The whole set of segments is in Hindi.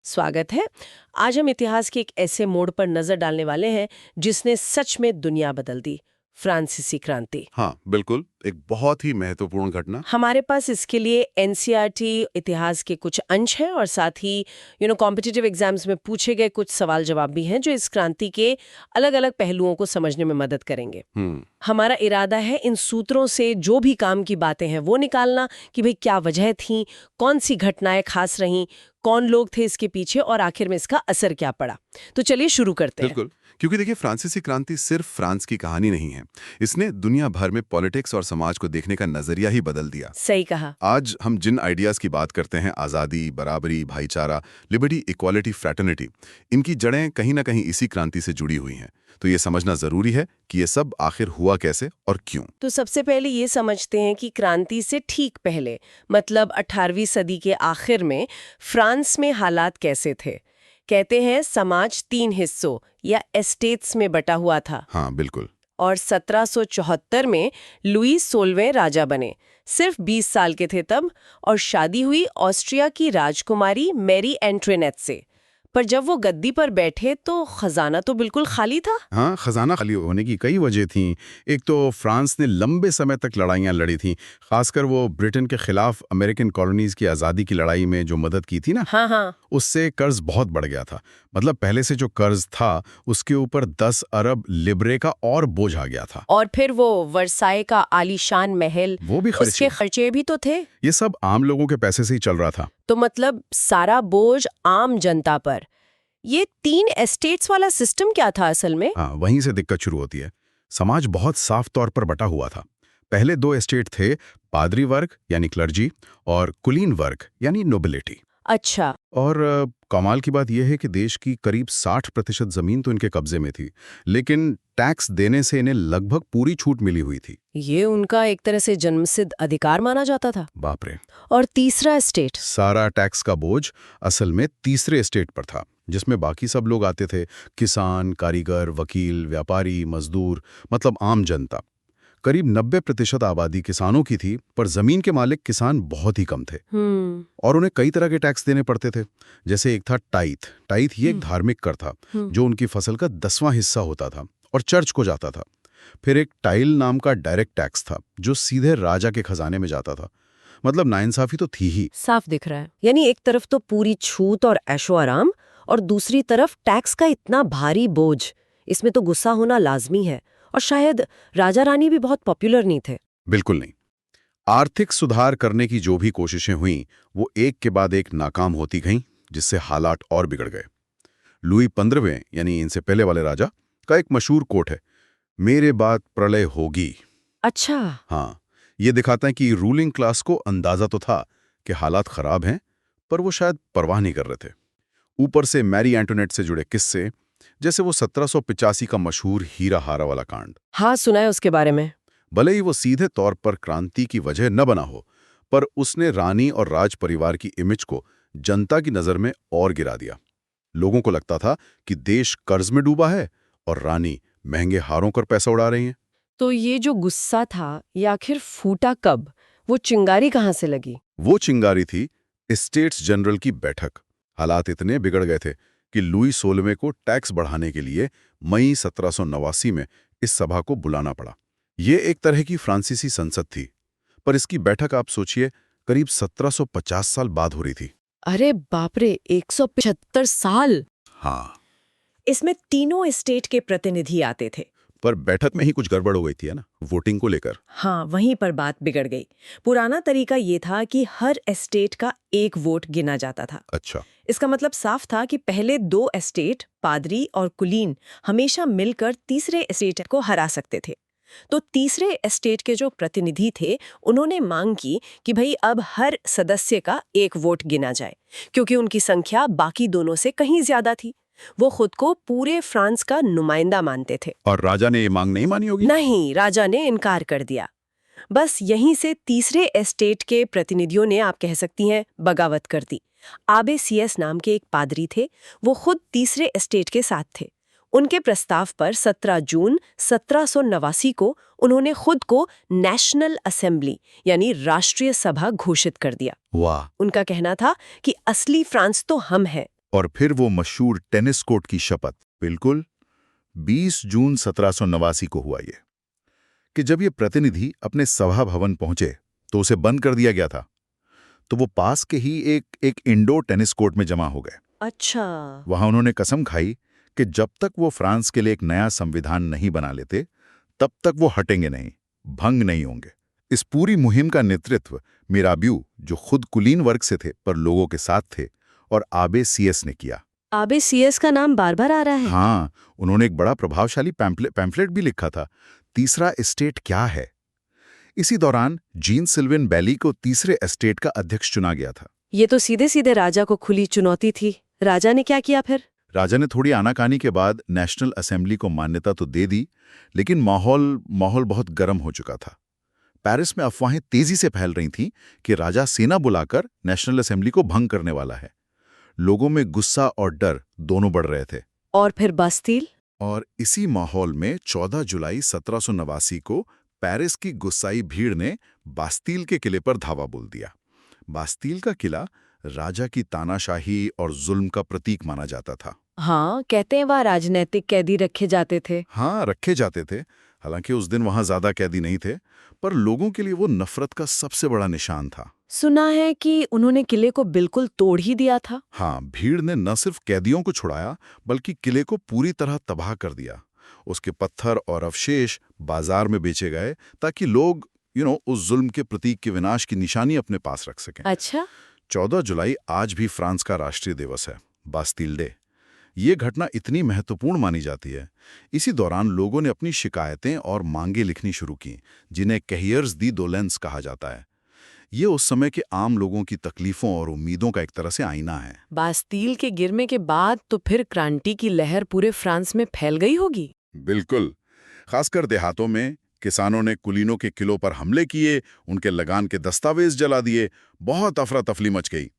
स्वागत है। आज हम इतिहास के एक ऐसे मोड़ पर नजर डालने वाले हैं जिसने सच में दुनिया बदल दी, फ्रांसीसी क्रांति। हाँ, बिल्कुल, एक बहुत ही महत्वपूर्ण घटना। हमारे पास इसके लिए एनसीईआरटी इतिहास के कुछ अंश हैं और साथ ही कॉम्पिटिटिव एग्जाम्स में पूछे गए कुछ सवाल जवाब भी हैं जो इस क्रांति के अलग-अलग पहलुओं को समझने में मदद करेंगे। हमारा इरादा है इन सूत्रों से जो भी काम की बातें हैं वो निकालना कि भाई क्या वजह थी, कौन सी घटनाएं खास रहीं, कौन लोग थे इसके पीछे और आखिर में इसका असर क्या पड़ा। तो चलिए शुरू करते हैं। बिल्कुल, क्योंकि देखिए फ्रांसीसी क्रांति सिर्फ फ्रांस की कहानी नहीं है। इसने दुनिया भर में पॉलिटिक्स और समाज को देखने का नजरिया ही बदल दिया। सही कहा। आज हम जिन आइडियाज की बात करते हैं, आज़ादी, बराबरी, भाईचारा, लिबर्टी, इक्वालिटी, फ्रैटर्निटी, इनकी जड़ें कहीं ना कहीं इसी क्रांति से जुड़ी हुई हैं। तो ये समझना जरूरी है कि ये सब आखिर हुआ कैसे और क्यों। तो सबसे पहले ये समझते हैं कि क्रांति से ठीक पहले, मतलब 18वीं सदी के आखिर में फ्रांस में हालात कैसे थे। कहते हैं समाज 3 हिस्सों या एस्टेट्स में बटा हुआ था। हाँ, बिल्कुल। और 1774 में लुई 16वें राजा बने। सिर्फ 20 साल के थे तब, और शादी हुई ऑस्ट्रिया की राजकुमारी मैरी एंटोनेट से। पर जब वो गद्दी पर बैठे तो खजाना तो बिल्कुल खाली था। हाँ, खजाना खाली होने की कई वजह थीं। एक तो फ्रांस ने लंबे समय तक लड़ाइयाँ लड़ी थीं, खासकर वो ब्रिटेन के खिलाफ अमेरिकन कॉलोनीज की आज़ादी की लड़ाई में जो मदद की थी ना, हाँ, उससे कर्ज बहुत बढ़ गया था। मतलब पहले से जो कर्ज था उसके ऊपर 10 अरब लिब्रे का और बोझ आ गया था। और फिर वो वर्साए का आलीशान महल, वो भी उसके खर्चे भी तो थे। ये सब आम लोगों के पैसे से ही चल रहा था। तो मतलब सारा बोझ आम जनता पर। ये 3 एस्टेट्स वाला सिस्टम क्या था असल में? हाँ, वहीं से दिक्कत शुरू होती है। समाज बहुत साफ तौर पर बटा हुआ था। पहले 2 एस्टेट थे, पादरी वर्ग यानी क्लर्जी और कुलीन वर्ग यानी नोबिलिटी। अच्छा। और कमाल की बात यह है कि देश की करीब 60% जमीन तो इनके कब्जे में थी, लेकिन टैक्स देने से इन्हें लगभग पूरी छूट मिली हुई थी। ये उनका एक तरह से जन्मसिद्ध अधिकार माना जाता था। बाप रे। और तीसरा एस्टेट? सारा टैक्स का बोझ असल में तीसरे एस्टेट पर था, जिसमें बाकी सब लोग आते थे, किसान, कारीगर, वकील, व्यापारी, मजदूर, मतलब आम जनता। करीब 90% आबादी किसानों की थी, पर जमीन के मालिक किसान बहुत ही कम थे। और उन्हें कई तरह के टैक्स देने पड़ते थे। जैसे एक था टाइथ। टाइथ ये एक धार्मिक कर था जो उनकी फसल का 10वां हिस्सा होता था और चर्च को जाता था। फिर एक टाइल नाम का डायरेक्ट टैक्स था जो सीधे राजा के खजाने में जाता था। मतलब नाइंसाफी तो थी ही। साफ दिख रहा है। यानी एक तरफ तो पूरी छूट और ऐशो आराम, और दूसरी तरफ टैक्स का इतना भारी बोझ। इसमें तो गुस्सा होना लाजमी है। और शायद राजा रानी भी बहुत पॉपुलर नहीं थे। बिल्कुल नहीं। आर्थिक सुधार करने की जो भी कोशिशें हुईं, वो एक के बाद एक नाकाम होती गईं, जिससे हालात और बिगड़ गए। लुई 15वें यानी इनसे पहले वाले राजा का एक मशहूर कोट है, मेरे बाद प्रलय होगी। अच्छा। हाँ, ये दिखाता है कि रूलिंग क्लास को अंदाजा तो था कि हालात खराब हैं, पर वो शायद परवाह नहीं कर रहे थे। ऊपर से मैरी एंटोनेट से जुड़े किस्से, जैसे वो 1785 का मशहूर हीरा हारा वाला कांड। हाँ, सुना है उसके बारे में। भले ही वो सीधे तौर पर क्रांति की वजह न बना हो, पर उसने रानी और राज परिवार की इमेज को जनता की नजर में और गिरा दिया। लोगों को लगता था कि देश कर्ज में डूबा है और रानी महंगे हारों कर पैसा उड़ा रही है। तो ये जो गुस्सा था, ये आखिर फूटा कब? वो चिंगारी कहाँ से लगी? वो चिंगारी थी स्टेट्स जनरल की बैठक। हालात इतने बिगड़ गए थे कि लुई 16वें को टैक्स बढ़ाने के लिए मई 1789 में इस सभा को बुलाना पड़ा। ये एक तरह की फ्रांसीसी संसद थी, पर इसकी बैठक आप सोचिए करीब 1750 साल बाद हो रही थी। अरे बाप रे, 175 साल! हाँ, इसमें तीनों एस्टेट के प्रतिनिधि आते थे। पर बैठक में ही कुछ गड़बड़ हो गई थी, है ना, वोटिंग को लेकर। हाँ, वहीं पर बात बिगड़ गई। पुराना तरीका ये था कि हर एस्टेट का एक वोट गिना जाता था। अच्छा। इसका मतलब साफ था कि पहले 2 एस्टेट, पादरी और कुलीन, हमेशा मिलकर तीसरे एस्टेट को हरा सकते थे। तो तीसरे एस्टेट के जो प्रतिनिधि थे, उन्होंने मांग की कि भाई अब हर सदस्य का एक वोट गिना जाए, क्योंकि उनकी संख्या बाकी दोनों से कहीं ज्यादा थी। वो खुद को पूरे फ्रांस का नुमाइंदा मानते थे। और राजा ने ये मांग नहीं मानी होगी? नहीं, राजा ने इनकार कर दिया। बस यहीं से तीसरे एस्टेट के प्रतिनिधियों ने, आप कह सकती हैं, बगावत कर दी। आबे सीएस नाम के एक पादरी थे, वो खुद तीसरे एस्टेट के साथ थे। उनके प्रस्ताव पर 17 जून 1789 को उन्होंने खुद को नेशनल असेंबली यानी राष्ट्रीय सभा घोषित कर दिया। वाह। उनका कहना था कि असली फ्रांस तो हम हैं। और फिर वो मशहूर टेनिस कोर्ट की शपथ। बिल्कुल 20 जून 1789 को हुआ ये, कि जब ये प्रतिनिधि अपने सभा भवन पहुंचे तो उसे बंद कर दिया गया था। तो वो पास के ही एक इंडोर टेनिस कोर्ट में जमा हो गए। अच्छा। वहां उन्होंने कसम खाई कि जब तक वो फ्रांस के लिए एक नया संविधान नहीं बना लेते तब तक वो हटेंगे नहीं, भंग नहीं होंगे। इस पूरी मुहिम का नेतृत्व मिराब्यू, जो खुद कुलीन वर्ग से थे पर लोगों के साथ थे, और आबे सीएस ने किया। आबे सीएस का नाम बार बार आ रहा है। हाँ, उन्होंने एक बड़ा प्रभावशाली पैम्फलेट भी लिखा था, तीसरा एस्टेट क्या है। इसी दौरान जीन सिल्विन बैली को तीसरे एस्टेट का अध्यक्ष चुना गया था। ये तो सीधे सीधे राजा को खुली चुनौती थी। राजा ने क्या किया फिर? राजा ने थोड़ी आनाकानी के बाद नेशनल असेंबली को मान्यता तो दे दी, लेकिन माहौल बहुत गर्म हो चुका था। पेरिस में अफवाहें तेजी से फैल रही थीं कि राजा सेना बुलाकर नेशनल असेंबली को भंग करने वाला है। लोगों में गुस्सा और डर दोनों बढ़ रहे थे। और फिर बास्तील? और इसी माहौल में 14 जुलाई 1789 को पेरिस की गुस्साई भीड़ ने बास्तील के किले पर धावा बोल दिया। बास्तील का किला राजा की तानाशाही और जुल्म का प्रतीक माना जाता था। हाँ, कहते हैं वहाँ राजनैतिक कैदी रखे जाते थे। हाँ, रखे जाते थे। हालांकि उस दिन वहां ज्यादा कैदी नहीं थे, पर लोगों के लिए वो नफरत का सबसे बड़ा निशान था। सुना है कि उन्होंने किले को बिल्कुल तोड़ ही दिया था। हाँ, भीड़ ने न सिर्फ कैदियों को छुड़ाया बल्कि किले को पूरी तरह तबाह कर दिया। उसके पत्थर और अवशेष बाजार में बेचे गए ताकि लोग उस जुल्म के प्रतीक के विनाश की निशानी अपने पास रख सकें। अच्छा। 14 जुलाई आज भी फ्रांस का राष्ट्रीय दिवस है, बास्तील डे। ये घटना इतनी महत्वपूर्ण मानी जाती है। इसी दौरान लोगों ने अपनी शिकायतें और मांगे लिखनी शुरू की, जिन्हें कैहियर्स दी डोलेंस कहा जाता है। ये उस समय के आम लोगों की तकलीफों और उम्मीदों का एक तरह से आईना है। बास्तील के गिरने के बाद तो फिर क्रांति की लहर पूरे फ्रांस में फैल गई होगी। बिल्कुल, खासकर देहातों में किसानों ने कुलीनों के किलों पर हमले किए, उनके लगान के दस्तावेज जला दिए, बहुत अफरा तफरी मच गई।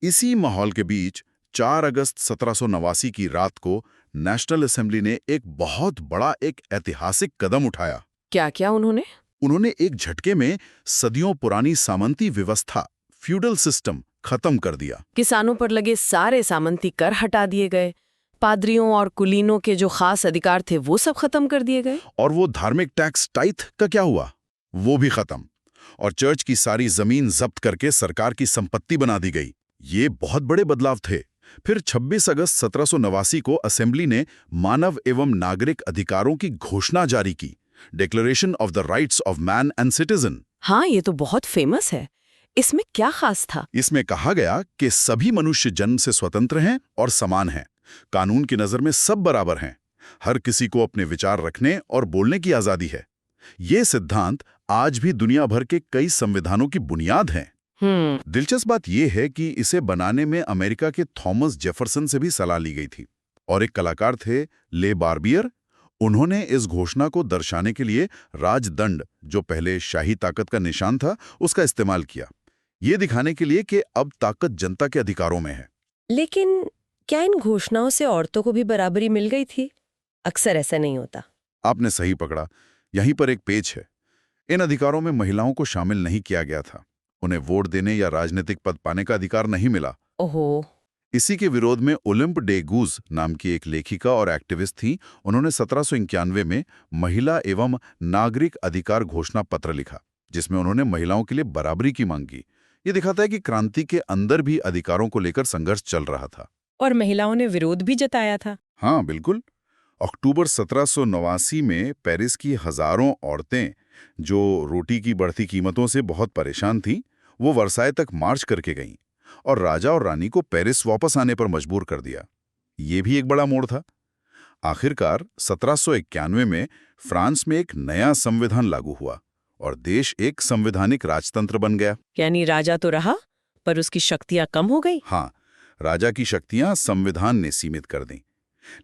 इसी माहौल के बीच 4 अगस्त 1789 की रात को नेशनल असेंबली ने एक बहुत बड़ा ऐतिहासिक कदम उठाया। क्या क्या उन्होंने? उन्होंने एक झटके में सदियों पुरानी सामंती व्यवस्था, फ्यूडल सिस्टम, खत्म कर दिया। किसानों पर लगे सारे सामंती कर हटा दिए गए। पादरियों और कुलीनों के जो खास अधिकार थे वो सब खत्म कर दिए गए। और वो धार्मिक टैक्स टाइथ का क्या हुआ? वो भी खत्म। और चर्च की सारी जमीन जब्त करके सरकार की संपत्ति बना दी गई। ये बहुत बड़े बदलाव थे। फिर 26 अगस्त 1789 को असेंबली ने मानव एवं नागरिक अधिकारों की घोषणा जारी की, declaration of the rights of man and citizen. हाँ, ये तो बहुत फेमस है। इसमें क्या खास था? इसमें कहा गया कि सभी मनुष्य जन्म से स्वतंत्र हैं और समान हैं। कानून की नजर में सब बराबर हैं। हर किसी को अपने विचार रखने और बोलने की आजादी है। ये सिद्धांत आज भी दुनिया भर के कई संविधानों की बुनियाद हैं। दिलचस्प बात यह है कि इसे बनाने में अमेरिका के थॉमस जेफरसन से भी सलाह ली गई थी। और एक कलाकार थे ले बार्बियर। उन्होंने इस घोषणा को दर्शाने के लिए राजदंड, जो पहले शाही ताकत का निशान था, उसका इस्तेमाल किया, ये दिखाने के लिए कि अब ताकत जनता के अधिकारों में है। लेकिन क्या इन घोषणाओं से औरतों को भी बराबरी मिल गई थी? अक्सर ऐसा नहीं होता। आपने सही पकड़ा। यहीं पर एक पेच है। इन अधिकारों में महिलाओं को शामिल नहीं किया गया था। उन्हें वोट देने या राजनीतिक पद पाने का अधिकार नहीं मिला। ओहो। इसी के विरोध में ओलिम्प डे गूज नाम की एक लेखिका और एक्टिविस्ट थी। उन्होंने 1791 में महिला एवं नागरिक अधिकार घोषणा पत्र लिखा, जिसमें उन्होंने महिलाओं के लिए बराबरी की मांग की। ये दिखाता है कि क्रांति के अंदर भी अधिकारों को लेकर संघर्ष चल रहा था। और महिलाओं ने विरोध भी जताया था। हाँ, बिल्कुल। अक्टूबर 1789 में पेरिस की हजारों औरतें, जो रोटी की बढ़ती कीमतों से बहुत परेशान थीं, वो वर्साय तक मार्च करके गईं और राजा और रानी को पेरिस वापस आने पर मजबूर कर दिया। ये भी एक बड़ा मोड़ था। आखिरकार 1791 में फ्रांस में एक नया संविधान लागू हुआ और देश एक संवैधानिक राजतंत्र बन गया। यानी राजा तो रहा, पर उसकी शक्तियां कम हो गई। हाँ, राजा की शक्तियां संविधान ने सीमित कर दी।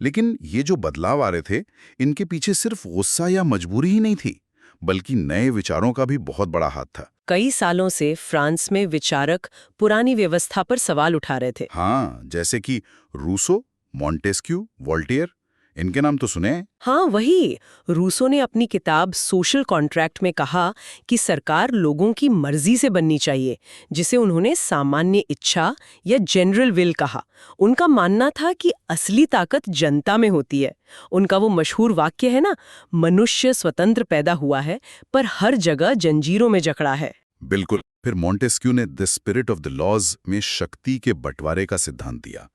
लेकिन ये जो बदलाव आ रहे थे, इनके पीछे सिर्फ गुस्सा या मजबूरी ही नहीं थी, बल्कि नए विचारों का भी बहुत बड़ा हाथ था। कई सालों से फ्रांस में विचारक पुरानी व्यवस्था पर सवाल उठा रहे थे। हाँ, जैसे कि रूसो, मॉन्टेस्क्यू, वोल्टेयर। इनके नाम तो सुने हैं। हाँ, वही। रूसो ने अपनी किताब सोशल कॉन्ट्रैक्ट में कहा कि सरकार लोगों की मर्जी से बननी चाहिए, जिसे उन्होंने सामान्य इच्छा या जनरल विल कहा। उनका मानना था कि असली ताकत जनता में होती है। उनका वो मशहूर वाक्य है ना, मनुष्य स्वतंत्र पैदा हुआ है पर हर जगह जंजीरों में जकड़ा है। बिल्कुल। फिर मॉन्टेस्क्यू ने the spirit of the laws में शक्ति के बंटवारे का सिद्धांत दिया,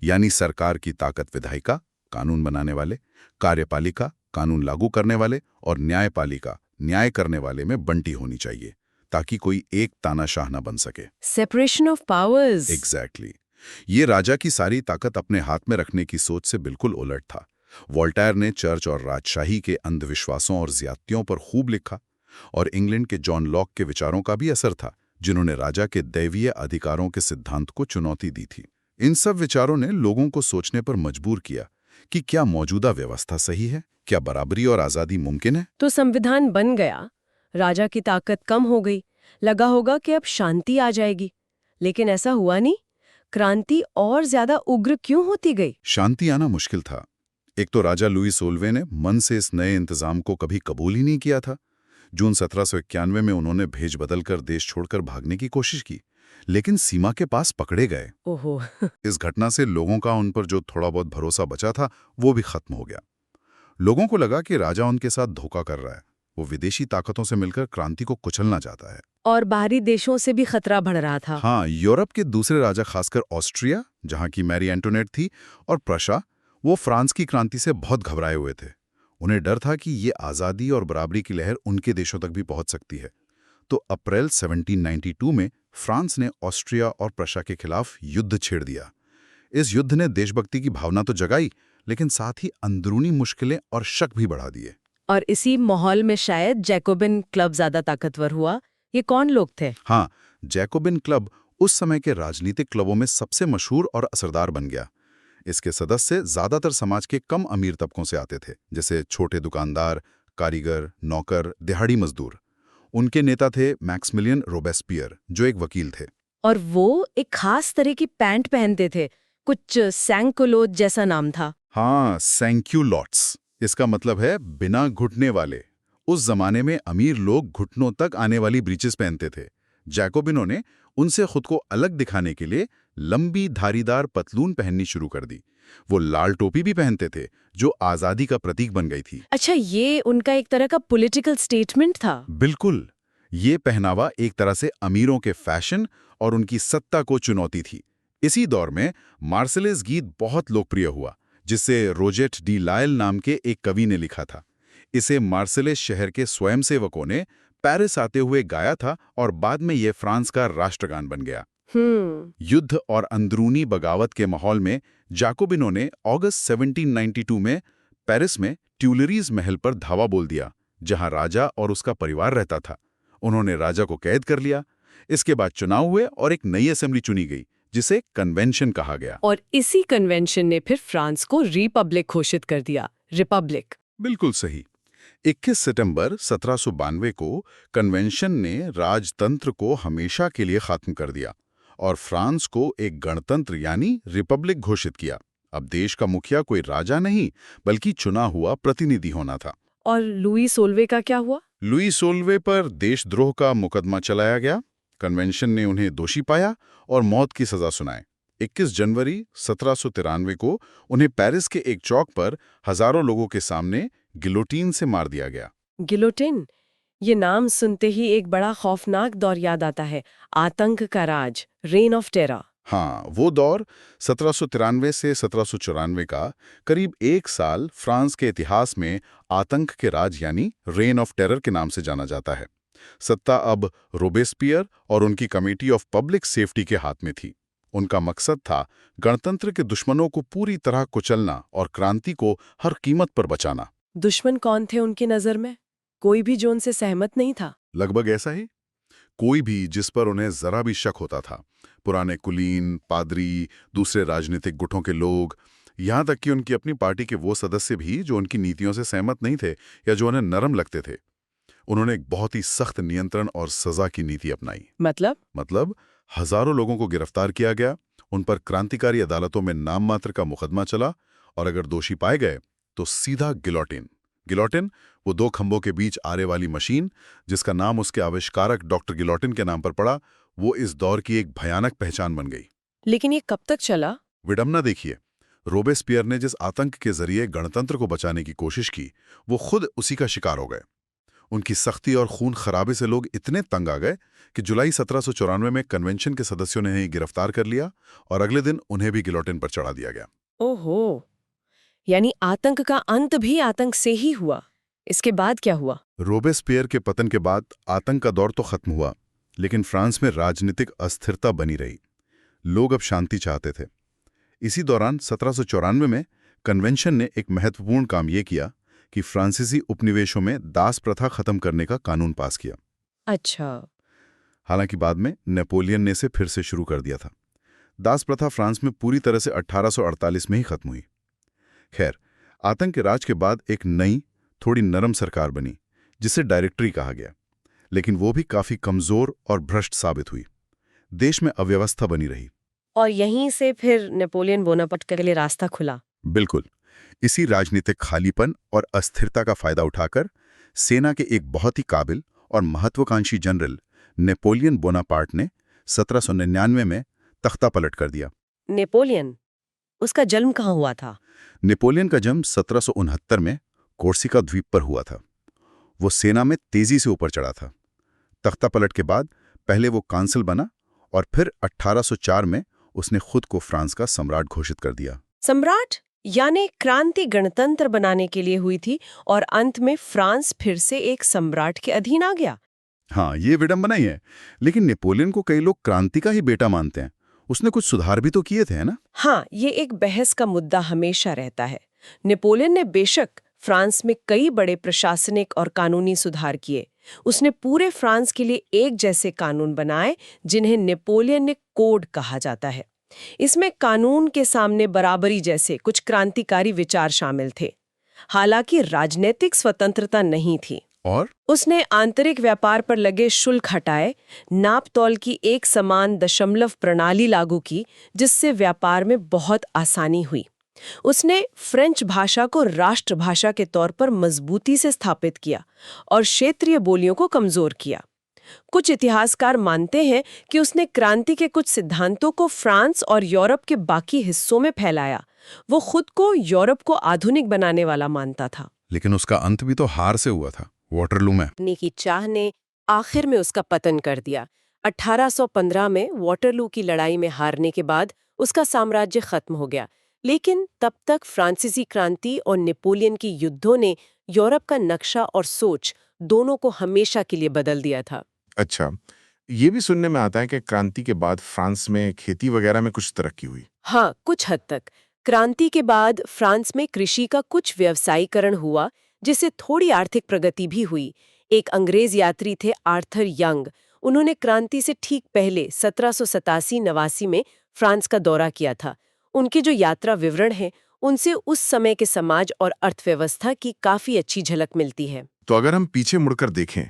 यानी सरकार की ताकत विधायिका, कानून बनाने वाले, कार्यपालिका, कानून लागू करने वाले, और न्यायपालिका, न्याय करने वाले में बंटी होनी चाहिए, ताकि कोई एक तानाशाह न बन सके। Separation of powers. एग्जैक्टली। ये राजा की सारी ताकत अपने हाथ में रखने की सोच से बिल्कुल उलट था। वोल्टेयर ने चर्च और राजशाही के अंधविश्वासों और ज्यादतियों पर खूब लिखा, और इंग्लैंड के जॉन लॉक के विचारों का भी असर था, जिन्होंने राजा के दैवीय अधिकारों के सिद्धांत को चुनौती दी थी। इन सब विचारों ने लोगों को सोचने पर मजबूर किया कि क्या मौजूदा व्यवस्था सही है, क्या बराबरी और आजादी मुमकिन है। तो संविधान बन गया, राजा की ताकत कम हो गई, लगा होगा कि अब शांति आ जाएगी। लेकिन ऐसा हुआ नहीं। क्रांति और ज्यादा उग्र क्यों होती गई? शांति आना मुश्किल था। एक तो राजा लुई सोलवे ने मन से इस नए इंतजाम को कभी कबूल ही नहीं किया था। जून 1791 में उन्होंने भेज बदलकर देश छोड़कर भागने की कोशिश की, लेकिन सीमा के पास पकड़े गए। ओहो। इस घटना से लोगों का उन पर जो थोड़ा बहुत भरोसा बचा था वो भी खत्म हो गया। लोगों को लगा कि राजा उनके साथ धोखा कर रहा है, वो विदेशी ताकतों से मिलकर क्रांति को कुचलना चाहता है। और बाहरी देशों से भी खतरा बढ़ रहा था। हाँ, यूरोप के दूसरे राजा, खासकर ऑस्ट्रिया, जहां की मैरी एंटोनेट थी, और प्रशा, वो फ्रांस की क्रांति से बहुत घबराए हुए थे। उन्हें डर था कि ये आज़ादी और बराबरी की लहर उनके देशों तक भी पहुंच सकती है। तो अप्रैल 1792 में फ्रांस ने ऑस्ट्रिया और प्रशा के खिलाफ युद्ध छेड़ दिया। इस युद्ध ने देशभक्ति की भावना तो जगाई, लेकिन साथ ही अंदरूनी मुश्किलें और शक भी बढ़ा दिए। और इसी माहौल में शायद जैकोबिन क्लब ज्यादा ताकतवर हुआ। ये कौन लोग थे? हाँ, जैकोबिन क्लब उस समय के राजनीतिक क्लबों में सबसे मशहूर और असरदार बन गया। इसके सदस्य ज्यादातर समाज के कम अमीर तबकों से आते थे, जैसे छोटे दुकानदार, कारीगर, नौकर, दिहाड़ी मजदूर। उनके नेता थे मैक्सिमिलियन रोबेस्पियर, जो एक वकील थे। और वो एक खास तरह की पैंट पहनते थे, कुछ सैंकोलोज जैसा नाम था। हाँ, सैंक्यूलॉट्स। इसका मतलब है बिना घुटने वाले। उस जमाने में अमीर लोग घुटनों तक आने वाली ब्रीचेस पहनते थे। जैकोबिनों ने उनसे खुद को अलग दिखाने के लिए लंबी धारीदार पतलून पहननी शुरू कर दी। वो लाल टोपी भी पहनते थे, जो आजादी का प्रतीक बन गई थी। अच्छा, ये उनका एक तरह का पॉलिटिकल स्टेटमेंट था। बिल्कुल। ये पहनावा एक तरह से अमीरों के फैशन और उनकी सत्ता को चुनौती थी। इसी दौर में मार्सेलेस गीत बहुत लोकप्रिय हुआ, जिसे रोजेट डी लायल नाम के एक कवि ने लिखा था। इसे मार्सेलेस शहर के स्वयंसेवकों ने पेरिस आते हुए गाया था, और बाद में ये फ्रांस का राष्ट्रगान बन गया। युद्ध और अंदरूनी बगावत के माहौल में जैकोबिनों ने अगस्त 1792 में पेरिस में ट्यूलरीज महल पर धावा बोल दिया, जहां राजा और उसका परिवार रहता था। उन्होंने राजा को कैद कर लिया। इसके बाद चुनाव हुए और एक नई असेंबली चुनी गई, जिसे कन्वेंशन कहा गया। और इसी कन्वेंशन ने फिर फ्रांस को रिपब्लिक घोषित कर दिया। रिपब्लिक। बिल्कुल सही। 21 सितंबर 1792 को कन्वेंशन ने राजतंत्र को हमेशा के लिए खत्म कर दिया और फ्रांस को एक गणतंत्र यानी रिपब्लिक घोषित किया। अब देश का मुखिया कोई राजा नहीं, बल्कि चुना हुआ प्रतिनिधि होना था। और लुई सोल्वे का क्या हुआ? लुई सोल्वे पर देशद्रोह का मुकदमा चलाया गया। कन्वेंशन ने उन्हें दोषी पाया और मौत की सजा सुनाई। 21 जनवरी 1793 को उन्हें पेरिस के एक चौक पर हजारों लोगों के सामने गिलोटीन से मार दिया गया। गिलोटिन, ये नाम सुनते ही एक बड़ा खौफनाक दौर याद आता है। आतंक का राज, रेन ऑफ टेरर। हाँ, वो दौर 1793 से 1794 का करीब एक साल फ्रांस के इतिहास में आतंक के राज यानी रेन ऑफ टेरर के नाम से जाना जाता है। सत्ता अब रोबेस्पियर और उनकी कमेटी ऑफ पब्लिक सेफ्टी के हाथ में थी। उनका मकसद था गणतंत्र के दुश्मनों को पूरी तरह कुचलना और क्रांति को हर कीमत पर बचाना। दुश्मन कौन थे उनकी नजर में? कोई भी जो उनसे सहमत नहीं था? लगभग ऐसा ही। कोई भी जिस पर उन्हें जरा भी शक होता था। पुराने कुलीन, पादरी, दूसरे राजनीतिक गुटों के लोग, यहाँ तक कि उनकी अपनी पार्टी के वो सदस्य भी जो उनकी नीतियों से सहमत नहीं थे या जो उन्हें नरम लगते थे। उन्होंने एक बहुत ही सख्त नियंत्रण और सजा की नीति अपनाई। मतलब हजारों लोगों को गिरफ्तार किया गया, उन पर क्रांतिकारी अदालतों में नाम मात्र का मुकदमा चला, और अगर दोषी पाए गए तो सीधा गिलोटिन। गिलोटिन वो 2 खंभों के बीच आरे वाली मशीन जिसका नाम उसके आविष्कारक डॉक्टर गिलोटिन के नाम पर पड़ा, वो इस दौर की एक भयानक पहचान बन गई। लेकिन ये कब तक चला? विडंबना देखिए, रोबेस्पियर ने जिस आतंक के जरिए गणतंत्र को बचाने की कोशिश की, वो खुद उसी का शिकार हो गए। उनकी सख्ती और खून खराबे से लोग इतने तंग आ गए कि जुलाई 1794 में कन्वेंशन के सदस्यों ने ही गिरफ्तार कर लिया और अगले दिन उन्हें भी गिलोटिन पर चढ़ा दिया गया। ओहो, यानी आतंक का अंत भी आतंक से ही हुआ। इसके बाद क्या हुआ? रोबेस्पियर के पतन के बाद आतंक का दौर तो खत्म हुआ, लेकिन फ्रांस में राजनीतिक अस्थिरता बनी रही। लोग अब शांति चाहते थे। इसी दौरान 1794 में कन्वेंशन ने एक महत्वपूर्ण काम ये किया कि फ्रांसीसी उपनिवेशों में दास प्रथा खत्म करने का कानून पास किया। अच्छा। हालांकि बाद में नेपोलियन ने इसे फिर से शुरू कर दिया था। दास प्रथा फ्रांस में पूरी तरह से 1848 में ही खत्म हुई। खैर, आतंक के राज के बाद एक नई, थोड़ी नरम सरकार बनी, जिसे डायरेक्टरी कहा गया, लेकिन वो भी काफी कमजोर और भ्रष्ट साबित हुई। देश में अव्यवस्था बनी रही। और यहीं से फिर नेपोलियन बोनापार्ट के लिए रास्ता खुला। बिल्कुल। इसी राजनीतिक खालीपन और अस्थिरता का फायदा उठाकर सेना के एक बहुत ही काबिल और महत्वाकांक्षी जनरल नेपोलियन बोनापार्ट ने 1799 में तख्ता पलट कर दिया। नेपोलियन, उसका जन्म कहाँ हुआ था? नेपोलियन का जन्म 1769 में कोर्सिका द्वीप पर हुआ था। वो सेना में तेजी से ऊपर चढ़ा था। तख्ता पलट के बाद पहले वो कांसल बना और फिर 1804 में उसने खुद को फ्रांस का सम्राट घोषित कर दिया। सम्राट? यानी क्रांति गणतंत्र बनाने के लिए हुई थी और अंत में फ्रांस फिर से एक सम्राट के अधीन आ गया। हाँ, ये विडंबना ही है। लेकिन नेपोलियन को कई लोग क्रांति का ही बेटा मानते हैं। उसने कुछ सुधार भी तो किए थे, है ना? हाँ, ये एक बहस का मुद्दा हमेशा रहता है। नेपोलियन ने बेशक फ्रांस में कई बड़े प्रशासनिक और कानूनी सुधार किए। उसने पूरे फ्रांस के लिए एक जैसे कानून बनाए, जिन्हें नेपोलियन ने कोड कहा जाता है। इसमें कानून के सामने बराबरी जैसे कुछ क्रांतिकारी विचार शामिल थे। हालांकि राजनीतिक स्वतंत्रता नहीं थी। और उसने आंतरिक व्यापार पर लगे शुल्क हटाए, नाप तौल की एक समान दशमलव प्रणाली लागू की, जिससे व्यापार में बहुत आसानी हुई। उसने फ्रेंच भाषा को राष्ट्रभाषा के तौर पर मजबूती से स्थापित किया और क्षेत्रीय बोलियों को कमजोर किया। कुछ इतिहासकार मानते हैं कि उसने क्रांति के कुछ सिद्धांतों को फ्रांस और यूरोप के बाकी हिस्सों में फैलाया। वो खुद को यूरोप को आधुनिक बनाने वाला मानता था। लेकिन उसका अंत भी तो हार से हुआ था, वाटरलू में। अपने की चाह ने आखिर में उसका पतन कर दिया। 1815 में वाटरलू की लड़ाई में हारने के बाद उसका साम्राज्य खत्म हो गया। लेकिन तब तक फ्रांसीसी क्रांति और नेपोलियन की युद्धों ने यूरोप का नक्शा और सोच दोनों को हमेशा के लिए बदल दिया था। अच्छा, ये भी सुनने में आता है कि क्रांति के बाद फ्रांस में खेती वगैरह में कुछ तरक्की हुई। हाँ, कुछ हद तक। क्रांति के बाद फ्रांस में कृषि का कुछ व्यवसायीकरण हुआ, जिससे थोड़ी आर्थिक प्रगति भी हुई। एक अंग्रेज यात्री थे आर्थर यंग। उन्होंने क्रांति से ठीक पहले 1787-89 में फ्रांस का दौरा किया था। उनके जो यात्रा विवरण हैं, उनसे उस समय के समाज और अर्थव्यवस्था की काफी अच्छी झलक मिलती है। तो अगर हम पीछे मुड़कर देखें,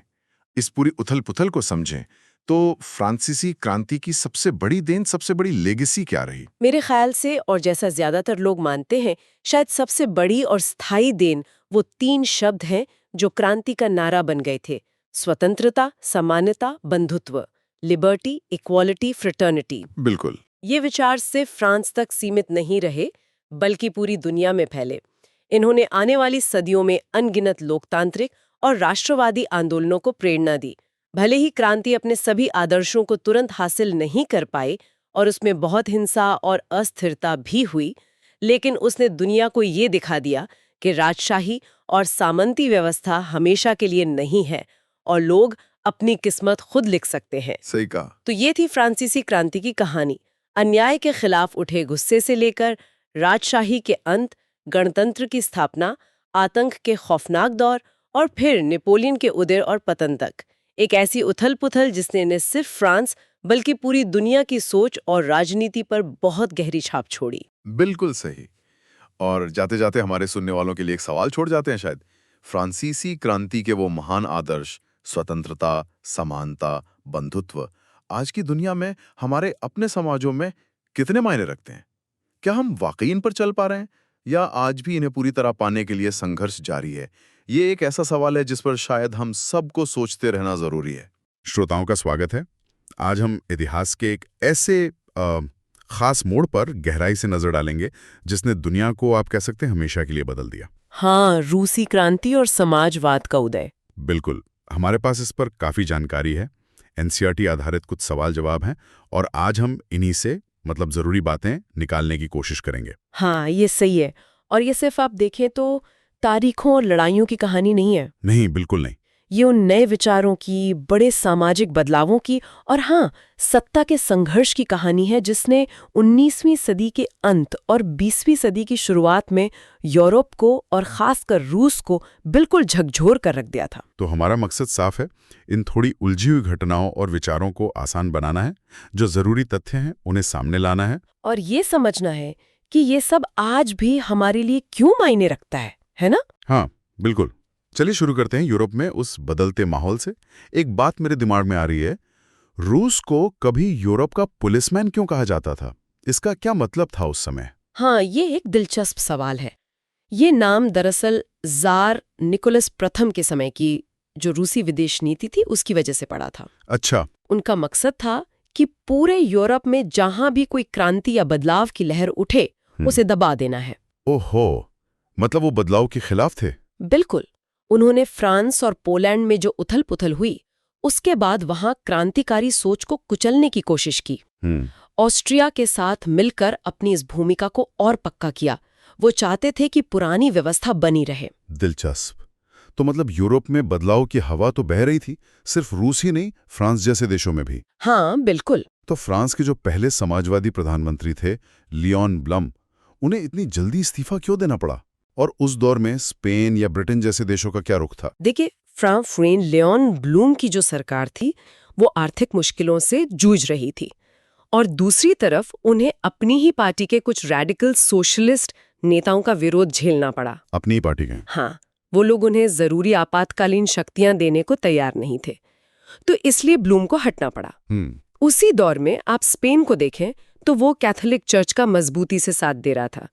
इस पूरी उथल-पुथल को समझें, तो फ्रांसीसी क्रांति की सबसे बड़ी देन, सबसे बड़ी लेगेसी क्या रही? मेरे ख्याल से, और जैसा ज्यादातर लोग मानते हैं, शायद सबसे बड़ी और स्थायी देन वो 3 शब्द हैं जो क्रांति का नारा बन गए थे: स्वतंत्रता, समानता, बंधुत्व। Liberty, equality, fraternity. बिल्कुल। ये विचार सिर्फ फ्रांस तक सीमित नहीं रहे, बल्कि पूरी दुनिया में फैले। इन्होंने आने वाली सदियों में अनगिनत लोकतांत्रिक और राष्ट्रवादी आंदोलनों को प्रेरणा दी। भले ही क्रांति अपने सभी आदर्शों को तुरंत हासिल नहीं कर पाई और उसमें बहुत हिंसा और अस्थिरता भी हुई, लेकिन उसने दुनिया को ये दिखा दिया कि राजशाही और सामंती व्यवस्था हमेशा के लिए नहीं है और लोग अपनी किस्मत खुद लिख सकते हैं। सही कहा। तो ये थी फ्रांसीसी क्रांति की कहानी। अन्याय के खिलाफ उठे गुस्से से लेकर राजशाही के अंत, गणतंत्र की स्थापना, आतंक के खौफनाक दौर और फिर नेपोलियन के उदय और पतन तक। एक ऐसी उथल-पुथल जिसने न सिर्फ फ्रांस बल्कि पूरी दुनिया की सोच और राजनीति पर बहुत गहरी छाप छोड़ी। बिल्कुल सही। और जाते जाते हमारे सुनने वालों के लिए एक सवाल छोड़ जाते हैं शायद। फ्रांसीसी क्रांति के वो महान आदर्श, स्वतंत्रता, समानता, बंधुत्व, आज की दुनिया में हमारे अपने समाजों में कितने मायने रखते हैं? क्या हम वाकई इन पर चल पा रहे हैं, या आज भी इन्हें पूरी तरह पाने के लिए संघर्ष जारी है? ये एक ऐसा सवाल है जिस पर शायद हम सबको सोचते रहना जरूरी है। श्रोताओं का स्वागत है। आज हम इतिहास के एक ऐसे खास मोड़ पर गहराई से नजर डालेंगे जिसने दुनिया को, आप कह सकते हैं, हमेशा के लिए बदल दिया। हाँ, रूसी क्रांति और समाजवाद का उदय। बिल्कुल, हमारे पास इस पर काफी जानकारी है। एनसीईआरटी आधारित कुछ सवाल जवाब हैं और आज हम इन्हीं से जरूरी बातें निकालने की कोशिश करेंगे। हाँ, ये सही है। और ये सिर्फ आप देखें तो तारीखों और लड़ाइयों की कहानी नहीं है। नहीं, बिल्कुल नहीं। ये उन नए विचारों की, बड़े सामाजिक बदलावों की और हाँ, सत्ता के संघर्ष की कहानी है जिसने 19वीं सदी के अंत और 20वीं सदी की शुरुआत में यूरोप को और खासकर रूस को बिल्कुल झकझोर कर रख दिया था। तो हमारा मकसद साफ है, इन थोड़ी उलझी हुई घटनाओं और विचारों को आसान बनाना है, जो जरूरी तथ्य हैं उन्हें सामने लाना है और ये समझना है कि ये सब आज भी हमारे लिए क्यों मायने रखता है ना? हाँ, बिल्कुल। चलिए शुरू करते हैं यूरोप में उस बदलते माहौल से। एक बात मेरे दिमाग में आ रही है, रूस को कभी यूरोप का पुलिसमैन क्यों कहा जाता था? इसका क्या मतलब था उस समय? हाँ, ये एक दिलचस्प सवाल है। ये नाम दरअसल ज़ार निकोलस प्रथम के समय की जो रूसी विदेश नीति थी उसकी वजह से पड़ा था। अच्छा। उनका मकसद था कि पूरे यूरोप में जहां भी कोई क्रांति या बदलाव की लहर उठे उसे दबा देना है। ओहो, मतलब वो बदलाव के खिलाफ थे? बिल्कुल। उन्होंने फ्रांस और पोलैंड में जो उथल-पुथल हुई, उसके बाद वहां क्रांतिकारी सोच को कुचलने की कोशिश की। ऑस्ट्रिया के साथ मिलकर अपनी इस भूमिका को और पक्का किया। वो चाहते थे कि पुरानी व्यवस्था बनी रहे। दिलचस्प। तो यूरोप में बदलाव की हवा तो बह रही थी, सिर्फ रूस ही नहीं, फ्रांस जैसे देशों में भी। हाँ, बिल्कुल। तो फ्रांस के जो पहले समाजवादी प्रधानमंत्री थे, लियोन ब्लम, उन्हें इतनी जल्दी इस्तीफा क्यों देना पड़ा? और उस दौर में स्पेन या ब्रिटेन जैसे देशों का क्या रुख था? देखिए, फ्रांस लियोन ब्लूम की जो सरकार थी वो आर्थिक मुश्किलों से जूझ रही थी और दूसरी तरफ उन्हें अपनी ही पार्टी के कुछ रेडिकल सोशलिस्ट नेताओं का विरोध झेलना पड़ा। अपनी ही पार्टी के? हाँ, वो लोग उन्हें जरूरी आपातकालीन शक्तियां देने को तैयार नहीं थे, तो इसलिए ब्लूम को हटना पड़ा। उसी दौर में आप स्पेन को देखें तो वो कैथोलिक चर्च का मजबूती से साथ दे रहा था,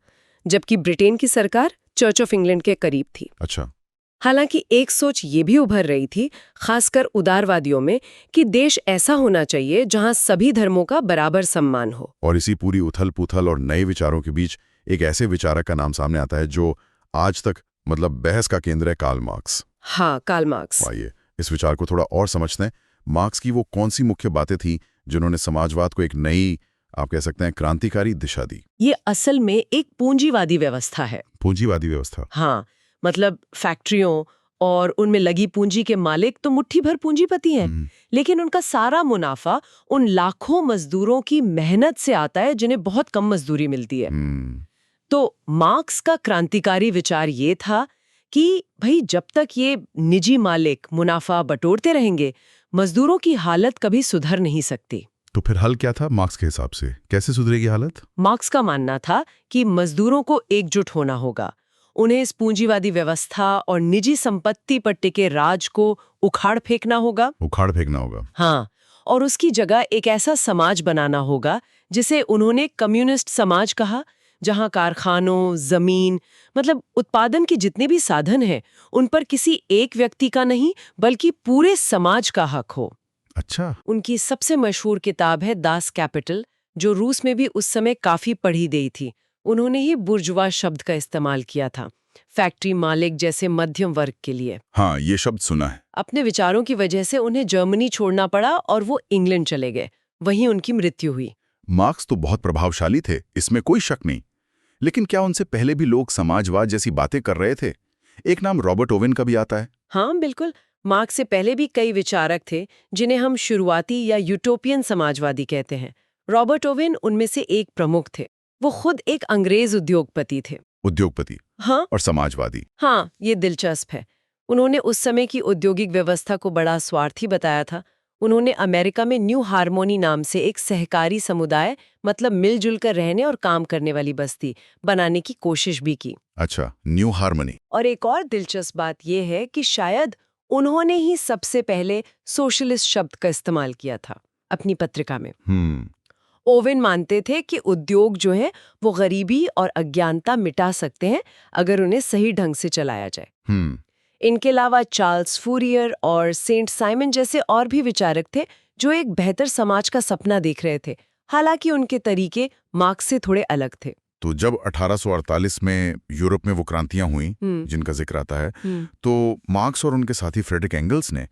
जबकि ब्रिटेन की सरकार चर्च ऑफ इंग्लैंड के करीब थी। अच्छा। हालांकि एक सोच ये भी उभर रही थी, खासकर उदारवादियों में, कि देश ऐसा होना चाहिए जहां सभी धर्मों का बराबर सम्मान हो। और इसी पूरी उथल-पुथल और नए विचारों के बीच एक ऐसे विचारक का नाम सामने आता है जो आज तक बहस का केंद्र है, कार्ल मार्क्स। हाँ, कार्ल मार्क्स। आइए इस विचार को थोड़ा और समझते हैं। मार्क्स की वो कौन सी मुख्य बातें थी जिन्होंने समाजवाद को एक नई, आप कह सकते हैं, क्रांतिकारी दिशा दी? ये असल में एक पूंजीवादी व्यवस्था है। पूंजीवादी व्यवस्था? हाँ, फैक्ट्रियों और उनमें लगी पूंजी के मालिक तो मुट्ठी भर पूंजीपति हैं, लेकिन उनका सारा मुनाफा उन लाखों मजदूरों की मेहनत से आता है जिन्हें बहुत कम मजदूरी मिलती है। तो मार्क्स का क्रांतिकारी विचार ये था कि भाई, जब तक ये निजी मालिक मुनाफा बटोरते रहेंगे, मजदूरों की हालत कभी सुधर नहीं सकती। तो फिर हल क्या था मार्क्स के हिसाब से? कैसे सुधरेगी हालत? मार्क्स का मानना था कि मजदूरों को एकजुट होना होगा। उन्हें इस पूंजीवादी व्यवस्था और निजी संपत्ति पर टिके राज को उखाड़ फेंकना होगा। उखाड़ फेंकना होगा? हाँ, और उसकी जगह एक ऐसा समाज बनाना होगा जिसे उन्होंने कम्युनिस्ट समाज कहा, जहां कारखानों, जमीन, उत्पादन के जितने भी साधन हैं, उन पर किसी एक व्यक्ति का नहीं बल्कि पूरे समाज का हक हो। अच्छा। उनकी सबसे मशहूर किताब है दास कैपिटल, जो रूस में भी उस समय काफी पढ़ी गई थी। उन्होंने ही बुर्जुआ शब्द का इस्तेमाल किया था, फैक्ट्री मालिक जैसे मध्यम वर्ग के लिए। हाँ, ये शब्द सुना है। अपने विचारों की वजह से उन्हें जर्मनी छोड़ना पड़ा और वो इंग्लैंड चले गए। वहीं उनकी मृत्यु हुई। मार्क्स तो बहुत प्रभावशाली थे, इसमें कोई शक नहीं। लेकिन क्या उनसे पहले भी लोग समाजवाद जैसी बातें कर रहे थे? एक नाम रॉबर्ट ओवेन का भी आता है। हाँ, बिल्कुल। मार्क्स से पहले भी कई विचारक थे जिन्हें हम शुरुआती या यूटोपियन समाजवादी कहते हैं। रॉबर्ट ओवेन उनमें से एक प्रमुख थे। वो खुद एक अंग्रेज उद्योगपति थे। उद्योगपति? हाँ। और समाजवादी? हाँ, ये दिलचस्प है। उन्होंने उस समय की औद्योगिक व्यवस्था को बड़ा स्वार्थी बताया था। उन्होंने अमेरिका में न्यू हार्मोनी नाम से एक सहकारी समुदाय, मिलजुल कर रहने और काम करने वाली बस्ती बनाने की कोशिश भी की। अच्छा, न्यू हार्मनी। और एक और दिलचस्प बात यह है कि शायद उन्होंने ही सबसे पहले सोशलिस्ट शब्द का इस्तेमाल किया था अपनी पत्रिका में। ओवेन मानते थे कि उद्योग जो है वो गरीबी और अज्ञानता मिटा सकते हैं अगर उन्हें सही ढंग से चलाया जाए। इनके अलावा चार्ल्स फूरियर और सेंट साइमन जैसे और भी विचारक थे जो एक बेहतर समाज का सपना देख रहे थे, हालांकि उनके तरीके मार्क्स से थोड़े अलग थे। तो जब 1848 में यूरोप में वो क्रांतियां हुई जिनका जिक्र आता है, तो मार्क्स और उनके साथी फ्रेडरिक एंगल्स ने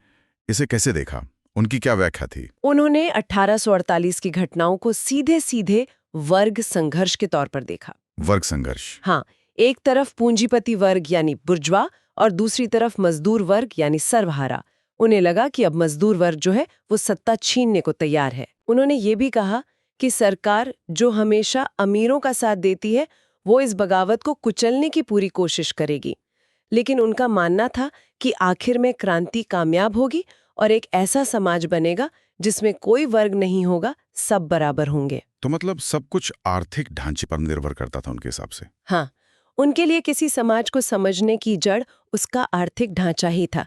इसे कैसे देखा? उनकी क्या व्याख्या थी? उन्होंने 1848 की घटनाओं को सीधे सीधे वर्ग संघर्ष के तौर पर देखा। वर्ग संघर्ष? हाँ, एक तरफ पूंजीपति वर्ग यानी बुर्जवा और दूसरी तरफ मजदूर वर्ग यानी सर्वहारा। उन्हें लगा कि अब मजदूर वर्ग जो है वो सत्ता छीनने को तैयार है। उन्होंने ये भी कहा कि सरकार जो हमेशा अमीरों का साथ देती है वो इस बगावत को कुचलने की पूरी कोशिश करेगी। लेकिन उनका मानना था कि आखिर में क्रांति कामयाब होगी और एक ऐसा समाज बनेगा जिसमें कोई वर्ग नहीं होगा, सब बराबर होंगे। तो मतलब सब कुछ आर्थिक ढांचे पर निर्भर करता था उनके हिसाब से? हाँ, उनके लिए किसी समाज को समझने की जड़ उसका आर्थिक ढांचा ही था।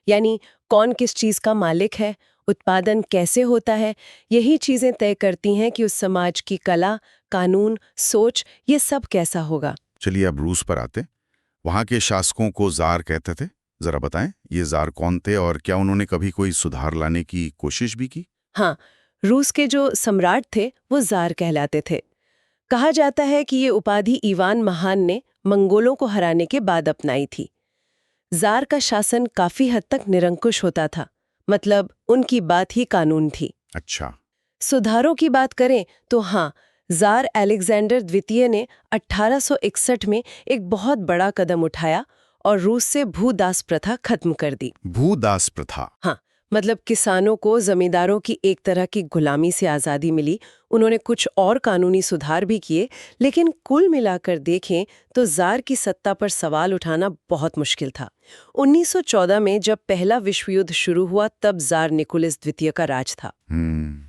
यानी कौन किस चीज का मालिक है, उत्पादन कैसे होता है, यही चीजें तय करती हैं कि उस समाज की कला, कानून, सोच ये सब कैसा होगा। चलिए अब रूस पर आते। वहां के शासकों को जार कहते थे, जरा बताएं ये जार कौन थे और क्या उन्होंने कभी कोई सुधार लाने की कोशिश भी की? हाँ, रूस के जो सम्राट थे वो जार कहलाते थे। कहा जाता है कि ये उपाधि इवान महान ने मंगोलों को हराने के बाद अपनाई थी। जार का शासन काफी हद तक निरंकुश होता था, मतलब उनकी बात ही कानून थी। अच्छा। सुधारों की बात करें तो हाँ, जार अलेक्जेंडर द्वितीय ने 1861 में एक बहुत बड़ा कदम उठाया और रूस से भूदास प्रथा खत्म कर दी। भूदास प्रथा? हाँ, मतलब किसानों को जमींदारों की एक तरह की गुलामी से आज़ादी मिली। उन्होंने कुछ और कानूनी सुधार भी किए, लेकिन कुल मिलाकर देखें तो जार की सत्ता पर सवाल उठाना बहुत मुश्किल था। 1914 में जब पहला विश्व युद्ध शुरू हुआ तब जार निकोलस द्वितीय का राज था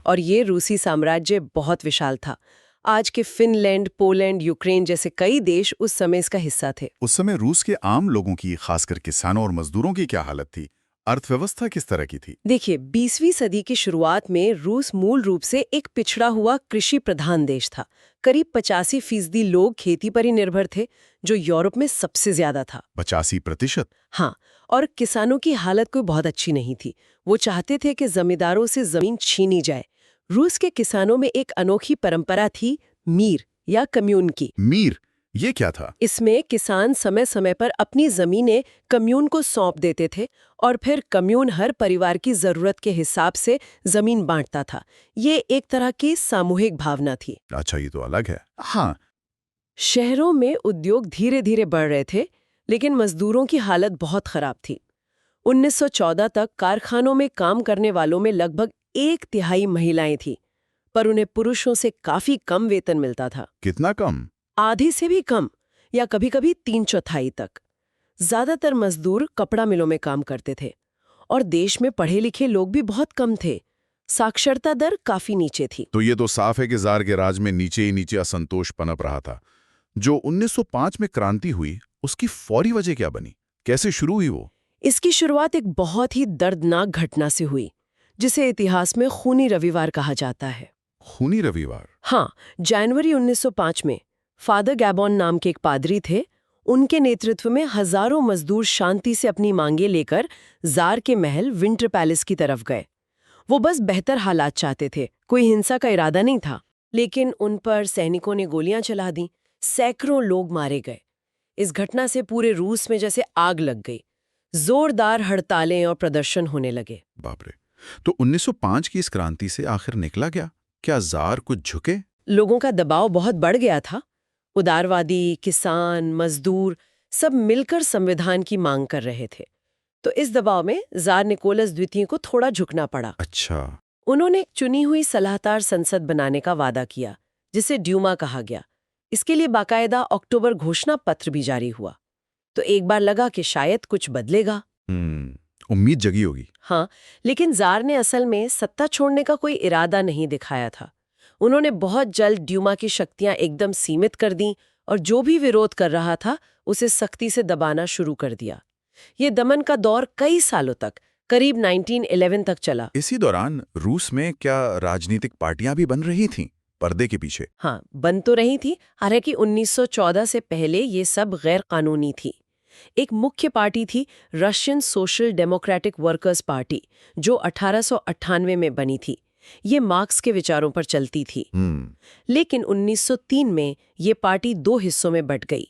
और ये रूसी साम्राज्य बहुत विशाल था। आज के फिनलैंड, पोलैंड, यूक्रेन जैसे कई देश उस समय इसका हिस्सा थे। उस समय रूस के आम लोगों की, खासकर किसानों और मजदूरों की क्या हालत थी? अर्थव्यवस्था किस तरह की थी? देखिए, 20वीं सदी की शुरुआत में रूस मूल रूप से एक पिछड़ा हुआ कृषि प्रधान देश था। करीब 85% लोग खेती पर ही निर्भर थे, जो यूरोप में सबसे ज्यादा था। 85%? हाँ, और किसानों की हालत कोई बहुत अच्छी नहीं थी। वो चाहते थे कि जमींदारों से जमीन छीनी जाए। रूस के किसानों में एक अनोखी परंपरा थी मीर या कम्यून की। मीर, ये क्या था? इसमें किसान समय समय पर अपनी जमीनें कम्यून को सौंप देते थे और फिर कम्यून हर परिवार की जरूरत के हिसाब से जमीन बांटता था। ये एक तरह की सामूहिक भावना थी। अच्छा, ये तो अलग है। हाँ। शहरों में उद्योग धीरे धीरे बढ़ रहे थे, लेकिन मजदूरों की हालत बहुत खराब थी। 1914 तक कारखानों में काम करने वालों में लगभग 1/3 महिलाएं थीं, पर उन्हें पुरुषों से काफी कम वेतन मिलता था। कितना कम? आधी से भी कम, या कभी-कभी 3/4 तक। ज्यादातर मजदूर कपड़ा मिलों में काम करते थे और देश में पढ़े लिखे लोग भी बहुत कम थे। साक्षरता दर काफी नीचे थी। तो ये तो साफ है कि जार के राज में नीचे ही नीचे असंतोष पनप रहा था। जो 1905 में क्रांति हुई, उसकी फौरी वजह क्या बनी? कैसे शुरू हुई वो? इसकी शुरुआत एक बहुत ही दर्दनाक घटना से हुई, जिसे इतिहास में खूनी रविवार कहा जाता है। खूनी रविवार? हाँ, जनवरी 1905 में फादर गैबॉन नाम के एक पादरी थे। उनके नेतृत्व में हजारों मजदूर शांति से अपनी मांगे लेकर जार के महल विंटर पैलेस की तरफ गए। वो बस बेहतर हालात चाहते थे, कोई हिंसा का इरादा नहीं था। लेकिन उन पर सैनिकों ने गोलियां चला दी, सैकड़ों लोग मारे गए। इस घटना से पूरे रूस में जैसे आग लग गई। जोरदार हड़तालें और प्रदर्शन होने लगे। बाप रे! तो 1905 की इस क्रांति से आखिर निकला क्या जार कुछ झुके? लोगों का दबाव बहुत बढ़ गया था। उदारवादी, किसान, मजदूर सब मिलकर संविधान की मांग कर रहे थे। तो इस दबाव में जार निकोलस द्वितीय को थोड़ा झुकना पड़ा। अच्छा। उन्होंने एक चुनी हुई सलाहकार संसद बनाने का वादा किया, जिसे ड्यूमा कहा गया। इसके लिए बाकायदा अक्टूबर घोषणा पत्र भी जारी हुआ। तो एक बार लगा कि शायद कुछ बदलेगा। उम्मीद जगी होगी। हाँ, लेकिन जार ने असल में सत्ता छोड़ने का कोई इरादा नहीं दिखाया था। उन्होंने बहुत जल्द ड्यूमा की शक्तियां एकदम सीमित कर दी और जो भी विरोध कर रहा था उसे सख्ती से दबाना शुरू कर दिया। ये दमन का दौर कई सालों तक, करीब 1911 तक चला। इसी दौरान रूस में क्या राजनीतिक पार्टियां भी बन रही थीं? पर्दे के पीछे। हाँ, बन तो रही थी, हालांकि 1914 से पहले ये सब गैर कानूनी थी। एक मुख्य पार्टी थी Russian social democratic workers party, जो 1898 में बनी थी। ये मार्क्स के विचारों पर चलती थी। लेकिन 1903 में ये पार्टी दो हिस्सों में बंट गई।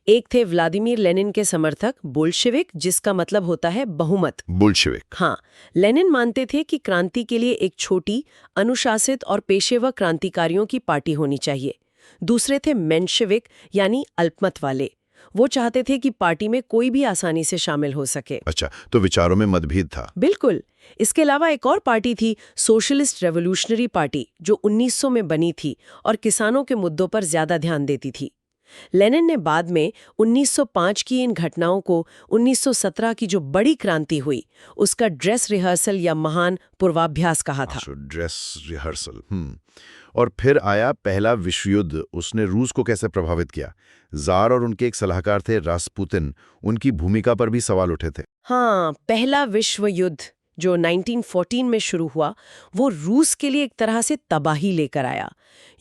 एक थे व्लादिमीर लेनिन के समर्थक बोल्शेविक, जिसका मतलब होता है बहुमत। बुल्शेविक। हाँ, लेनिन मानते थे कि क्रांति के लिए एक छोटी, अनुशासित और पेशेवर क्रांतिकारियों की पार्टी होनी चाहिए। दूसरे थे मेंशेविक, यानी अल्पमत वाले। वो चाहते थे कि पार्टी में कोई भी आसानी से शामिल हो सके। अच्छा, तो विचारों में मतभेद था। बिल्कुल। इसके अलावा एक और पार्टी थी सोशलिस्ट रेवोल्यूशनरी पार्टी, जो 1900 में बनी थी और किसानों के मुद्दों पर ज्यादा ध्यान देती थी। लेनिन ने बाद में 1905 की इन घटनाओं को 1917 की जो बड़ी क्रांति हुई, उसका ड्रेस रिहर्सल या महान पूर्वाभ्यास कहा था। Dress rehearsal. और फिर आया पहला विश्व युद्ध। उसने रूस को कैसे प्रभावित किया? जार और उनके एक सलाहकार थे रासपुतिन, उनकी भूमिका पर भी सवाल उठे थे। हाँ, पहला विश्व युद्ध जो 1914 में शुरू हुआ, वो रूस के लिए एक तरह से तबाही लेकर आया।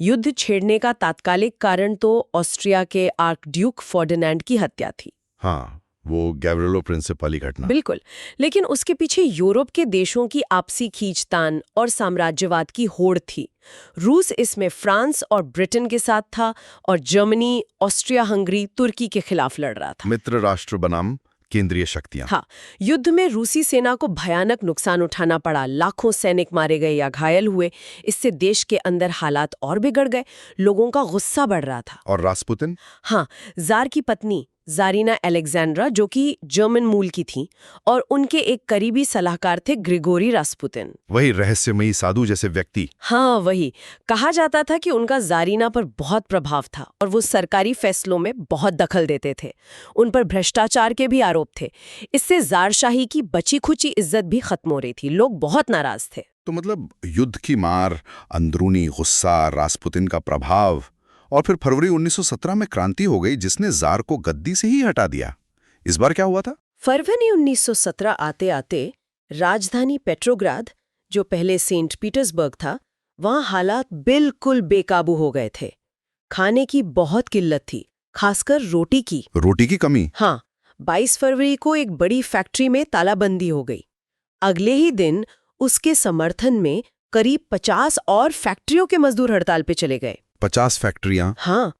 युद्ध छेड़ने का तात्कालिक कारण तो ऑस्ट्रिया के आर्कड्यूक फर्डिनैंड की हत्या थी। हाँ, वो गैव्रिलो प्रिंसिप वाली घटना। बिल्कुल, लेकिन उसके पीछे यूरोप के देशों की आपसी खींचतान और साम्राज्यवाद की होड़ थी। रूस इसमें फ्रांस और ब्रिटेन के साथ था, और जर्मनी, ऑस्ट्रिया हंगरी, तुर्की के खिलाफ लड़ रहा था। मित्र राष्ट्र बनाम केंद्रीय शक्तियां। हाँ, युद्ध में रूसी सेना को भयानक नुकसान उठाना पड़ा। लाखों सैनिक मारे गए या घायल हुए। इससे देश के अंदर हालात और बिगड़ गए। लोगों का गुस्सा बढ़ रहा था। और रासपुतिन? हाँ, जार की पत्नी जारीना अलेक्जेंड्रा, जो कि जर्मन मूल की थी, और उनके एक करीबी सलाहकार थे ग्रिगोरी रासपुतिन। वही रहस्यमयी साधु जैसे व्यक्ति। हाँ, वही। कहा जाता था कि उनका जारीना पर बहुत प्रभाव था और वो सरकारी फैसलों में बहुत दखल देते थे। उन पर भ्रष्टाचार के भी आरोप थे। इससे ज़ारशाही की बची खुची इज्जत भी खत्म हो रही थी। लोग बहुत नाराज थे। तो मतलब युद्ध की मार, अंदरूनी गुस्सा, रासपुतिन का प्रभाव, और फिर फरवरी 1917 में क्रांति हो गई जिसने जार को गद्दी से ही हटा दिया। इस बार क्या हुआ था? फरवरी 1917 आते आते राजधानी पेट्रोग्राद, जो पहले सेंट पीटर्सबर्ग था, वहां हालात बिल्कुल बेकाबू हो गए थे। खाने की बहुत किल्लत थी, खासकर रोटी की। रोटी की कमी? हाँ, 22 फरवरी को एक बड़ी फैक्ट्री में तालाबंदी हो गई। अगले ही दिन उसके समर्थन में करीब 50 और फैक्ट्रियों के मजदूर हड़ताल पे चले गए। 50 फैक्ट्रियां? हाँ,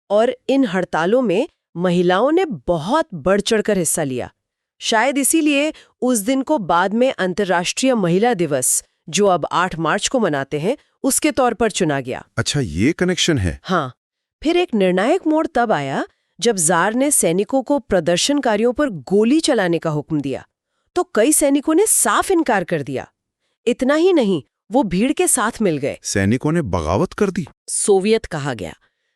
और इन हड़तालों में महिलाओं ने बहुत बढ़ चढ़कर हिस्सा लिया। शायद इसीलिए उस दिन को बाद में अंतर्राष्ट्रीय महिला दिवस, जो अब 8 मार्च को मनाते हैं, उसके तौर पर चुना गया। अच्छा, ये कनेक्शन है। हाँ, फिर एक निर्णायक मोड़ तब आया जब जार ने सैनिकों को प्रदर्शनकारियों पर गोली चलाने का हुक्म दिया, तो कई सैनिकों ने साफ इनकार कर दिया। इतना ही नहीं, वो भीड़ के साथ मिल गए। सैनिकों ने बगावत कर दी। सोवियत कहा गया।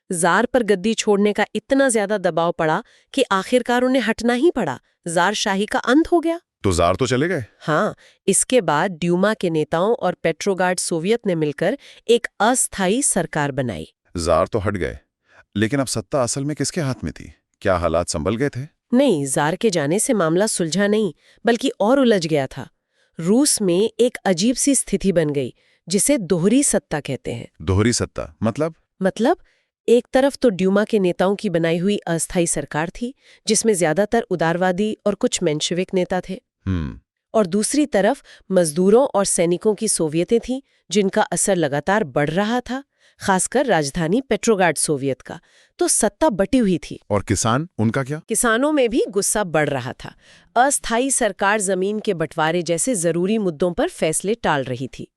जार पर गद्दी छोड़ने का इतना ज्यादा दबाव पड़ा कि आखिरकार उन्हें हटना ही पड़ा। जार शाही का अंत हो गया। तो जार तो चले गए। हाँ, इसके बाद ड्यूमा के नेताओं और पेट्रोगार्ड सोवियत ने मिलकर एक अस्थायी सरकार बनाई। जार तो हट गए, लेकिन अब सत्ता असल में किसके हाथ में थी? क्या हालात संभल गए थे? नहीं, जार के जाने से मामला सुलझा नहीं, बल्कि और उलझ गया था। रूस में एक अजीब सी स्थिति बन गई, जिसे दोहरी सत्ता कहते हैं। दोहरी सत्ता मतलब एक तरफ तो ड्यूमा के नेताओं की बनाई हुई अस्थायी सरकार थी, जिसमें ज्यादातर उदारवादी और कुछ मेंशेविक नेता थे। और दूसरी तरफ मजदूरों और सैनिकों की सोवियतें थीं, जिनका असर लगातार बढ़ रहा था, खासकर राजधानी पेट्रोग्राड सोवियत का। तो सत्ता बटी हुई थी। और किसान, उनका क्या? किसानों में भी गुस्सा बढ़ रहा था। अस्थायी सरकार जमीन के बंटवारे जैसे जरूरी मुद्दों पर फैसले टाल रही थी।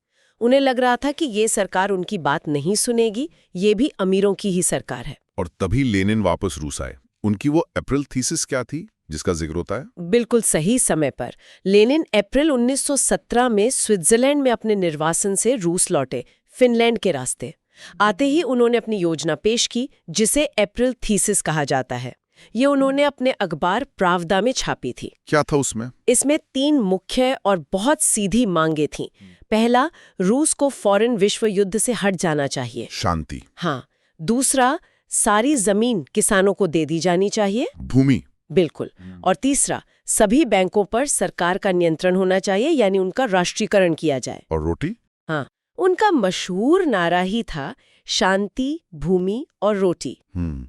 उन्हें लग रहा था कि ये सरकार उनकी बात नहीं सुनेगी, ये भी अमीरों की ही सरकार है। और तभी लेनिन वापस रूस आए। उनकी वो अप्रैल थीसिस क्या थी जिसका जिक्र होता है? बिल्कुल सही समय पर लेनिन अप्रैल 1917 में स्विट्जरलैंड में अपने निर्वासन से रूस लौटे, फिनलैंड के रास्ते। आते ही उन्होंने अपनी योजना पेश की, जिसे अप्रैल थीसिस कहा जाता है। ये उन्होंने अपने अखबार प्रावदा में छापी थी। क्या था उसमें? इसमें 3 मुख्य और बहुत सीधी मांगे थीं। पहला, रूस को फौरन विश्व युद्ध से हट जाना चाहिए। शांति। हाँ। दूसरा, सारी जमीन किसानों को दे दी जानी चाहिए। भूमि। बिल्कुल। और तीसरा, सभी बैंकों पर सरकार का नियंत्रण होना चाहिए, यानी उनका राष्ट्रीयकरण किया जाए। और रोटी? हाँ, उनका मशहूर नारा ही था, शांति, भूमि और रोटी,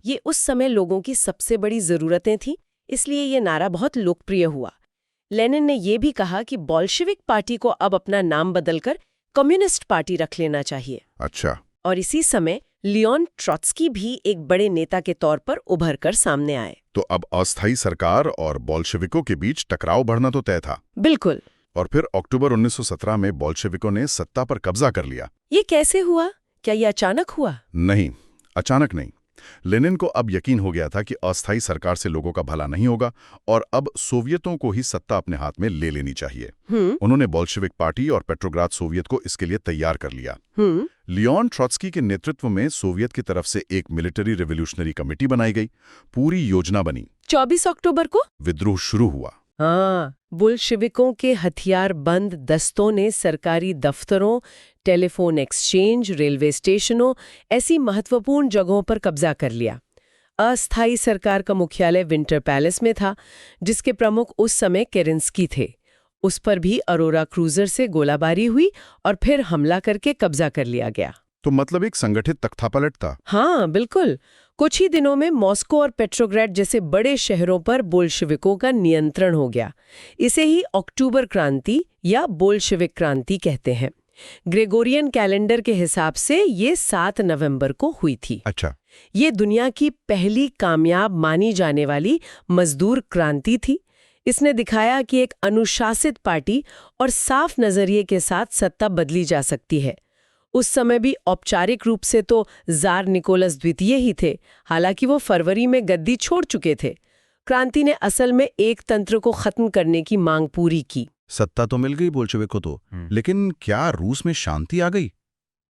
ये उस समय लोगों की सबसे बड़ी जरूरतें थीं, इसलिए ये नारा बहुत लोकप्रिय हुआ। लेनिन ने ये भी कहा कि बोल्शेविक पार्टी को अब अपना नाम बदलकर कम्युनिस्ट पार्टी रख लेना चाहिए। अच्छा। और इसी समय लियोन ट्रॉट्स्की भी एक बड़े नेता के तौर पर उभर कर सामने आए। तो अब अस्थायी सरकार और बोल्शेविकों के बीच टकराव बढ़ना तो तय था। बिल्कुल। और फिर अक्टूबर 1917 में बोल्शेविकों ने सत्ता पर कब्जा कर लिया। ये कैसे हुआ? क्या ये अचानक हुआ? नहीं, अचानक नहीं। लेनिन को अब यकीन हो गया था कि अस्थायी सरकार से लोगों का भला नहीं होगा और अब सोवियतों को ही सत्ता अपने हाथ में ले लेनी चाहिए। उन्होंने बोल्शेविक पार्टी और पेट्रोग्राद सोवियत को इसके लिए तैयार कर लिया। लियोन ट्रॉट्स्की के नेतृत्व में सोवियत की तरफ से एक मिलिट्री रिवोल्यूशनरी कमेटी बनाई गई। पूरी योजना बनी। 24 अक्टूबर को विद्रोह शुरू हुआ। हाँ, बोल्शेविकों के हथियारबंद दस्तों ने सरकारी दफ्तरों, टेलीफोन एक्सचेंज, रेलवे स्टेशनों, ऐसी महत्वपूर्ण जगहों पर कब्जा कर लिया। अस्थायी सरकार का मुख्यालय विंटर पैलेस में था, जिसके प्रमुख उस समय केरेंस्की थे। उस पर भी अरोरा क्रूजर से गोलाबारी हुई और फिर हमला करके कब्जा कर लिया गया। तो मतलब एक संगठित तख्तापलट था। हाँ, बिल्कुल। कुछ ही दिनों में मॉस्को और पेट्रोग्राड जैसे बड़े शहरों पर बोल्शेविकों का नियंत्रण हो गया। इसे ही अक्टूबर क्रांति या बोल्शेविक क्रांति कहते हैं। ग्रेगोरियन कैलेंडर के हिसाब से ये 7 नवंबर को हुई थी। अच्छा। ये दुनिया की पहली कामयाब मानी जाने वाली मजदूर क्रांति थी। इसने दिखाया कि एक अनुशासित पार्टी और साफ नजरिए के साथ सत्ता बदली जा सकती है। उस समय भी औपचारिक रूप से तो जार निकोलस द्वितीय ही थे, हालांकि वो फरवरी में गद्दी छोड़ चुके थे। क्रांति ने असल में एक तंत्र को खत्म करने की मांग पूरी की। सत्ता तो मिल गई बोल्शेविक को तो, लेकिन क्या रूस में शांति आ गई?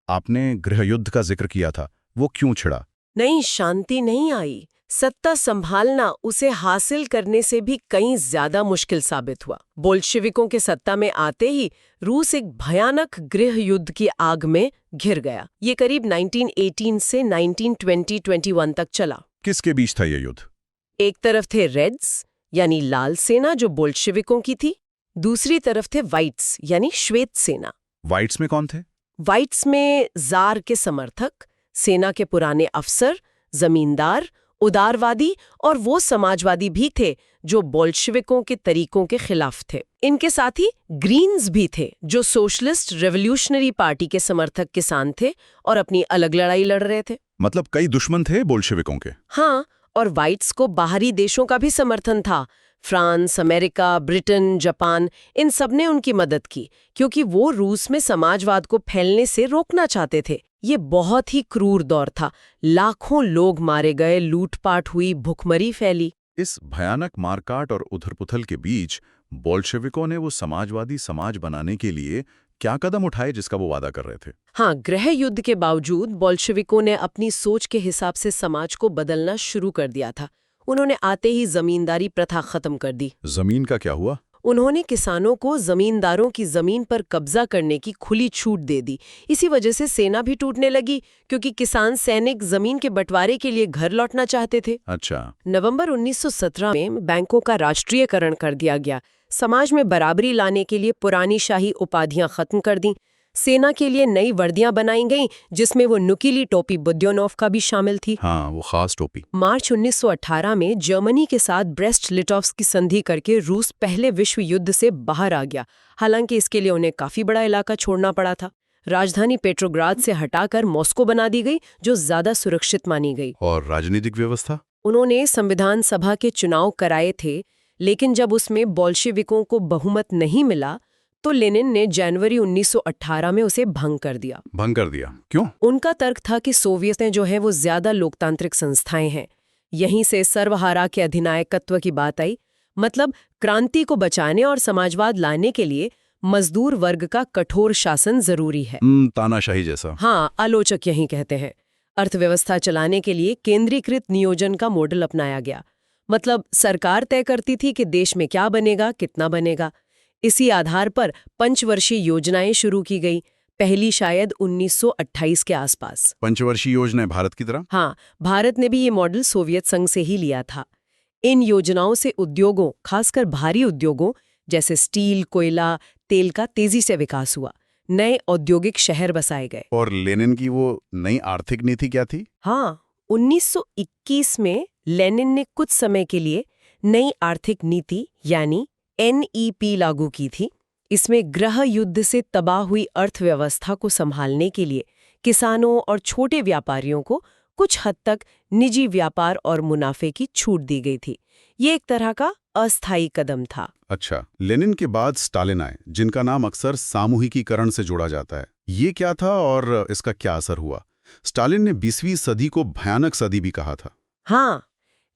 आपने गृह युद्ध का जिक्र किया था, वो क्यों छिड़ा? नहीं, शांति नहीं आई। सत्ता संभालना उसे हासिल करने से भी कहीं ज्यादा मुश्किल साबित हुआ। बोल्शेविकों के सत्ता में आते ही रूस एक भयानक गृह युद्ध की आग में घिर गया। ये करीब 1918 से 1920-21 तक चला। किसके बीच था ये युद्ध? एक तरफ थे रेड्स यानी लाल सेना जो बोल्शेविकों की थी, दूसरी तरफ थे व्हाइट्स यानी श्वेत सेना। व्हाइट्स में कौन थे? व्हाइट्स में जार के समर्थक, सेना के पुराने अफसर, जमींदार, उदारवादी और वो समाजवादी भी थे जो बोल्शेविकों के तरीकों के खिलाफ थे। इनके साथ ही ग्रीन्स भी थे जो सोशलिस्ट रेवोल्यूशनरी पार्टी के समर्थक किसान थे और अपनी अलग लड़ाई लड़ रहे थे। मतलब कई दुश्मन थे बोल्शेविकों के। हाँ, और व्हाइट्स को बाहरी देशों का भी समर्थन था। फ्रांस, अमेरिका, ब्रिटेन, जापान, इन सब ने उनकी मदद की क्योंकि वो रूस में समाजवाद को फैलने से रोकना चाहते थे। ये बहुत ही क्रूर दौर था। लाखों लोग मारे गए, लूटपाट हुई, भुखमरी फैली। इस भयानक मारकाट और उथल-पुथल के बीच बोल्शेविकों ने वो समाजवादी समाज बनाने के लिए क्या कदम उठाए जिसका वो वादा कर रहे थे? हाँ, गृह युद्ध के बावजूद बोल्शेविकों ने अपनी सोच के हिसाब से समाज को बदलना शुरू कर दिया था। उन्होंने आते ही जमींदारी प्रथा खत्म कर दी। जमीन का क्या हुआ? उन्होंने किसानों को जमींदारों की जमीन पर कब्जा करने की खुली छूट दे दी। इसी वजह से सेना भी टूटने लगी क्योंकि किसान सैनिक जमीन के बंटवारे के लिए घर लौटना चाहते थे। अच्छा। नवंबर 1917 में बैंकों का राष्ट्रीयकरण कर दिया गया। समाज में बराबरी लाने के लिए पुरानी शाही उपाधियां खत्म कर दी। सेना के लिए नई वर्दियां बनाई गईं जिसमें वो नुकीली टोपी बुद्योनोव का भी शामिल थी। हाँ, वो खास टोपी। मार्च 1918 में जर्मनी के साथ ब्रेस्ट लिटोव्स की संधि करके रूस पहले विश्व युद्ध से बाहर आ गया। हालांकि इसके लिए उन्हें काफी बड़ा इलाका छोड़ना पड़ा था। राजधानी पेट्रोग्राद से हटाकर मॉस्को बना दी गई जो ज्यादा सुरक्षित मानी गई। और राजनीतिक व्यवस्था? उन्होंने संविधान सभा के चुनाव कराए थे, लेकिन जब उसमें बोल्शेविकों को बहुमत नहीं मिला तो लेनिन ने जनवरी 1918 में उसे भंग कर दिया। भंग कर दिया? क्यों? उनका तर्क था कि सोवियतें जो हैं वो ज्यादा लोकतांत्रिक संस्थाएं हैं। यहीं से सर्वहारा के अधिनायकत्व की बात आई। मतलब क्रांति को बचाने और समाजवाद लाने के लिए मजदूर वर्ग का कठोर शासन जरूरी है। तानाशाही जैसा। हाँ, आलोचक यही कहते हैं। अर्थव्यवस्था चलाने के लिए केंद्रीकृत नियोजन का मॉडल अपनाया गया। मतलब सरकार तय करती थी कि देश में क्या बनेगा, कितना बनेगा। इसी आधार पर पंचवर्षीय योजनाएं शुरू की गई, पहली शायद 1928 के आसपास। पंचवर्षीय योजनाएं भारत की तरह? हाँ, भारत ने भी ये मॉडल सोवियत संघ से ही लिया था। इन योजनाओं से उद्योगों, खासकर भारी उद्योगों जैसे स्टील, कोयला, तेल का तेजी से विकास हुआ। नए औद्योगिक शहर बसाए गए। और लेनिन की वो नई आर्थिक नीति क्या थी? हाँ, 1921 में लेनिन ने कुछ समय के लिए नई आर्थिक नीति यानी NEP लागू की थी। इसमें गृह युद्ध से तबाह हुई अर्थव्यवस्था को संभालने के लिए किसानों और छोटे व्यापारियों को कुछ हद तक निजी व्यापार और मुनाफे की छूट दी गई थी। ये एक तरह का अस्थायी कदम था। अच्छा, लेनिन के बाद स्टालिन आए, जिनका नाम अक्सर सामूहिकीकरण से जोड़ा जाता है। ये क्या था और इसका क्या असर हुआ? स्टालिन ने 20वीं सदी को भयानक सदी भी कहा था। हाँ,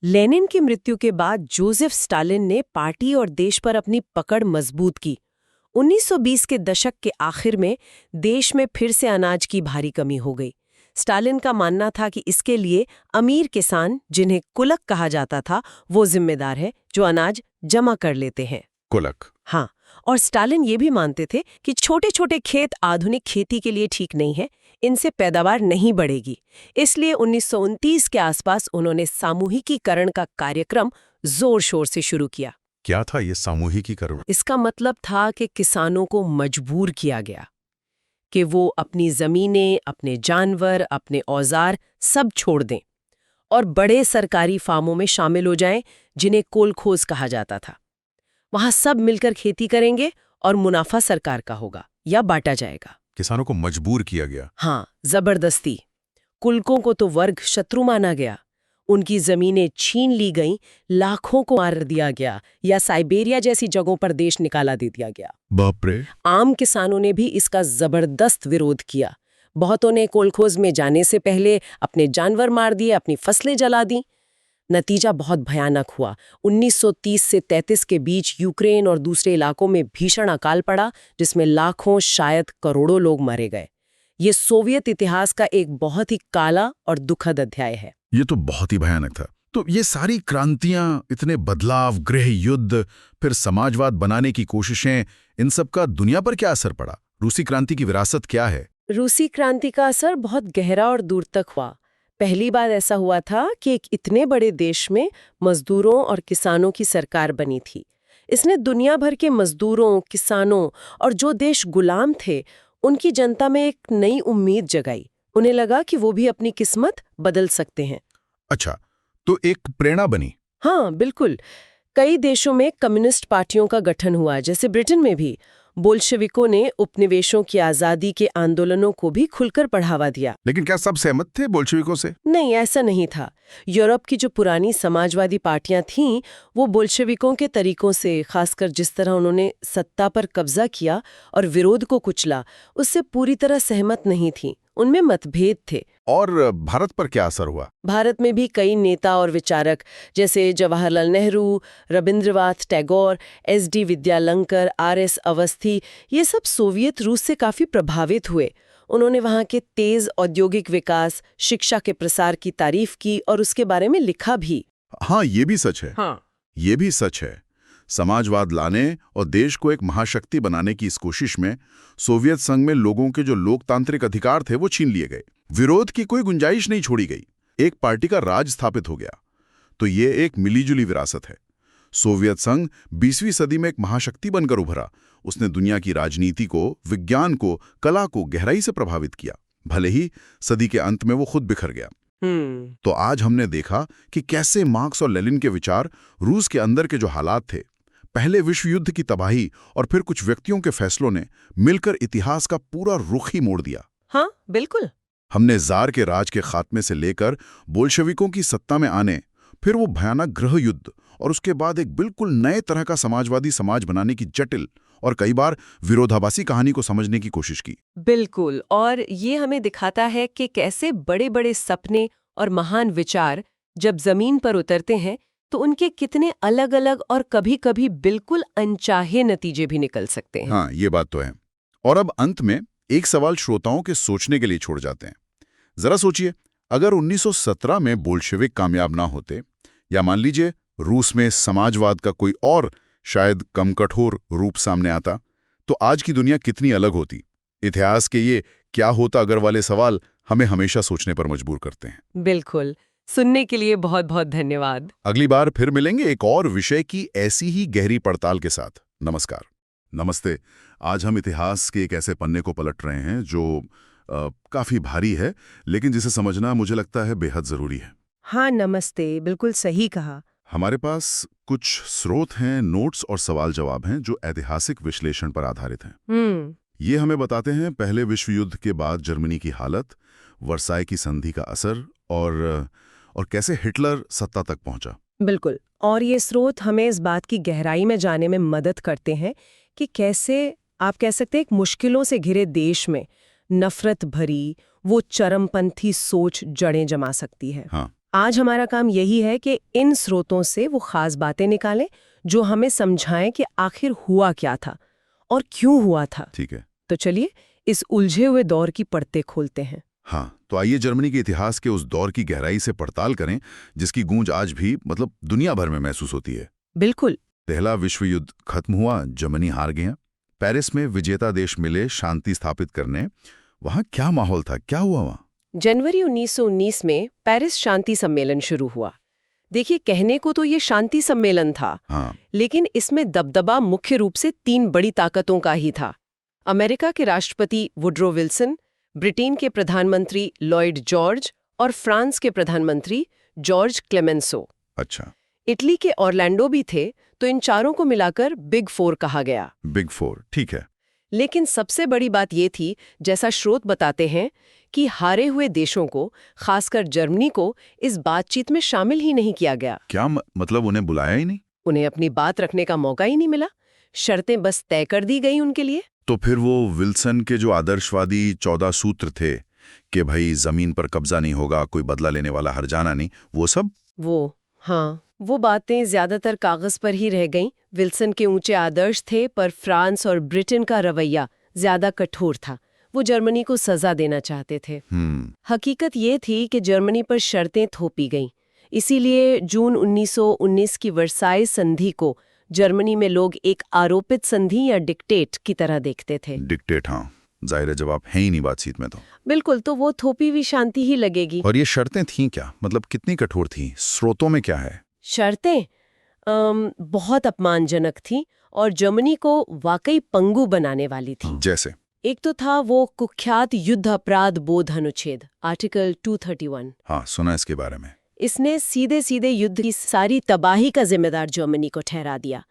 लेनिन की मृत्यु के बाद जोसेफ स्टालिन ने पार्टी और देश पर अपनी पकड़ मजबूत की। 1920 के दशक के आखिर में देश में फिर से अनाज की भारी कमी हो गई। स्टालिन का मानना था कि इसके लिए अमीर किसान, जिन्हें कुलक कहा जाता था, वो जिम्मेदार है जो अनाज जमा कर लेते हैं। कुलक? हाँ, और स्टालिन ये भी मानते थे कि छोटे छोटे खेत आधुनिक खेती के लिए ठीक नहीं है, इनसे पैदावार नहीं बढ़ेगी। इसलिए 1929 के आसपास उन्होंने सामूहिकीकरण का कार्यक्रम जोर शोर से शुरू किया। क्या था ये सामूहिकीकरण? इसका मतलब था कि किसानों को मजबूर किया गया कि वो अपनी जमीनें, अपने जानवर, अपने औजार सब छोड़ दें और बड़े सरकारी फार्मों में शामिल हो जाएं, जिन्हें कोलखोज कहा जाता था। वहां सब मिलकर खेती करेंगे और मुनाफा सरकार का होगा या बांटा जाएगा। किसानों को मजबूर किया गया? हाँ, जबरदस्ती। कुलकों को तो वर्ग शत्रु माना गया। उनकी जमीनें छीन ली गईं, लाखों को मार दिया गया या साइबेरिया जैसी जगहों पर देश निकाला दे दिया गया। बाप रे! आम किसानों ने भी इसका जबरदस्त विरोध किया। बहुतों ने कोलखोज में जाने से पहले अपने जानवर मार दिए, अपनी फसलें जला दी। नतीजा बहुत भयानक हुआ। 1930 से 33 के बीच यूक्रेन और दूसरे इलाकों में भीषण अकाल पड़ा, जिसमें लाखों, शायद करोड़ों लोग मारे गए। ये सोवियत इतिहास का एक बहुत ही काला और दुखद अध्याय है। ये तो बहुत ही भयानक था। तो ये सारी क्रांतियां, इतने बदलाव, गृह युद्ध, फिर समाजवाद बनाने की कोशिशें, इन सब का दुनिया पर क्या असर पड़ा? रूसी क्रांति की विरासत क्या है? रूसी क्रांति का असर बहुत गहरा और दूर तक हुआ। पहली बार ऐसा हुआ था कि एक इतने बड़े देश में मजदूरों और किसानों की सरकार बनी थी। इसने दुनिया भर के मजदूरों, किसानों और जो देश गुलाम थे, उनकी जनता में एक नई उम्मीद जगाई। उन्हें लगा कि वो भी अपनी किस्मत बदल सकते हैं। अच्छा, तो एक प्रेरणा बनी। हाँ, बिल्कुल। कई देशों में कम्युनिस्ट पार्टियों का गठन हुआ, जैसे ब्रिटेन में भी। बोल्शेविकों ने उपनिवेशों की आज़ादी के आंदोलनों को भी खुलकर बढ़ावा दिया। लेकिन क्या सब सहमत थे बोल्शेविकों से? नहीं, ऐसा नहीं था। यूरोप की जो पुरानी समाजवादी पार्टियां थीं, वो बोल्शेविकों के तरीकों से, खासकर जिस तरह उन्होंने सत्ता पर कब्जा किया और विरोध को कुचला, उससे पूरी तरह सहमत नहीं थीं। उनमें मतभेद थे। और भारत पर क्या असर हुआ? भारत में भी कई नेता और विचारक, जैसे जवाहरलाल नेहरू, रविंद्रनाथ टैगोर, SD विद्यालंकर, RS अवस्थी, ये सब सोवियत रूस से काफी प्रभावित हुए। उन्होंने वहां के तेज औद्योगिक विकास, शिक्षा के प्रसार की तारीफ की और उसके बारे में लिखा भी। हाँ, ये भी सच है। हाँ, ये भी सच है। समाजवाद लाने और देश को एक महाशक्ति बनाने की इस कोशिश में सोवियत संघ में लोगों के जो लोकतांत्रिक अधिकार थे वो छीन लिए गए। विरोध की कोई गुंजाइश नहीं छोड़ी गई। एक पार्टी का राज स्थापित हो गया। तो ये एक मिलीजुली विरासत है। सोवियत संघ 20वीं सदी में एक महाशक्ति बनकर उभरा। उसने दुनिया की राजनीति को, विज्ञान को, कला को गहराई से प्रभावित किया। भले ही सदी के अंत में वो खुद बिखर गया। तो आज हमने देखा कि कैसे मार्क्स और लेनिन के विचार, रूस के अंदर के जो हालात थे, पहले विश्व युद्ध की तबाही और फिर कुछ व्यक्तियों के फैसलों ने मिलकर इतिहास का पूरा रुख ही मोड़ दिया। हाँ, बिल्कुल। हमने जार के राज के खात्मे से लेकर बोल्शेविकों की सत्ता में आने, फिर वो भयानक गृह युद्ध और उसके बाद एक बिल्कुल नए तरह का समाजवादी समाज बनाने की जटिल और कई बार विरोधाभासी कहानी को समझने की कोशिश की। बिल्कुल, और ये हमें दिखाता है कि कैसे बड़े-बड़े सपने और महान विचार जब जमीन पर उतरते हैं तो उनके कितने अलग-अलग और कभी-कभी बिल्कुल अनचाहे नतीजे भी निकल सकते हैं। हाँ, ये बात तो है। और अब अंत में एक सवाल श्रोताओं के सोचने के लिए छोड़ जाते हैं। जरा सोचिए, अगर 1917 में बोल्शेविक कामयाब ना होते, या मान लीजिए रूस में समाजवाद का कोई और शायद कम कठोर रूप सामने आता, तो आज की दुनिया कितनी अलग होती। इतिहास के ये क्या होता अगर वाले सवाल हमें हमेशा सोचने पर मजबूर करते हैं। बिल्कुल। सुनने के लिए बहुत बहुत धन्यवाद। अगली बार फिर मिलेंगे एक और विषय की ऐसी ही गहरी पड़ताल के साथ। नमस्कार। नमस्ते। आज हम इतिहास के एक ऐसे पन्ने को पलट रहे हैं जो काफी भारी है, लेकिन जिसे समझना मुझे लगता है बेहद जरूरी है। हाँ, नमस्ते, बिल्कुल सही कहा। हमारे पास कुछ स्रोत हैं, नोट्स और सवाल जवाब हैं जो ऐतिहासिक विश्लेषण पर आधारित हैं। ये हमें बताते हैं पहले विश्व युद्ध के बाद जर्मनी की हालत, वर्साई की संधि का असर और कैसे हिटलर सत्ता तक पहुंचा। बिल्कुल। और ये स्रोत हमें इस बात की गहराई में जाने में मदद करते हैं कि कैसे आप कह सकते हैं एक मुश्किलों से घिरे देश में नफरत भरी वो चरमपंथी सोच जड़ें जमा सकती है। हाँ। आज हमारा काम यही है कि इन स्रोतों से वो खास बातें निकालें जो हमें समझाएं कि आखिर हुआ क्या था और क्यों हुआ था। ठीक है। तो चलिए इस उलझे हुए दौर की परतें खोलते हैं। हाँ, तो आइए जर्मनी के इतिहास के उस दौर की गहराई से पड़ताल करें जिसकी गूंज आज भी दुनिया भर में महसूस होती है। बिल्कुल। पहला विश्व युद्ध खत्म हुआ, जर्मनी हार गया। पेरिस में विजेता देश मिले शांति स्थापित करने। वहां क्या माहौल था, क्या हुआ वहां? जनवरी 1919 में पेरिस शांति सम्मेलन शुरू हुआ। देखिए, कहने को तो ये शांति सम्मेलन था, हाँ। लेकिन इसमें दबदबा मुख्य रूप से 3 बड़ी ताकतों का ही था। अमेरिका के राष्ट्रपति वुड्रो विल्सन, ब्रिटेन के प्रधानमंत्री लॉयड जॉर्ज और फ्रांस के प्रधानमंत्री जॉर्ज क्लेमेंसो। अच्छा। इटली के ऑरलैंडो भी थे, तो इन चारों को मिलाकर बिग 4 कहा गया। बिग 4, ठीक है। लेकिन सबसे बड़ी बात ये थी, जैसा स्रोत बताते हैं, कि हारे हुए देशों को, खासकर जर्मनी को, इस बातचीत में शामिल ही नहीं किया गया। क्या मतलब उन्हें बुलाया ही नहीं? उन्हें अपनी बात रखने का मौका ही नहीं मिला। शर्तें बस तय कर दी गई उनके लिए। तो फिर वो विल्सन के जो आदर्शवादी 14 सूत्र थे कि भाई जमीन पर कब्जा नहीं होगा, कोई बदला लेने वाला हरजाना नहीं, वो सब? वो बातें ज्यादातर कागज पर ही रह गईं। विल्सन के ऊंचे आदर्श थे, पर फ्रांस और ब्रिटेन का रवैया ज्यादा कठोर था। वो जर्मनी को सजा देना चाहते थे। हकीकत ये थी कि जर्मनी पर शर्तें थोपी गईं। इसीलिए जून 1919 की वर्साई संधि को जर्मनी में लोग एक आरोपित संधि या डिक्टेट की तरह देखते थे। डिक्टेट, हाँ, जाहिर जवाब है ही नहीं बातचीत में तो। बिल्कुल, तो वो थोपी हुई शांति ही लगेगी। और ये शर्तें थीं क्या? कितनी कठोर थीं? स्रोतों में क्या है? शर्तें बहुत अपमानजनक थीं और जर्मनी को वाकई पंगु बनाने वाली थी। जैसे? एक तो था वो कुख्यात युद्ध अपराध बोध अनुच्छेद, आर्टिकल 231। हाँ, सुना इसके बारे में। इसने सीधे सीधे युद्ध की सारी तबाही का जिम्मेदार जर्मनी को ठहरा दिया।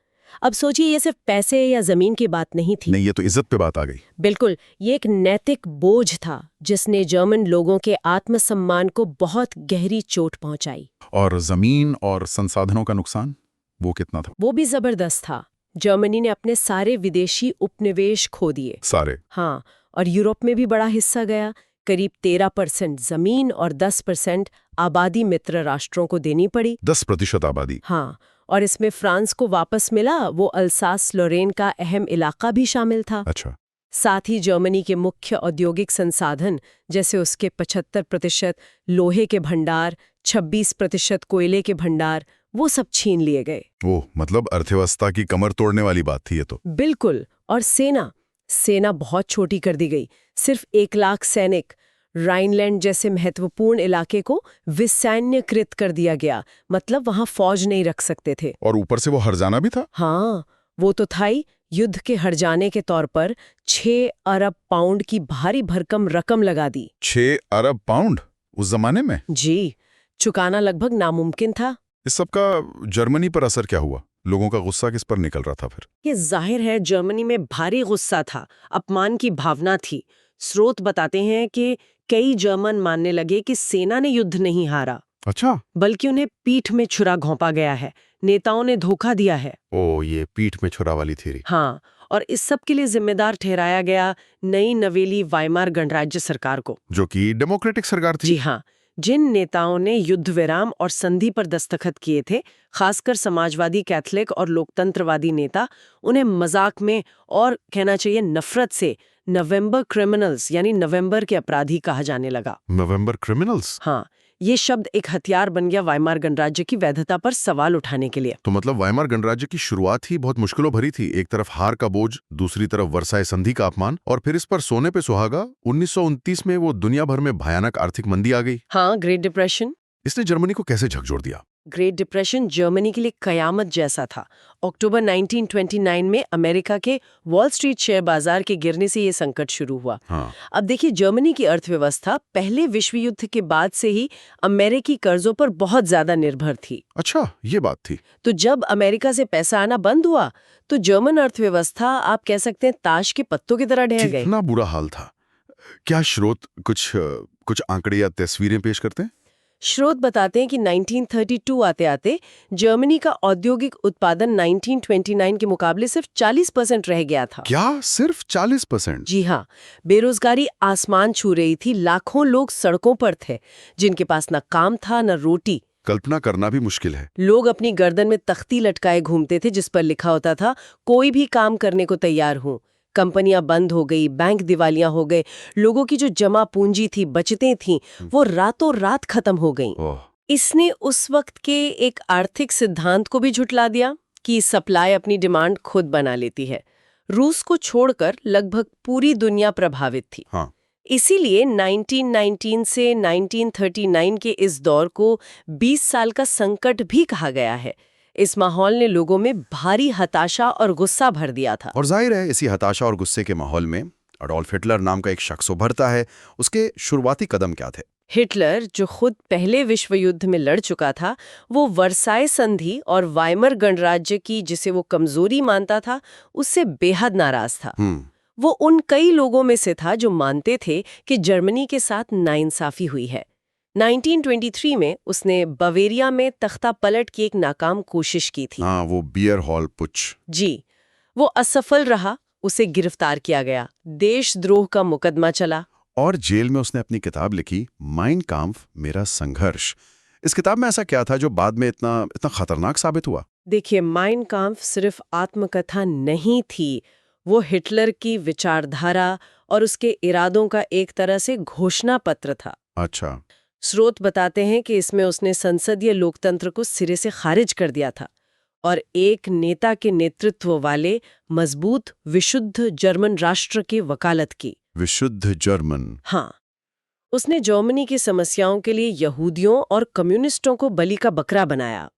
अब सोचिए, ये सिर्फ पैसे या जमीन की बात नहीं थी। नहीं, ये तो इज्जत पे बात आ गई। बिल्कुल, ये एक नैतिक बोझ था जिसने जर्मन लोगों के आत्मसम्मान को बहुत गहरी चोट पहुंचाई। और जमीन और संसाधनों का नुकसान, वो कितना था? वो भी जबरदस्त था। जर्मनी ने अपने सारे विदेशी उपनिवेश खो दिए। सारे? हाँ, और यूरोप में भी बड़ा हिस्सा गया। करीब 13% जमीन और 10% आबादी मित्र राष्ट्रों को देनी पड़ी। 10% आबादी? हाँ, और इसमें फ्रांस को वापस मिला वो अल्सास लोरेन का अहम इलाका भी शामिल था। अच्छा। साथ ही जर्मनी के मुख्य औद्योगिक संसाधन, जैसे उसके 75% लोहे के भंडार, 26% कोयले के भंडार, वो सब छीन लिए गए। ओह, अर्थव्यवस्था की कमर तोड़ने वाली बात थी ये तो। बिल्कुल। और सेना बहुत छोटी कर दी गई। सिर्फ 1 लाख सैनिक। राइनलैंड जैसे महत्वपूर्ण इलाके को विसैन्यकृत कर दिया गया, वहां फौज नहीं रख सकते थे। और ऊपर से वो हर्जाना भी था? हाँ, वो तो था ही। युद्ध के हर्जाने के तौर पर 6 अरब पाउंड की भारी भरकम रकम लगा दी। 6 अरब पाउंड उस जमाने में? जी, चुकाना लगभग नामुमकिन था। इस सब का जर्मनी पर असर क्या हुआ? लोगों का गुस्सा किस पर निकल रहा था फिर? ये जाहिर है जर्मनी में भारी गुस्सा था, अपमान की भावना थी। स्रोत बताते हैं कि कई जर्मन मानने लगे कि सेना ने युद्ध नहीं हारा। अच्छा। बल्कि उन्हें पीठ में छुरा घोंपा गया है, नेताओं ने धोखा दिया है। ओ, ये पीठ में छुरा वाली थ्योरी। हाँ, और इस सब के लिए जिम्मेदार ठहराया गया नई नवेली वाइमार गणराज्य सरकार को, जो कि डेमोक्रेटिक सरकार थी। जी हाँ, जिन नेताओं ने युद्ध विराम और संधि पर दस्तखत किए थे, खासकर समाजवादी, कैथोलिक और लोकतंत्रवादी नेता, उन्हें मजाक में और कहना चाहिए नफरत से नवंबर क्रिमिनल्स यानी नवंबर के अपराधी कहा जाने लगा। नवंबर क्रिमिनल्स? हाँ, ये शब्द एक हथियार बन गया वाइमार गणराज्य की वैधता पर सवाल उठाने के लिए। तो वाइमार गणराज्य की शुरुआत ही बहुत मुश्किलों भरी थी। एक तरफ हार का बोझ, दूसरी तरफ वर्साई संधि का अपमान, और फिर इस पर सोने पे सुहागा 1929 में वो दुनिया भर में भयानक आर्थिक मंदी आ गई। हाँ, ग्रेट डिप्रेशन। इसने जर्मनी को कैसे झकझोर दिया? ग्रेट डिप्रेशन जर्मनी के लिए कयामत जैसा था। अक्टूबर 1929 में अमेरिका के वॉल स्ट्रीट शेयर बाजार के गिरने से ये संकट शुरू हुआ। हाँ। अब देखिए, जर्मनी की अर्थव्यवस्था पहले विश्व युद्ध के बाद से ही अमेरिकी कर्जों पर बहुत ज्यादा निर्भर थी। अच्छा, ये बात थी। तो जब अमेरिका से पैसा आना बंद हुआ तो जर्मन अर्थव्यवस्था, आप कह सकते हैं, ताश के पत्तों की तरह ढह गई। कितना बुरा हाल था। क्या स्रोत कुछ आंकड़े या तस्वीरें पेश करते हैं? स्रोत बताते हैं कि 1932 आते आते जर्मनी का औद्योगिक उत्पादन 1929 के मुकाबले सिर्फ 40% रह गया था। क्या सिर्फ 40%? जी हाँ, बेरोजगारी आसमान छू रही थी। लाखों लोग सड़कों पर थे, जिनके पास न काम था न रोटी। कल्पना करना भी मुश्किल है। लोग अपनी गर्दन में तख्ती लटकाए घूमते थे जिस पर लिखा होता था, कोई भी काम करने को तैयार हूं। कंपनियां बंद हो गई, बैंक दिवालियां हो गए, लोगों की जो जमा पूंजी थी, बचतें थीं, वो रातों रात खत्म हो गईं। ओह, इसने उस वक्त के एक आर्थिक सिद्धांत को भी झुठला दिया कि सप्लाई अपनी डिमांड खुद बना लेती है। रूस को छोड़कर लगभग पूरी दुनिया प्रभावित थी। हाँ। इसीलिए 1919 से 1939 के इस दौर को 20 साल का संकट भी कहा गया है। इस माहौल ने लोगों में भारी हताशा और गुस्सा भर दिया था। और जाहिर है, इसी हताशा और गुस्से के माहौल में अडोल्फ हिटलर नाम का एक शख्स उभरता है। उसके शुरुआती कदम क्या थे? हिटलर, जो खुद पहले विश्व युद्ध में लड़ चुका था, वो वर्साय संधि और वाइमर गणराज्य की, जिसे वो कमजोरी मानता था, उससे बेहद नाराज था। वो उन कई लोगों में से था जो मानते थे कि जर्मनी के साथ नाइंसाफी हुई है। 1923 में उसने बवेरिया में तख्ता पलट की एक नाकाम कोशिश की थी। हाँ, वो बियर हॉल पुच। जी, वो असफल रहा। उसे गिरफ्तार किया गया, देशद्रोह का मुकदमा चला और जेल में उसने अपनी किताब लिखी, माइन काम्फ, मेरा संघर्ष। इस किताब में ऐसा क्या था जो बाद में इतना खतरनाक साबित हुआ? देखिए, माइन काम्फ सिर्फ आत्मकथा नहीं थी, वो हिटलर की विचारधारा और उसके इरादों का एक तरह से घोषणा पत्र था। अच्छा। स्रोत बताते हैं कि इसमें उसने संसदीय लोकतंत्र को सिरे से खारिज कर दिया था और एक नेता के नेतृत्व वाले मजबूत विशुद्ध जर्मन राष्ट्र की वकालत की। विशुद्ध जर्मन? हाँ, उसने जर्मनी की समस्याओं के लिए यहूदियों और कम्युनिस्टों को बलि का बकरा बनाया।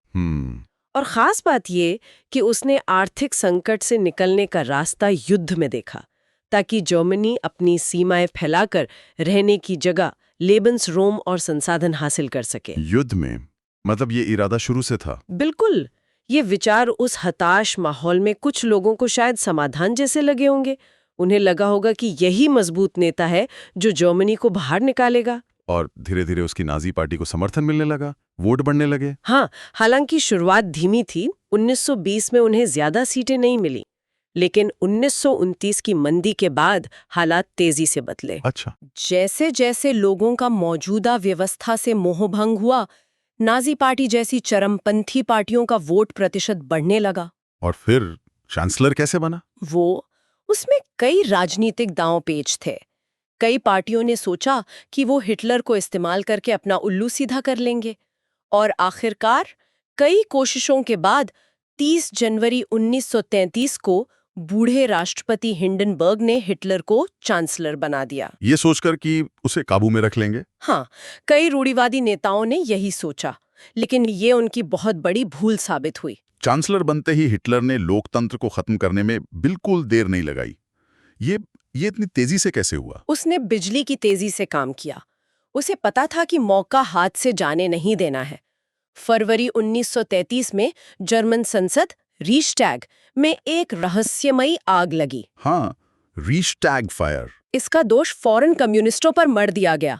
और खास बात ये कि उसने आर्थिक संकट से निकलने का रास्ता युद्ध में देखा, ताकि जर्मनी अपनी सीमाएं फैलाकर रहने की जगह लेबन्स रोम और संसाधन हासिल कर सके। युद्ध में? मतलब ये इरादा शुरू से था? बिल्कुल। ये विचार उस हताश माहौल में कुछ लोगों को शायद समाधान जैसे लगे होंगे। उन्हें लगा होगा कि यही मजबूत नेता है जो जर्मनी को बाहर निकालेगा। और धीरे धीरे उसकी नाजी पार्टी को समर्थन मिलने लगा, वोट बढ़ने लगे। हाँ, हालांकि शुरुआत धीमी थी। 1920 में उन्हें ज्यादा सीटें नहीं मिली, लेकिन 1929 की मंदी के बाद हालात तेजी से बदले। अच्छा। जैसे जैसे लोगों का मौजूदा व्यवस्था से मोहभंग हुआ, नाजी पार्टी जैसी चरमपंथी पार्टियों का वोट प्रतिशत बढ़ने लगा। और फिर चांसलर कैसे बना? उसमें कई राजनीतिक दांव पेच थे। कई पार्टियों ने सोचा कि वो हिटलर को इस्तेमाल करके अपना उल्लू सीधा कर लेंगे, और आखिरकार कई कोशिशों के बाद 30 जनवरी 1933 को बूढ़े राष्ट्रपति हिंडनबर्ग ने हिटलर को चांसलर बना दिया। ये सोचकर कि उसे काबू में रख लेंगे? हाँ, कई रूढ़िवादी नेताओं ने यही सोचा, लेकिन ये उनकी बहुत बड़ी भूल साबित हुई। चांसलर बनते ही हिटलर ने लोकतंत्र को खत्म करने में बिल्कुल देर नहीं लगाई। ये इतनी तेजी से कैसे हुआ? उसने बिजली की तेजी से काम किया। उसे पता था कि मौका हाथ से जाने नहीं देना है। फरवरी 1933 में जर्मन संसद रीस्टैग में एक रहस्यमयी आग लगी। हाँ, रीस्टैग फायर। इसका दोष फौरन कम्युनिस्टों पर मढ़ दिया गया।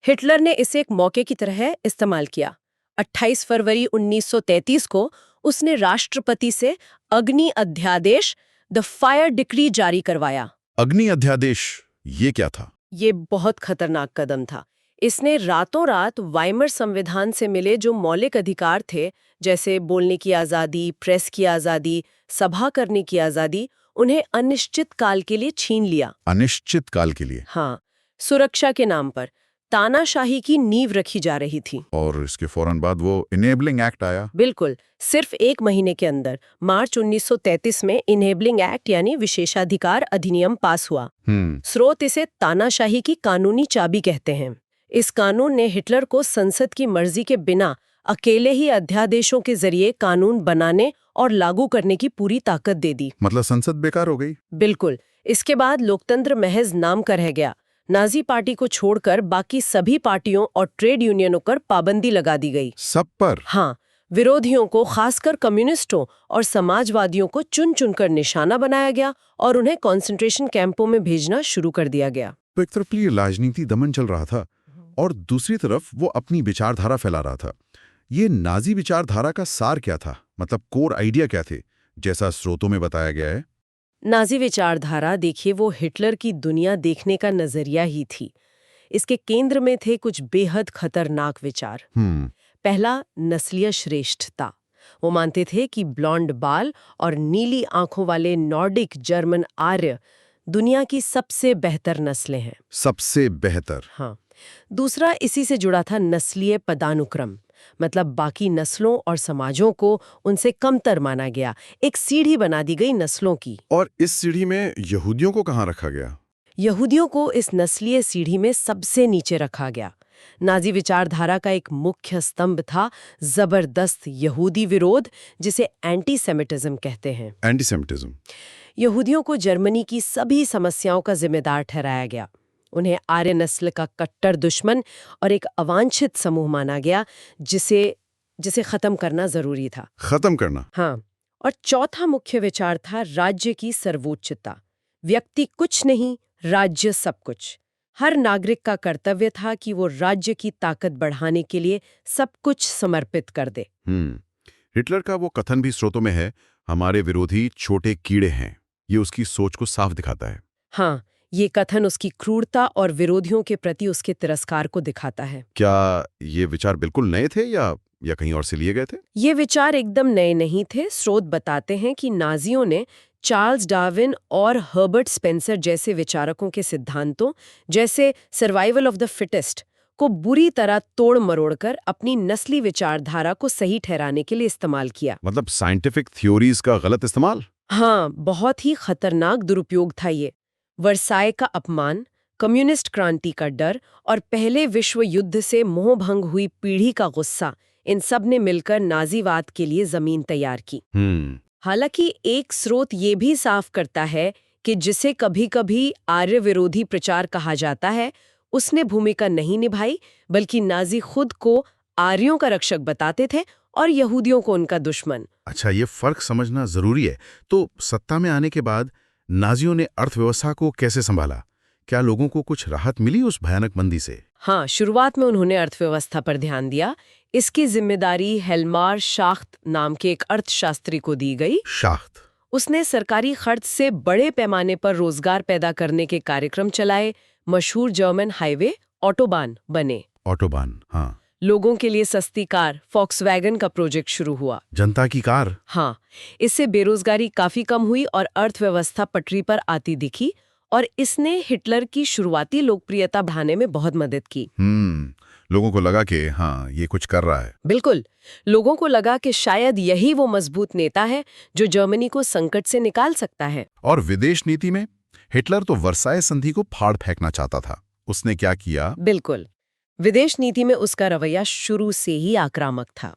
हिटलर ने इसे एक मौके की तरह इस्तेमाल किया। 28 फरवरी 1933 को उसने राष्ट्रपति से अग्नि अध्यादेश, द फायर डिक्री, जारी करवाया। अग्नि अध्यादेश, ये क्या था? ये बहुत खतरनाक कदम था। इसने रातों रात वाइमर संविधान से मिले जो मौलिक अधिकार थे, जैसे बोलने की आज़ादी, प्रेस की आज़ादी, सभा करने की आज़ादी, उन्हें अनिश्चित काल के लिए छीन लिया। अनिश्चित काल के लिए? हाँ, सुरक्षा के नाम पर तानाशाही की नींव रखी जा रही थी। और इसके फौरन बाद वो इनेबलिंग एक्ट आया। बिल्कुल, सिर्फ एक महीने के अंदर मार्च 1933 में इनेबलिंग एक्ट यानी विशेषाधिकार अधिनियम पास हुआ। स्रोत इसे तानाशाही की कानूनी चाबी कहते हैं। इस कानून ने हिटलर को संसद की मर्जी के बिना अकेले ही अध्यादेशों के जरिए कानून बनाने और लागू करने की पूरी ताकत दे दी। मतलब संसद बेकार हो गई। बिल्कुल। इसके बाद लोकतंत्र महज नाम का रह गया। नाजी पार्टी को छोड़कर बाकी सभी पार्टियों और ट्रेड यूनियनों पर पाबंदी लगा दी गई। सब पर? हाँ, विरोधियों को, खासकर कम्युनिस्टों और समाजवादियों को चुन चुनकर निशाना बनाया गया और उन्हें कंसंट्रेशन कैंपों में भेजना शुरू कर दिया गया। तो एक तरफ ये राजनीति दमन चल रहा था और दूसरी तरफ वो अपनी विचारधारा फैला रहा था। ये नाजी विचारधारा का सार क्या था? मतलब कोर आइडिया क्या थे, जैसा स्रोतों में बताया गया है? नाजी विचारधारा, देखिए, वो हिटलर की दुनिया देखने का नजरिया ही थी। इसके केंद्र में थे कुछ बेहद खतरनाक विचार। पहला, नस्लीय श्रेष्ठता। वो मानते थे कि ब्लॉन्ड बाल और नीली आंखों वाले नॉर्डिक जर्मन आर्य दुनिया की सबसे बेहतर नस्लें हैं। सबसे बेहतर? हाँ। दूसरा, इसी से जुड़ा था नस्लीय पदानुक्रम, मतलब बाकी नस्लों और समाजों को उनसे कमतर माना गया, एक सीढ़ी बना दी गई नस्लों की। और इस सीढ़ी में यहूदियों को कहाँ रखा गया? यहूदियों को इस नस्लीय सीढ़ी में सबसे नीचे रखा गया। नाजी विचारधारा का एक मुख्य स्तंभ था जबरदस्त यहूदी विरोध, जिसे एंटी सेमिटिज्म कहते हैं। एंटीसेमिटिज्म? यहूदियों को जर्मनी की सभी समस्याओं का जिम्मेदार ठहराया गया। उन्हें आर्य नस्ल का कट्टर दुश्मन और एक अवांछित समूह माना गया, जिसे खत्म करना जरूरी था। खत्म करना? हाँ। और चौथा मुख्य विचार था राज्य की सर्वोच्चता। व्यक्ति कुछ नहीं, राज्य सब कुछ। हर नागरिक का कर्तव्य था कि वो राज्य की ताकत बढ़ाने के लिए सब कुछ समर्पित कर दे। हिटलर का वो कथन भी स्रोतों में है, हमारे विरोधी छोटे कीड़े हैं। ये उसकी सोच को साफ दिखाता है। हाँ, ये कथन उसकी क्रूरता और विरोधियों के प्रति उसके तिरस्कार को दिखाता है। क्या ये विचार बिल्कुल नए थे या कहीं और से लिए गए थे? ये विचार एकदम नए नहीं थे। स्रोत बताते हैं कि नाजियों ने चार्ल्स डार्विन और हर्बर्ट स्पेंसर जैसे विचारकों के सिद्धांतों, जैसे सर्वाइवल ऑफ द फिटेस्ट, को बुरी तरह तोड़ मरोड़कर अपनी नस्ली विचारधारा को सही ठहराने के लिए इस्तेमाल किया। मतलब साइंटिफिक थ्योरीज का गलत इस्तेमाल? हाँ, बहुत ही खतरनाक दुरुपयोग था ये। वर्साय का अपमान, कम्युनिस्ट क्रांति का डर और पहले विश्व युद्ध से मोहभंग हुई पीढ़ी का गुस्सा, इन सब ने मिलकर नाजीवाद के लिए जमीन तैयार की। हालांकि एक स्रोत ये भी साफ करता है कि जिसे कभी-कभी आर्य विरोधी प्रचार कहा जाता है, उसने भूमिका नहीं निभाई, बल्कि नाजी खुद को आर्यों का रक्षक बताते थे और यहूदियों को उनका दुश्मन। अच्छा, ये फर्क समझना जरूरी है। तो सत्ता में आने के बाद नाजियों ने अर्थव्यवस्था को कैसे संभाला? क्या लोगों को कुछ राहत मिली उस भयानक मंदी से? हाँ, शुरुआत में उन्होंने अर्थव्यवस्था पर ध्यान दिया। इसकी जिम्मेदारी हेल्मार शाख्त नाम के एक अर्थशास्त्री को दी गई। शाख्त? उसने सरकारी खर्च से बड़े पैमाने पर रोजगार पैदा करने के कार्यक्रम चलाए। मशहूर जर्मन हाईवे ऑटोबान बने। ऑटोबान? हाँ। लोगों के लिए सस्ती कार फॉक्सवैगन का प्रोजेक्ट शुरू हुआ। जनता की कार? हाँ। इससे बेरोजगारी काफी कम हुई और अर्थव्यवस्था पटरी पर आती दिखी, और इसने हिटलर की शुरुआती लोकप्रियता बढ़ाने में बहुत मदद की। लोगों को लगा कि हाँ, ये कुछ कर रहा है। बिल्कुल। लोगों को लगा कि शायद यही वो मजबूत नेता है जो जर्मनी को संकट से निकाल सकता है। और विदेश नीति में हिटलर तो वर्साय संधि को फाड़ फेंकना चाहता था। उसने क्या किया? बिल्कुल। विदेश नीति में उसका रवैया शुरू से ही आक्रामक था।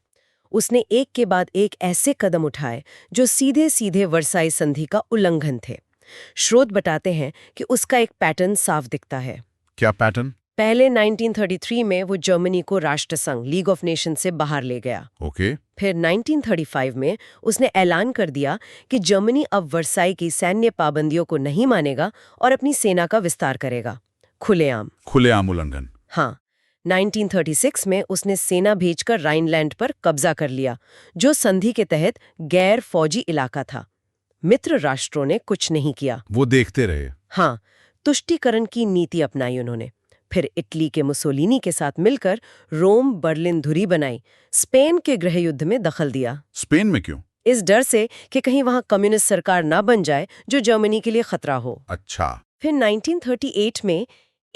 उसने एक के बाद एक ऐसे कदम उठाए जो सीधे सीधे वर्साई संधि का उल्लंघन थे। स्रोत बताते हैं कि उसका एक पैटर्न साफ दिखता है। क्या पैटर्न? पहले 1933 में वो जर्मनी को राष्ट्रसंघ लीग ऑफ नेशन से बाहर ले गया। ओके। फिर 1935 में उसने ऐलान कर दिया कि जर्मनी अब वर्साई की सैन्य पाबंदियों को नहीं मानेगा और अपनी सेना का विस्तार करेगा। खुलेआम उल्लंघन। हाँ। 1936 में उसने सेना भेजकर राइनलैंड पर कब्जा कर लिया, जो संधि के तहत गैर फौजी इलाका था। मित्र राष्ट्रों ने कुछ नहीं किया, वो देखते रहे। हाँ, तुष्टीकरण की नीति अपनाई उन्होंने। फिर इटली के मुसोलिनी के साथ मिलकर रोम बर्लिन धुरी बनाई, स्पेन के गृह युद्ध में दखल दिया। स्पेन में क्यों? इस डर से कि कहीं वहां कम्युनिस्ट सरकार ना बन जाए जो जर्मनी के लिए खतरा हो। अच्छा। फिर 1938 में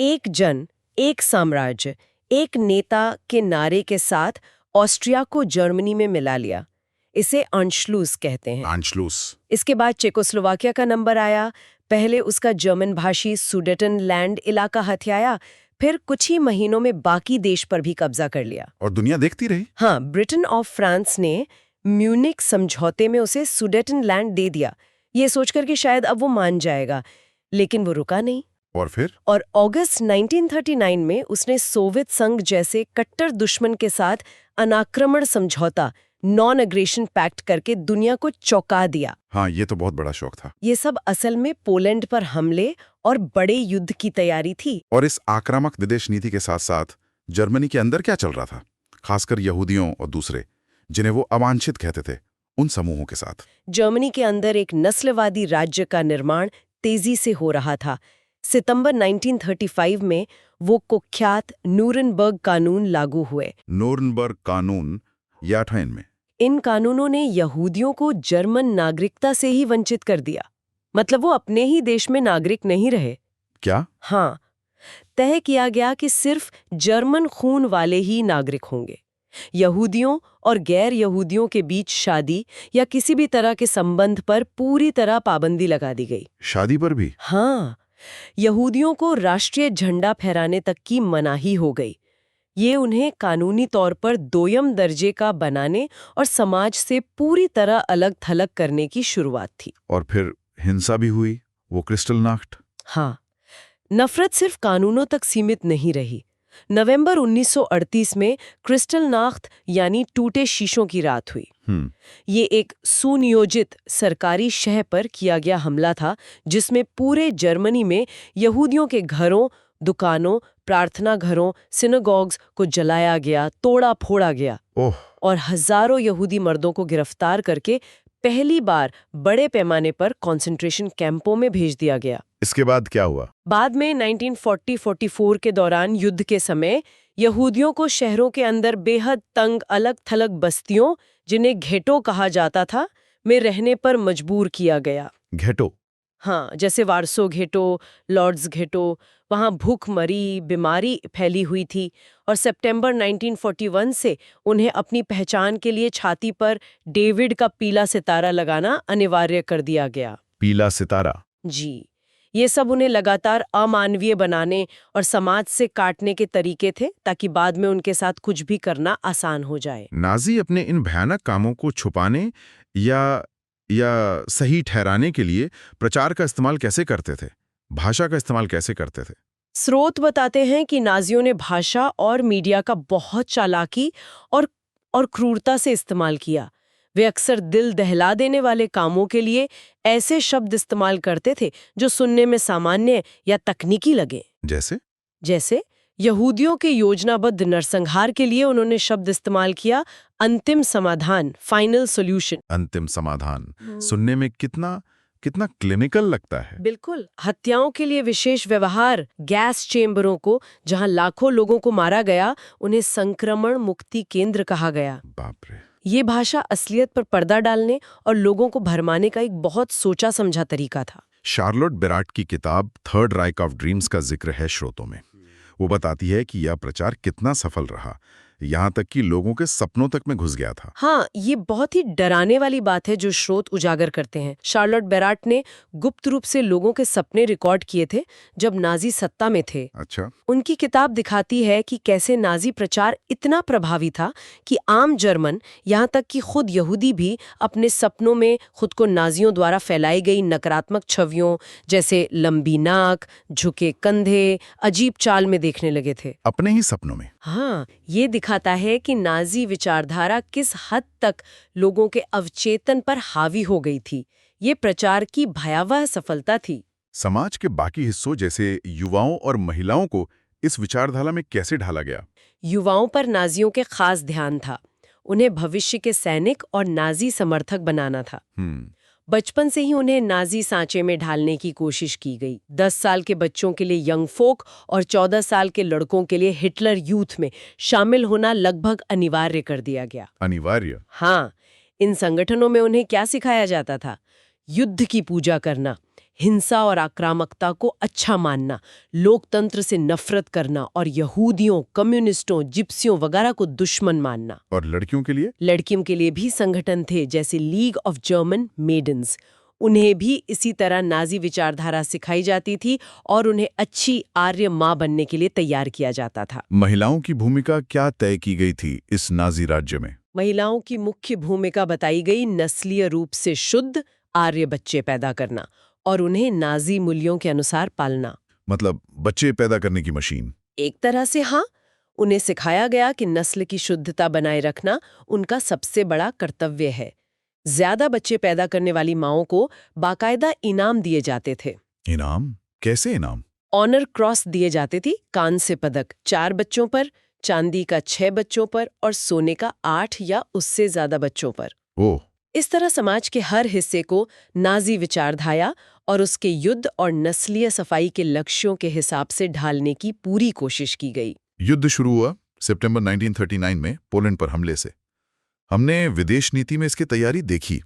एक जन एक साम्राज्य एक नेता के नारे के साथ ऑस्ट्रिया को जर्मनी में मिला लिया। इसे अंशलूस कहते हैं। अंशलूस। इसके बाद चेकोस्लोवाकिया का नंबर आया। पहले उसका जर्मन भाषी सुडेटनलैंड इलाका हथियाया, फिर कुछ ही महीनों में बाकी देश पर भी कब्जा कर लिया। और दुनिया देखती रही। हाँ, ब्रिटेन और फ्रांस ने म्यूनिक समझौते में उसे सुडेटनलैंड दे दिया, ये सोचकर कि शायद अब वो मान जाएगा, लेकिन वो रुका नहीं। और फिर और अगस्त 1939 में उसने सोवियत संघ जैसे कट्टर दुश्मन के साथ अनाक्रमण समझौता, नॉन अग्रेशन पैक्ट करके दुनिया को चौंका दिया। हाँ, ये तो बहुत बड़ा शौक था। ये सब असल में पोलैंड पर हमले और बड़े युद्ध की तैयारी थी। और इस आक्रामक विदेश नीति के साथ साथ जर्मनी के अंदर क्या चल रहा था, खासकर यहूदियों और दूसरे जिन्हें वो अवांछित कहते थे, उन समूहों के साथ? जर्मनी के अंदर एक नस्लवादी राज्य का निर्माण तेजी से हो रहा था। सितंबर 1935 में वो कुख्यात न्यूरनबर्ग कानून लागू हुए। नूरनबर्ग कानून या 98 में। इन कानूनों ने यहूदियों को जर्मन नागरिकता से ही वंचित कर दिया, मतलब वो अपने ही देश में नागरिक नहीं रहे। क्या? हाँ, तय किया गया कि सिर्फ जर्मन खून वाले ही नागरिक होंगे। यहूदियों और गैर यहूदियों के बीच शादी या किसी भी तरह के संबंध पर पूरी तरह पाबंदी लगा दी गई। शादी पर भी? हाँ, यहूदियों को राष्ट्रीय झंडा फहराने तक की मनाही हो गई। ये उन्हें कानूनी तौर पर दोयम दर्जे का बनाने और समाज से पूरी तरह अलग थलग करने की शुरुआत थी। और फिर हिंसा भी हुई, वो क्रिस्टलनाख्ट। हाँ, नफरत सिर्फ कानूनों तक सीमित नहीं रही। नवंबर 1938 में क्रिस्टलनाख्त यानी टूटे शीशों की रात हुई। ये एक सुनियोजित सरकारी शह पर किया गया हमला था, जिसमें पूरे जर्मनी में यहूदियों के घरों, दुकानों, प्रार्थना घरों, सिनेगॉग्स को जलाया गया, तोड़ा फोड़ा गया। ओह! और हजारों यहूदी मर्दों को गिरफ्तार करके पहली बार बड़े पैमाने पर कंसंट्रेशन कैंपों में भेज दिया गया। इसके बाद क्या हुआ? बाद में 1940-44 के दौरान युद्ध के समय यहूदियों को शहरों के अंदर बेहद तंग अलग थलग बस्तियों, जिन्हें घेटो कहा जाता था, में रहने पर मजबूर किया गया। घेटो? हाँ, जैसे वारसो घेटो, लॉर्ड्स घेटो। वहाँ भूखमरी, बीमारी फैली हुई थी और सितंबर 1941 से उन्हें अपनी पहचान के लिए छाती पर डेविड का पीला सितारा लगाना अनिवार्य कर दिया गया। पीला सितारा? जी, ये सब उन्हें लगातार अमानवीय बनाने और समाज से काटने के तरीके थे, ताकि बाद में उनके साथ कुछ भी करना आसान हो जाए। नाजी अपने इन भयानक कामों को छुपाने या सही ठहराने के लिए प्रचार का इस्तेमाल कैसे करते थे? भाषा का इस्तेमाल कैसे करते थे? स्रोत बताते हैं कि नाजियों ने भाषा और मीडिया का बहुत चालाकी और क्रूरता से इस्तेमाल किया। वे अक्सर दिल दहला देने वाले कामों के लिए ऐसे शब्द इस्तेमाल करते थे जो सुनने में सामान्य या तकनीकी लगे। जैसे यहूदियों के योजनाबद्ध नरसंहार के लिए उन्होंने शब्द इस्तेमाल किया अंतिम समाधान, फाइनल सॉल्यूशन। अंतिम समाधान सुनने में कितना क्लिनिकल लगता है। बिल्कुल। हत्याओं के लिए विशेष व्यवहार, गैस चेम्बरों को, जहां लाखों लोगों को मारा गया, उन्हें संक्रमण मुक्ति केंद्र कहा गया। बाप रे! ये भाषा असलियत पर पर्दा डालने और लोगों को भरमाने का एक बहुत सोचा समझा तरीका था। शार्लोट बेराट की किताब थर्ड राइक ऑफ ड्रीम्स का जिक्र है श्रोतों में। वो बताती है कि यह प्रचार कितना सफल रहा, यहाँ तक कि लोगों के सपनों तक में घुस गया था। हाँ, ये बहुत ही डराने वाली बात है जो स्रोत उजागर करते हैं। शार्लोट बेराट ने गुप्त रूप से लोगों के सपने रिकॉर्ड किए थे जब नाजी सत्ता में थे। अच्छा। उनकी किताब दिखाती है कि कैसे नाजी प्रचार इतना प्रभावी था कि आम जर्मन, यहाँ तक कि खुद यहूदी भी अपने सपनों में खुद को नाजियों द्वारा फैलाई गई नकारात्मक छवियों जैसे लंबी नाक, झुके कंधे, अजीब चाल में देखने लगे थे। अपने ही सपनों में? हाँ, ये दिखाता है कि नाजी विचारधारा किस हद तक लोगों के अवचेतन पर हावी हो गई थी। ये प्रचार की भयावह सफलता थी। समाज के बाकी हिस्सों जैसे युवाओं और महिलाओं को इस विचारधारा में कैसे ढाला गया? युवाओं पर नाजियों के खास ध्यान था। उन्हें भविष्य के सैनिक और नाजी समर्थक बनाना था। बचपन से ही उन्हें नाजी सांचे में ढालने की कोशिश की गई। 10 साल के बच्चों के लिए यंग फोक और 14 साल के लड़कों के लिए हिटलर यूथ में शामिल होना लगभग अनिवार्य कर दिया गया। अनिवार्य? हाँ, इन संगठनों में उन्हें क्या सिखाया जाता था? युद्ध की पूजा करना, हिंसा और आक्रामकता को अच्छा मानना, लोकतंत्र से नफरत करना और यहूदियों, कम्युनिस्टों, जिप्सियों वगैरह को दुश्मन मानना। और लड़कियों के लिए? लड़कियों के लिए भी संगठन थे जैसे लीग ऑफ जर्मन मेडन्स। उन्हें भी इसी तरह नाजी विचारधारा सिखाई जाती थी और उन्हें अच्छी आर्य माँ बनने के लिए तैयार किया जाता था। महिलाओं की भूमिका क्या तय की गई थी इस नाजी राज्य में? महिलाओं की मुख्य भूमिका बताई गई नस्लीय रूप से शुद्ध आर्य बच्चे पैदा करना और उन्हें नाजी मूल्यों के अनुसार पालना। मतलब बच्चे पैदा करने की मशीन। एक तरह से हाँ, उन्हें सिखाया गया कि नस्ल की शुद्धता बनाए रखना उनका सबसे बड़ा कर्तव्य है। ज्यादा बच्चे पैदा करने वाली माओं को बाकायदा इनाम दिए जाते थे। इनाम? कैसे इनाम? ऑनर क्रॉस दिए जाते थे, कांस्य पदक 4 बच्चों पर, चांदी का 6 बच्चों पर और सोने का 8 या उससे ज्यादा बच्चों पर। ओह, इस तरह समाज के हर हिस्से को नाजी विचारधारा और उसके युद्ध और नस्लीय सफाई के लक्ष्यों के हिसाब से ढालने की पूरी कोशिश की गई। युद्ध शुरू हुआ सितंबर 1939 में पोलैंड पर हमले से। हमने विदेश नीति में इसकी तैयारी देखी।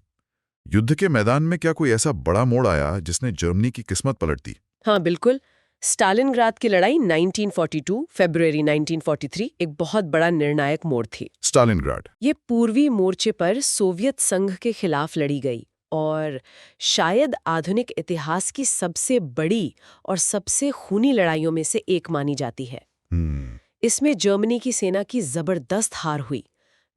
युद्ध के मैदान में क्या कोई ऐसा बड़ा मोड़ आया जिसने जर्मनी की किस्मत पलट दी? हाँ बिल्कुल, स्टालिनग्राद की लड़ाई 1942 फरवरी 1943 एक बहुत बड़ा निर्णायक मोड़ थी। स्टालिनग्राड। ये पूर्वी मोर्चे पर सोवियत संघ के खिलाफ लड़ी गई और शायद आधुनिक इतिहास की सबसे बड़ी और सबसे खूनी लड़ाइयों में से एक मानी जाती है। इसमें जर्मनी की सेना की जबरदस्त हार हुई।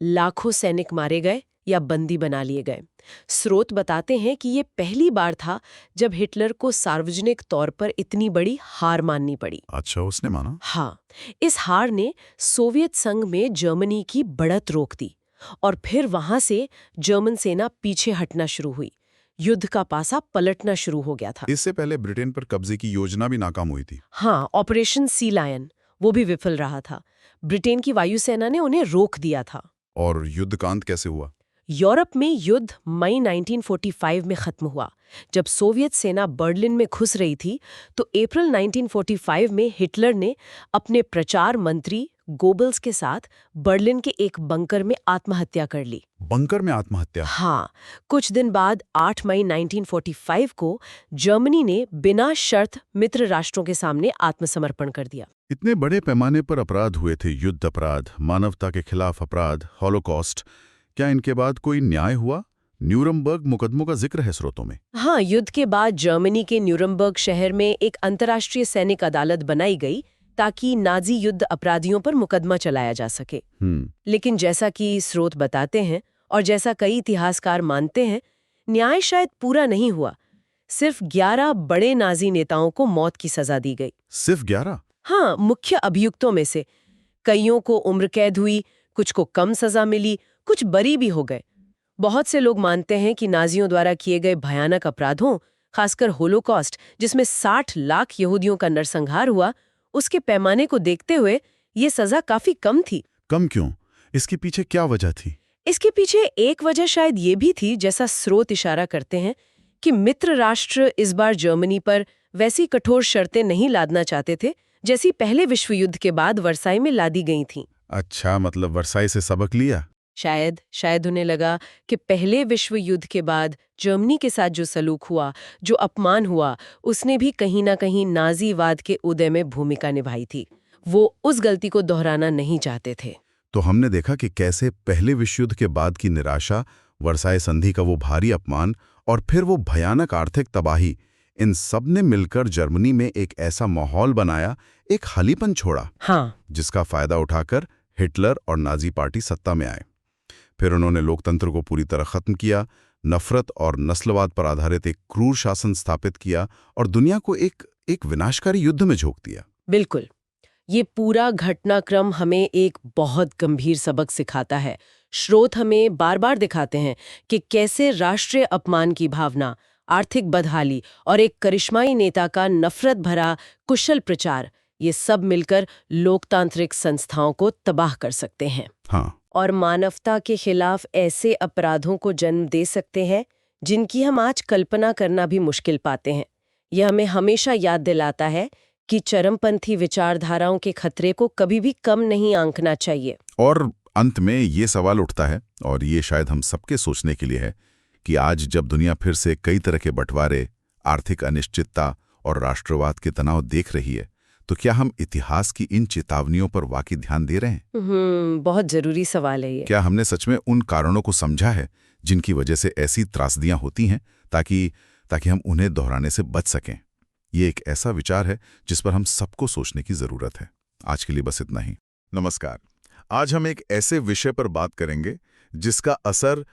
लाखों सैनिक मारे गए या बंदी बना लिए गए। स्रोत बताते हैं कि ये पहली बार था जब हिटलर को सार्वजनिक तौर पर इतनी बड़ी हार माननी पड़ी। अच्छा, उसने माना? हाँ, इस हार ने सोवियत संघ में जर्मनी की बढ़त रोक दी और फिर वहां से जर्मन सेना पीछे हटना शुरू हुई। युद्ध का पासा पलटना शुरू हो गया था। इससे पहले ब्रिटेन पर कब्जे की योजना भी नाकाम हुई थी। हाँ, ऑपरेशन सी लायन वो भी विफल रहा था। ब्रिटेन की वायुसेना ने उन्हें रोक दिया था। और युद्ध का अंत कैसे हुआ? यूरोप में युद्ध मई 1945 में खत्म हुआ। जब सोवियत सेना बर्लिन में घुस रही थी तो अप्रैल 1945 में हिटलर ने अपने प्रचार मंत्री गोबल्स के साथ बर्लिन के एक बंकर में आत्महत्या कर ली। बंकर में आत्महत्या? हाँ, कुछ दिन बाद 8 मई 1945 को जर्मनी ने बिना शर्त मित्र राष्ट्रों के सामने आत्मसमर्पण कर दिया। इतने बड़े पैमाने पर अपराध हुए थे, युद्ध अपराध, मानवता के खिलाफ अपराध, हॉलोकॉस्ट। क्या इनके बाद कोई न्याय हुआ? न्यूरमबर्ग मुकदमों का जिक्र है स्रोतों में। हाँ, युद्ध के बाद जर्मनी के न्यूरमबर्ग शहर में एक अंतर्राष्ट्रीय सैनिक अदालत बनाई गई ताकि नाजी युद्ध अपराधियों पर मुकदमा चलाया जा सके। लेकिन जैसा कि स्रोत बताते हैं और जैसा कई इतिहासकार मानते हैं, न्याय शायद पूरा नहीं हुआ। सिर्फ 11 बड़े नाजी नेताओं को मौत की सजा दी गई। सिर्फ 11? हाँ, मुख्य अभियुक्तों में से कईयों को उम्र कैद हुई, कुछ को कम सजा मिली, कुछ बरी भी हो गए। बहुत से लोग मानते हैं कि नाजियों द्वारा किए गए भयानक अपराधों, खासकर होलोकॉस्ट जिसमें 60 लाख यहूदियों का नरसंहार हुआ, उसके पैमाने को देखते हुए ये सजा काफी कम थी। कम क्यों? इसके पीछे क्या वजह थी? इसके पीछे एक वजह शायद ये भी थी, जैसा स्रोत इशारा करते हैं, कि मित्र राष्ट्र इस बार जर्मनी पर वैसी कठोर शर्तें नहीं लादना चाहते थे जैसी पहले विश्व युद्ध के बाद वर्साई में लादी गई थीं। अच्छा, मतलब वर्साई से सबक लिया? शायद उन्हें लगा कि पहले विश्व युद्ध के बाद जर्मनी के साथ जो सलूक हुआ, जो अपमान हुआ, उसने भी कहीं ना कहीं नाजीवाद के उदय में भूमिका निभाई थी। वो उस गलती को दोहराना नहीं चाहते थे। तो हमने देखा कि कैसे पहले विश्व युद्ध के बाद की निराशा, वर्साई संधि का वो भारी अपमान और फिर वो भयानक आर्थिक तबाही, इन सब ने मिलकर जर्मनी में एक ऐसा माहौल बनाया, एक खालीपन छोड़ा। हाँ, जिसका फायदा उठाकर हिटलर और नाजी पार्टी सत्ता में आए। फिर उन्होंने लोकतंत्र को पूरी तरह खत्म किया, नफरत और नस्लवाद पर आधारित एक क्रूर शासन स्थापित किया और दुनिया को एक विनाशकारी युद्ध में झोंक दिया। बिल्कुल। ये पूरा घटनाक्रम हमें एक बहुत गंभीर सबक सिखाता है। स्रोत हमें बार बार दिखाते हैं कि कैसे राष्ट्रीय अपमान की भावना, आर्थिक बदहाली और एक करिश्माई नेता का नफरत भरा कुशल प्रचार, ये सब मिलकर लोकतांत्रिक संस्थाओं को तबाह कर सकते हैं। हाँ, और मानवता के खिलाफ ऐसे अपराधों को जन्म दे सकते हैं जिनकी हम आज कल्पना करना भी मुश्किल पाते हैं। यह हमें हमेशा याद दिलाता है कि चरमपंथी विचारधाराओं के खतरे को कभी भी कम नहीं आंकना चाहिए। और अंत में ये सवाल उठता है, और ये शायद हम सबके सोचने के लिए है, कि आज जब दुनिया फिर से कई तरह के बंटवारे, आर्थिक अनिश्चितता और राष्ट्रवाद के तनाव देख रही है, तो क्या हम इतिहास की इन चेतावनियों पर वाकई ध्यान दे रहे हैं? बहुत जरूरी सवाल है ये। क्या हमने सच में उन कारणों को समझा है जिनकी वजह से ऐसी त्रासदियां होती हैं ताकि हम उन्हें दोहराने से बच सकें। ये एक ऐसा विचार है जिस पर हम सबको सोचने की जरूरत है। आज के लिए बस इतना ही। नमस्कार। आज हम एक ऐसे विषय पर बात करेंगे जिसका असर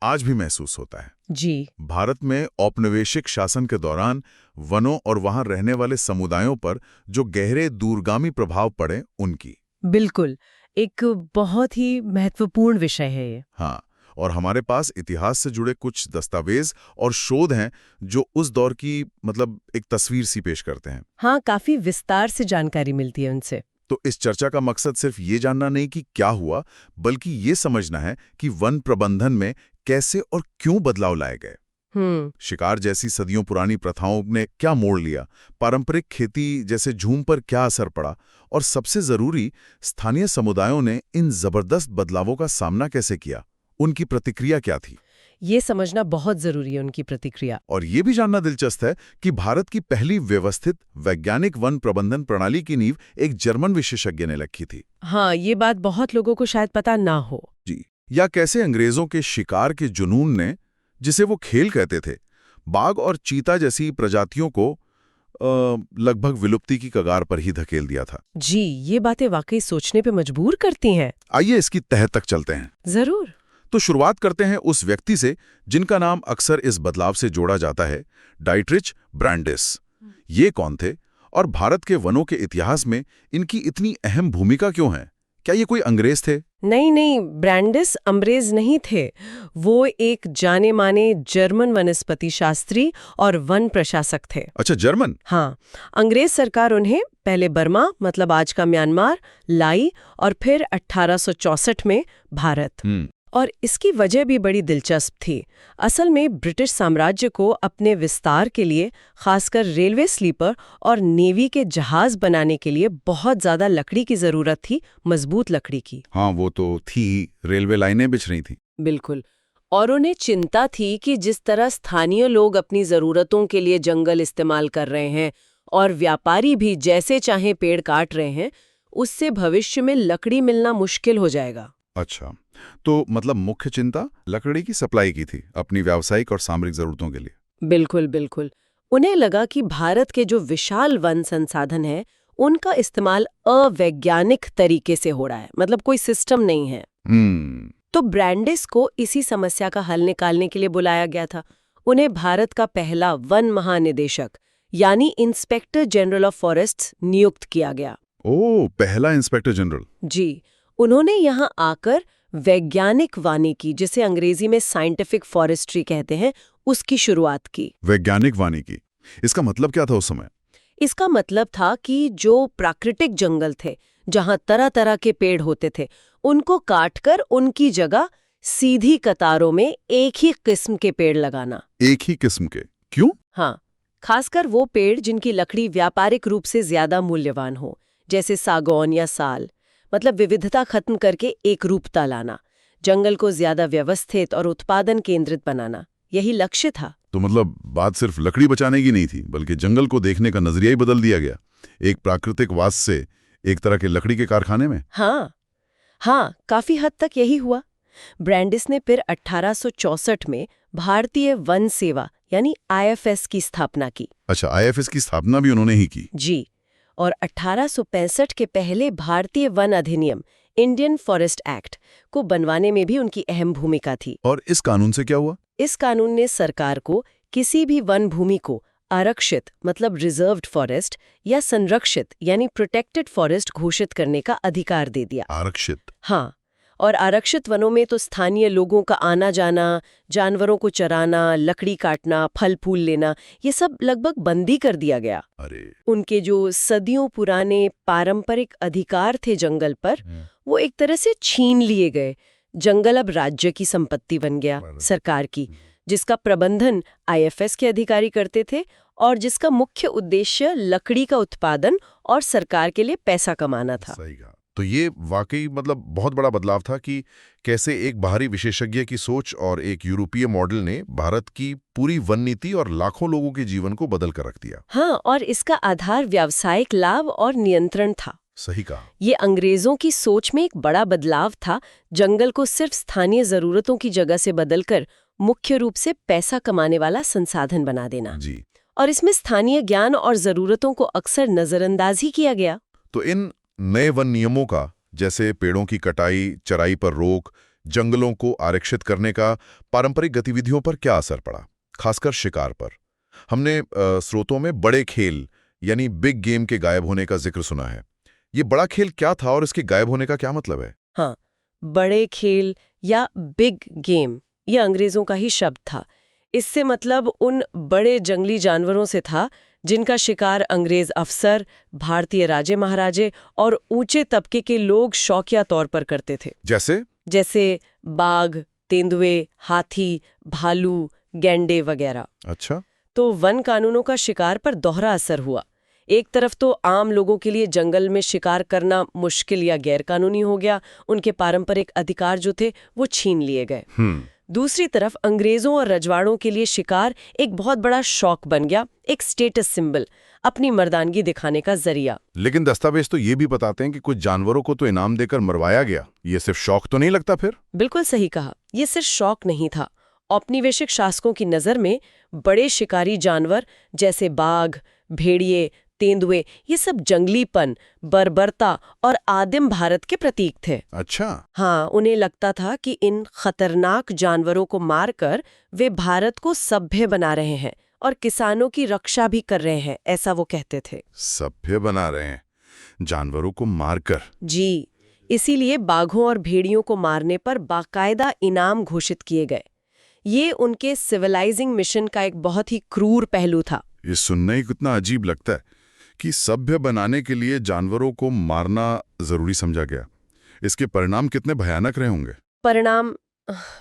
आज भी महसूस होता है। जी। भारत में औपनिवेशिक शासन के दौरान वनों और वहां रहने वाले समुदायों पर जो गहरे दूरगामी प्रभाव पड़े उनकी। बिल्कुल, एक बहुत ही महत्वपूर्ण विषय है ये। हाँ, और हमारे पास इतिहास से जुड़े कुछ दस्तावेज और शोध हैं जो उस दौर की एक तस्वीर सी पेश करते हैं। हाँ, काफी विस्तार से जानकारी मिलती है उनसे। तो इस चर्चा का मकसद सिर्फ ये जानना नहीं कि क्या हुआ, बल्कि ये समझना है कि वन प्रबंधन में कैसे और क्यों बदलाव लाए गए। शिकार जैसी सदियों पुरानी प्रथाओं ने क्या मोड़ लिया, पारंपरिक खेती जैसे झूम पर क्या असर पड़ा, और सबसे जरूरी, स्थानीय समुदायों ने इन जबरदस्त बदलावों का सामना कैसे किया, उनकी प्रतिक्रिया क्या थी। ये समझना बहुत जरूरी है, उनकी प्रतिक्रिया। और ये भी जानना दिलचस्प है कि भारत की पहली व्यवस्थित वैज्ञानिक वन प्रबंधन प्रणाली की नींव एक जर्मन विशेषज्ञ ने रखी थी। हाँ, ये बात बहुत लोगों को शायद पता ना हो। जी। या कैसे अंग्रेजों के शिकार के जुनून ने, जिसे वो खेल कहते थे, बाघ और चीता जैसी प्रजातियों को लगभग विलुप्ति की कगार पर ही धकेल दिया था। जी, ये बातें वाकई सोचने पे मजबूर करती हैं। आइए इसकी तह तक चलते हैं। जरूर। तो शुरुआत करते हैं उस व्यक्ति से जिनका नाम अक्सर इस बदलाव से जोड़ा जाता है, डाइटरिच ब्रांडिस। ये कौन थे और भारत के वनों के इतिहास में इनकी इतनी अहम भूमिका क्यों है? क्या ये कोई अंग्रेज थे? नहीं, ब्रांडिस अंग्रेज नहीं थे। वो एक जाने माने जर्मन वनस्पति शास्त्री और वन प्रशासक थे। अच्छा, जर्मन? हाँ, अंग्रेज सरकार उन्हें पहले बर्मा, मतलब आज का म्यांमार, लाई और फिर 1864 में भारत। और इसकी वजह भी बड़ी दिलचस्प थी। असल में ब्रिटिश साम्राज्य को अपने विस्तार के लिए, खासकर रेलवे स्लीपर और नेवी के जहाज बनाने के लिए बहुत ज्यादा लकड़ी की जरूरत थी, मजबूत लकड़ी की। हाँ, वो तो थी, रेलवे लाइनें बिछ रही थी। बिल्कुल। और उन्हें चिंता थी कि जिस तरह स्थानीय लोग अपनी जरूरतों के लिए जंगल इस्तेमाल कर रहे हैं और व्यापारी भी जैसे चाहे पेड़ काट रहे हैं, उससे भविष्य में लकड़ी मिलना मुश्किल हो जाएगा। अच्छा, तो मुख्य चिंता लकड़ी की सप्लाई की थी अपनी व्यावसायिक और सामरिक जरूरतों के लिए। बिल्कुल। उन्हें लगा कि भारत के जो विशाल वन संसाधन है, उनका इस्तेमाल अवैज्ञानिक तरीके से हो रहा है, कोई सिस्टम नहीं है। तो ब्रांडिस को इसी समस्या का हल निकालने के लिए बुलाया गया था। उन्हें भारत का पहला वन महानिदेशक यानी इंस्पेक्टर जनरल ऑफ फॉरेस्ट्स नियुक्त किया गया। ओह, पहला इंस्पेक्टर जनरल। जी, उन्होंने यहाँ आकर वैज्ञानिक वानिकी, जिसे अंग्रेजी में साइंटिफिक फॉरेस्ट्री कहते हैं, उसकी शुरुआत की। वैज्ञानिक वानिकी, इसका मतलब क्या था उस समय? इसका मतलब था कि जो प्राकृतिक जंगल थे, जहाँ तरह तरह के पेड़ होते थे, उनको काटकर उनकी जगह सीधी कतारों में एक ही किस्म के पेड़ लगाना। एक ही किस्म के? क्यों? हाँ, खासकर वो पेड़ जिनकी लकड़ी व्यापारिक रूप से ज्यादा मूल्यवान हो, जैसे सागौन या साल। विविधता खत्म करके एक रूपता लाना, जंगल को ज्यादा व्यवस्थित और उत्पादन केंद्रित बनाना, यही लक्ष्य था। तो बात सिर्फ लकड़ी बचाने की नहीं थी, बल्कि जंगल को देखने का नजरिया ही बदल दिया गया। एक प्राकृतिक वास से एक तरह के लकड़ी के कारखाने में। हाँ, काफी हद तक यही हुआ। ब्रांडिस ने फिर 1864 में भारतीय वन सेवा यानी IFS की स्थापना की। अच्छा, IFS की स्थापना भी उन्होंने ही की? जी, और 1865 के पहले भारतीय वन अधिनियम इंडियन फॉरेस्ट एक्ट को बनवाने में भी उनकी अहम भूमिका थी। और इस कानून से क्या हुआ? इस कानून ने सरकार को किसी भी वन भूमि को आरक्षित रिजर्व्ड फॉरेस्ट या संरक्षित यानी प्रोटेक्टेड फॉरेस्ट घोषित करने का अधिकार दे दिया। आरक्षित? हाँ, और आरक्षित वनों में तो स्थानीय लोगों का आना जाना, जानवरों को चराना, लकड़ी काटना, फल फूल लेना, ये सब लगभग बंदी कर दिया गया। अरे, उनके जो सदियों पुराने पारंपरिक अधिकार थे जंगल पर, वो एक तरह से छीन लिए गए। जंगल अब राज्य की संपत्ति बन गया, सरकार की, जिसका प्रबंधन IFS के अधिकारी करते थे और जिसका मुख्य उद्देश्य लकड़ी का उत्पादन और सरकार के लिए पैसा कमाना था। सही कहा। तो ये वाकई बहुत बड़ा बदलाव था कि कैसे एक बाहरी विशेषज्ञ की सोच और एक यूरोपीय मॉडल ने भारत की पूरी वन नीति और लाखों लोगों के जीवन को बदल कर रख दिया। हाँ, और इसका आधार व्यावसायिक लाभ और नियंत्रण था। सही कहा। ये अंग्रेजों की सोच में एक बड़ा बदलाव था, जंगल को सिर्फ स्थानीय जरूरतों की जगह से बदलकर मुख्य रूप से पैसा कमाने वाला संसाधन बना देना। जी। और इसमें स्थानीय ज्ञान और जरूरतों को अक्सर नजरअंदाज ही किया गया। तो इन नए वन नियमों का, जैसे पेड़ों की कटाई, चराई पर रोक, जंगलों को आरक्षित करने का, पारंपरिक गतिविधियों पर क्या असर पड़ा, खासकर शिकार पर? हमने स्रोतों में बड़े खेल यानी बिग गेम के गायब होने का जिक्र सुना है। ये बड़ा खेल क्या था और इसके गायब होने का क्या मतलब है? हाँ, बड़े खेल या बिग गेम ये अंग्रेजों का ही शब्द था। इससे मतलब उन बड़े जंगली जानवरों से था जिनका शिकार अंग्रेज अफसर, भारतीय राजे महाराजे और ऊंचे तबके के लोग शौकिया तौर पर करते थे। जैसे बाघ, तेंदुए, हाथी, भालू, गैंडे वगैरह। अच्छा। तो वन कानूनों का शिकार पर दोहरा असर हुआ। एक तरफ तो आम लोगों के लिए जंगल में शिकार करना मुश्किल या गैरकानूनी हो गया, उनके पारंपरिक अधिकार जो थे वो छीन लिए गए। दूसरी तरफ अंग्रेजों और रजवाड़ों के लिए शिकार एक बहुत बड़ा शौक बन गया, एक स्टेटस सिंबल, अपनी मर्दानगी दिखाने का जरिया। लेकिन दस्तावेज तो ये भी बताते हैं कि कुछ जानवरों को तो इनाम देकर मरवाया गया। ये सिर्फ शौक तो नहीं लगता फिर? बिल्कुल सही कहा, ये सिर्फ शौक नहीं था। औपनिवेशिक शासकों की नजर में बड़े शिकारी जानवर जैसे बाघ, भेड़िए, तेंदुए, ये सब जंगलीपन, बर्बरता और आदिम भारत के प्रतीक थे। अच्छा। हाँ, उन्हें लगता था कि इन खतरनाक जानवरों को मारकर वे भारत को सभ्य बना रहे हैं और किसानों की रक्षा भी कर रहे हैं, ऐसा वो कहते थे। सभ्य बना रहे हैं जानवरों को मारकर? जी, इसीलिए बाघों और भेड़ियों को मारने पर बाकायदा इनाम घोषित किए गए। ये उनके सिविलाइजिंग मिशन का एक बहुत ही क्रूर पहलू था। ये सुनना ही कितना अजीब लगता है कि सभ्य बनाने के लिए जानवरों को मारना जरूरी समझा गया। इसके परिणाम कितने भयानक रहे होंगे? परिणाम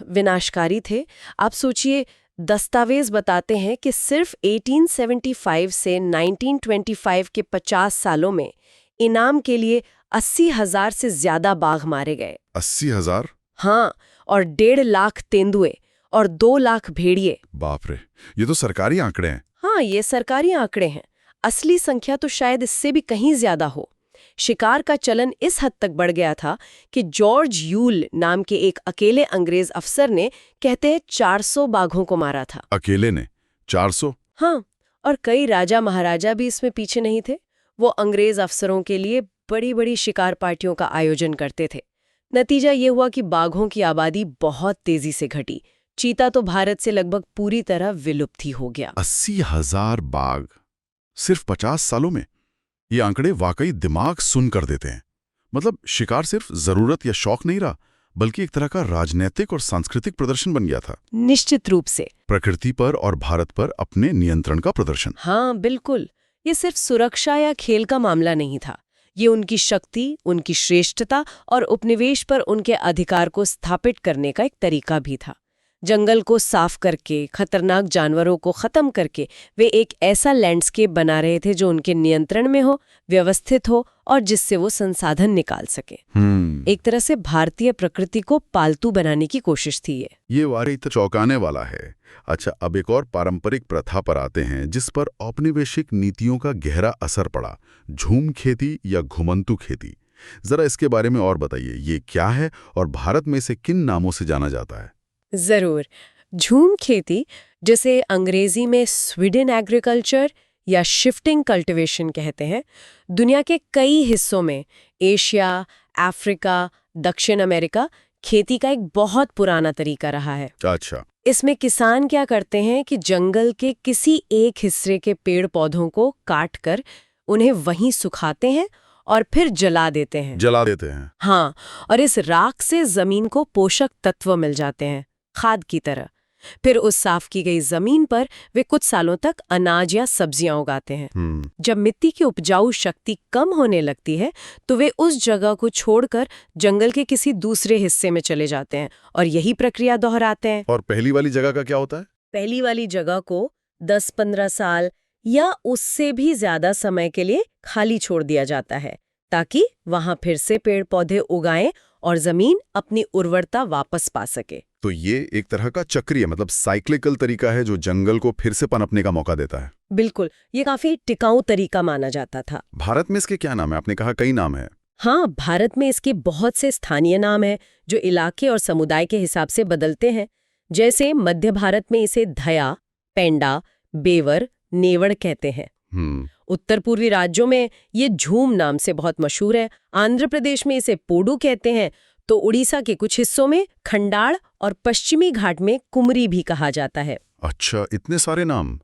विनाशकारी थे। आप सोचिए, दस्तावेज बताते हैं कि सिर्फ 1875 से 1925 के 50 सालों में इनाम के लिए 80,000 से ज्यादा बाघ मारे गए। 80,000? हाँ, और 1.5 लाख तेंदुए और 2 लाख भेड़िए। बाप रे, ये तो सरकारी आंकड़े हैं। हाँ, ये सरकारी आंकड़े हैं। असली संख्या तो शायद इससे भी कहीं ज्यादा हो। शिकार का चलन इस हद तक बढ़ गया था कि जॉर्ज यूल नाम के एक अकेले अंग्रेज अफसर ने, कहते हैं, 400 बाघों को मारा था। अकेले ने 400? हाँ, और कई राजा महाराजा भी इसमें पीछे नहीं थे। वो अंग्रेज अफसरों के लिए बड़ी बड़ी शिकार पार्टियों का आयोजन करते थे। नतीजा ये हुआ कि बाघों की आबादी बहुत तेजी से घटी। चीता तो भारत से लगभग पूरी तरह विलुप्त ही हो गया। 80,000 बाघ सिर्फ 50 सालों में? ये आंकड़े वाकई दिमाग सुन कर देते हैं। मतलब शिकार सिर्फ जरूरत या शौक नहीं रहा, बल्कि एक तरह का राजनीतिक और सांस्कृतिक प्रदर्शन बन गया था। निश्चित रूप से। प्रकृति पर और भारत पर अपने नियंत्रण का प्रदर्शन। हाँ, बिल्कुल। ये सिर्फ सुरक्षा या खेल का मामला नहीं था। ये उनकी शक्ति, उनकी श्रेष्ठता और उपनिवेश पर उनके अधिकार को स्थापित करने का एक तरीका भी था। जंगल को साफ करके, खतरनाक जानवरों को खत्म करके वे एक ऐसा लैंडस्केप बना रहे थे जो उनके नियंत्रण में हो, व्यवस्थित हो और जिससे वो संसाधन निकाल सके। एक तरह से भारतीय प्रकृति को पालतू बनाने की कोशिश थी ये वाकई तो चौंकाने वाला है। अच्छा, अब एक और पारंपरिक प्रथा पर आते हैं जिस पर औपनिवेशिक नीतियों का गहरा असर पड़ा, झूम खेती या घुमंतू खेती। जरा इसके बारे में और बताइए, ये क्या है और भारत में इसे किन नामों से जाना जाता है? जरूर। झूम खेती, जिसे अंग्रेजी में स्वीडन एग्रीकल्चर या शिफ्टिंग कल्टीवेशन कहते हैं, दुनिया के कई हिस्सों में, एशिया, अफ्रीका, दक्षिण अमेरिका, खेती का एक बहुत पुराना तरीका रहा है। अच्छा। इसमें किसान क्या करते हैं कि जंगल के किसी एक हिस्से के पेड़ पौधों को काट कर उन्हें वहीं सुखाते हैं और फिर जला देते हैं। हाँ, और इस राख से जमीन को पोषक तत्व मिल जाते हैं, खाद की तरह। फिर उस साफ की गई जमीन पर वे कुछ सालों तक अनाज या सब्जियां उगाते हैं। जब मिट्टी की उपजाऊ शक्ति कम होने लगती है तो वे उस जगह को छोड़कर जंगल के किसी दूसरे हिस्से में चले जाते हैं और यही प्रक्रिया दोहराते हैं। और पहली वाली जगह का क्या होता है? पहली वाली जगह को 10-15 साल या उससे भी ज्यादा समय के लिए खाली छोड़ दिया जाता है ताकि वहां फिर से पेड़ पौधे उगाएं और जमीन अपनी उर्वरता वापस पा सके। तो ये एक तरह का चक्रीय मतलब साइक्लिकल तरीका है जो जंगल को फिर से पनपने का मौका देता है। बिल्कुल, ये काफी टिकाऊ तरीका माना जाता था। भारत में इसके क्या नाम है? आपने कहा कई नाम है। हाँ, भारत में इसके बहुत से स्थानीय नाम हैं जो इलाके और समुदाय के हिसाब से बदलते हैं। जैसे मध्य भारत में इसे धया, पेंडा, बेवर, नेवड़ कहते हैं। उत्तर पूर्वी राज्यों में ये झूम नाम से बहुत मशहूर है। आंध्र प्रदेश में इसे पोडू कहते हैं, तो उड़ीसा के कुछ हिस्सों में खंडाड़ और पश्चिमी घाट में कुमरी भी कहा जाता है। अच्छा, इतने सारे नाम।